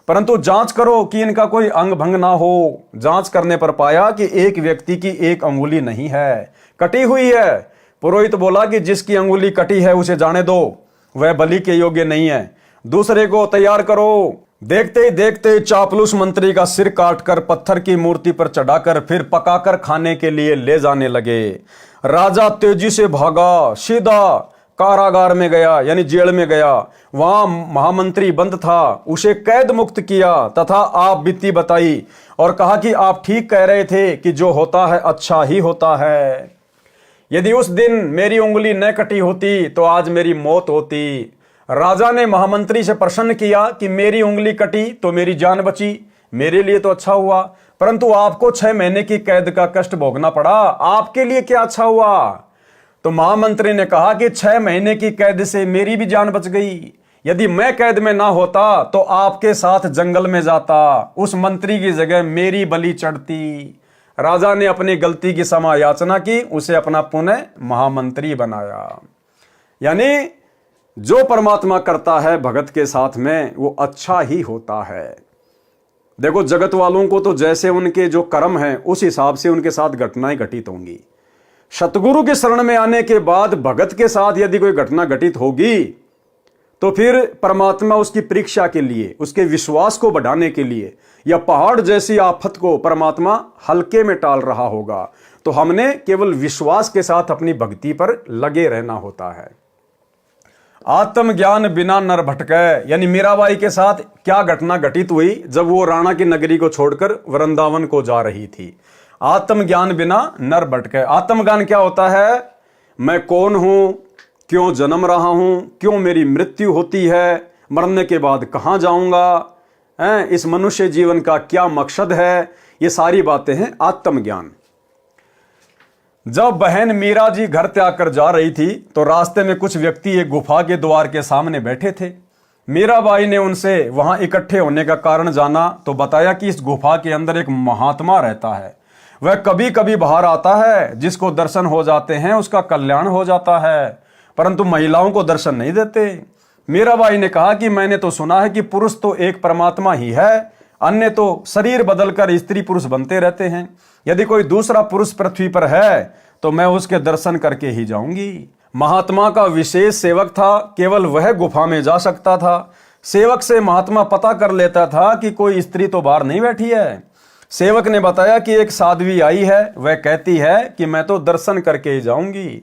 A: परंतु जांच करो कि इनका कोई अंग भंग ना हो। जांच करने पर पाया कि एक व्यक्ति की एक अंगुली नहीं है, कटी हुई है। पुरोहित बोला कि जिसकी अंगुली कटी है उसे जाने दो, वह बलि के योग्य नहीं है, दूसरे को तैयार करो। देखते ही देखते चापलूस मंत्री का सिर काटकर पत्थर की मूर्ति पर चढ़ाकर फिर पकाकर खाने के लिए ले जाने लगे। राजा तेजी से भागा, सीधा कारागार में गया, यानी जेल में गया। वहां महामंत्री बंद था, उसे कैद मुक्त किया तथा आप बीती बताई और कहा कि आप ठीक कह रहे थे कि जो होता है अच्छा ही होता है। यदि उस दिन मेरी उंगली न कटी होती तो आज मेरी मौत होती। राजा ने महामंत्री से प्रसन्न किया कि मेरी उंगली कटी तो मेरी जान बची, मेरे लिए तो अच्छा हुआ, परंतु आपको 6 महीने की कैद का कष्ट भोगना पड़ा, आपके लिए क्या अच्छा हुआ? तो महामंत्री ने कहा कि 6 महीने की कैद से मेरी भी जान बच गई। यदि मैं कैद में ना होता तो आपके साथ जंगल में जाता, उस मंत्री की जगह मेरी बलि चढ़ती। राजा ने अपनी गलती की क्षमा याचना की, उसे अपना पुनः महामंत्री बनाया। यानी जो परमात्मा करता है भगत के साथ में वो अच्छा ही होता है। देखो, जगत वालों को तो जैसे उनके जो कर्म हैं उस हिसाब से उनके साथ घटनाएं घटित होंगी। सतगुरु के शरण में आने के बाद भगत के साथ यदि कोई घटना घटित होगी तो फिर परमात्मा उसकी परीक्षा के लिए, उसके विश्वास को बढ़ाने के लिए, या पहाड़ जैसी आफत को परमात्मा हल्के में टाल रहा होगा। तो हमने केवल विश्वास के साथ अपनी भक्ति पर लगे रहना होता है। आत्मज्ञान बिना नर भटके, यानी मीराबाई के साथ क्या घटना घटित हुई जब वो राणा की नगरी को छोड़कर वृंदावन को जा रही थी। आत्मज्ञान बिना नर भटके। आत्मज्ञान क्या होता है? मैं कौन हूं, क्यों जन्म रहा हूं, क्यों मेरी मृत्यु होती है, मरने के बाद कहां जाऊंगा, इस मनुष्य जीवन का क्या मकसद है, ये सारी बातें हैं आत्मज्ञान। जब बहन मीरा जी घर त्याग कर जा रही थी तो रास्ते में कुछ व्यक्ति एक गुफा के द्वार के सामने बैठे थे। मीराबाई ने उनसे वहां इकट्ठे होने का कारण जाना तो बताया कि इस गुफा के अंदर एक महात्मा रहता है, वह कभी कभी बाहर आता है, जिसको दर्शन हो जाते हैं उसका कल्याण हो जाता है, परंतु महिलाओं को दर्शन नहीं देते। मीराबाई ने कहा कि मैंने तो सुना है कि पुरुष तो एक परमात्मा ही है, अन्य तो शरीर बदलकर स्त्री पुरुष बनते रहते हैं। यदि कोई दूसरा पुरुष पृथ्वी पर है तो मैं उसके दर्शन करके ही जाऊंगी। महात्मा का विशेष सेवक था, केवल वह गुफा में जा सकता था। सेवक से महात्मा पता कर लेता था कि कोई स्त्री तो बाहर नहीं बैठी है। सेवक ने बताया कि एक साध्वी आई है, वह कहती है कि मैं तो दर्शन करके ही जाऊंगी।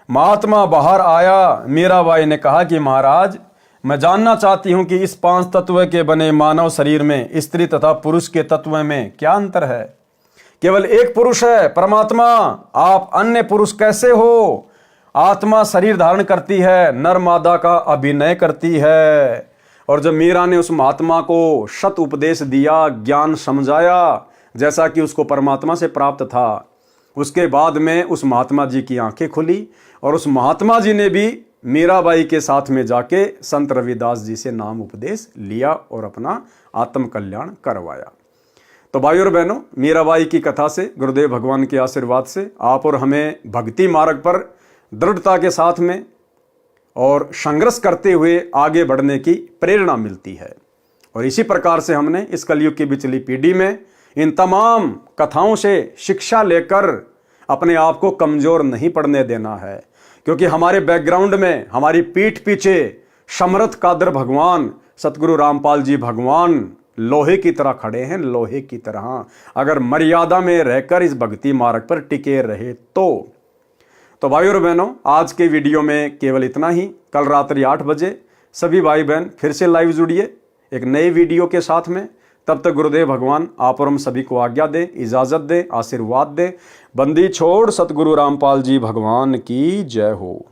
A: महात्मा बाहर आया। मीराबाई ने कहा कि महाराज, मैं जानना चाहती हूं कि इस 5 तत्व के बने मानव शरीर में स्त्री तथा पुरुष के तत्व में क्या अंतर है? केवल एक पुरुष है, परमात्मा। आप अन्य पुरुष कैसे हो? आत्मा शरीर धारण करती है, नर मादा का अभिनय करती है। और जब मीरा ने उस महात्मा को शत उपदेश दिया, ज्ञान समझाया जैसा कि उसको परमात्मा से प्राप्त था, उसके बाद में उस महात्मा जी की आंखें खुली और उस महात्मा जी ने भी मीराबाई के साथ में जाके संत रविदास जी से नाम उपदेश लिया और अपना आत्म कल्याण करवाया। तो भाइयों और बहनों, मीराबाई की कथा से, गुरुदेव भगवान के आशीर्वाद से आप और हमें भक्ति मार्ग पर दृढ़ता के साथ में और संघर्ष करते हुए आगे बढ़ने की प्रेरणा मिलती है। और इसी प्रकार से हमने इस कलयुग की बिचली पीढ़ी में इन तमाम कथाओं से शिक्षा लेकर अपने आप को कमजोर नहीं पड़ने देना है, क्योंकि हमारे बैकग्राउंड में, हमारी पीठ पीछे समर्थ कादर भगवान, सतगुरु रामपाल जी भगवान लोहे की तरह खड़े हैं, लोहे की तरह। अगर मर्यादा में रहकर इस भक्ति मार्ग पर टिके रहे तो भाइयों और बहनों, आज के वीडियो में केवल इतना ही। कल रात्रि 8 बजे सभी भाई बहन फिर से लाइव जुड़िए एक नए वीडियो के साथ में। तब तक गुरुदेव भगवान आप और हम सभी को आज्ञा दे, इजाजत दे, आशीर्वाद दे। बंदी छोड़ सतगुरु रामपाल जी भगवान की जय हो।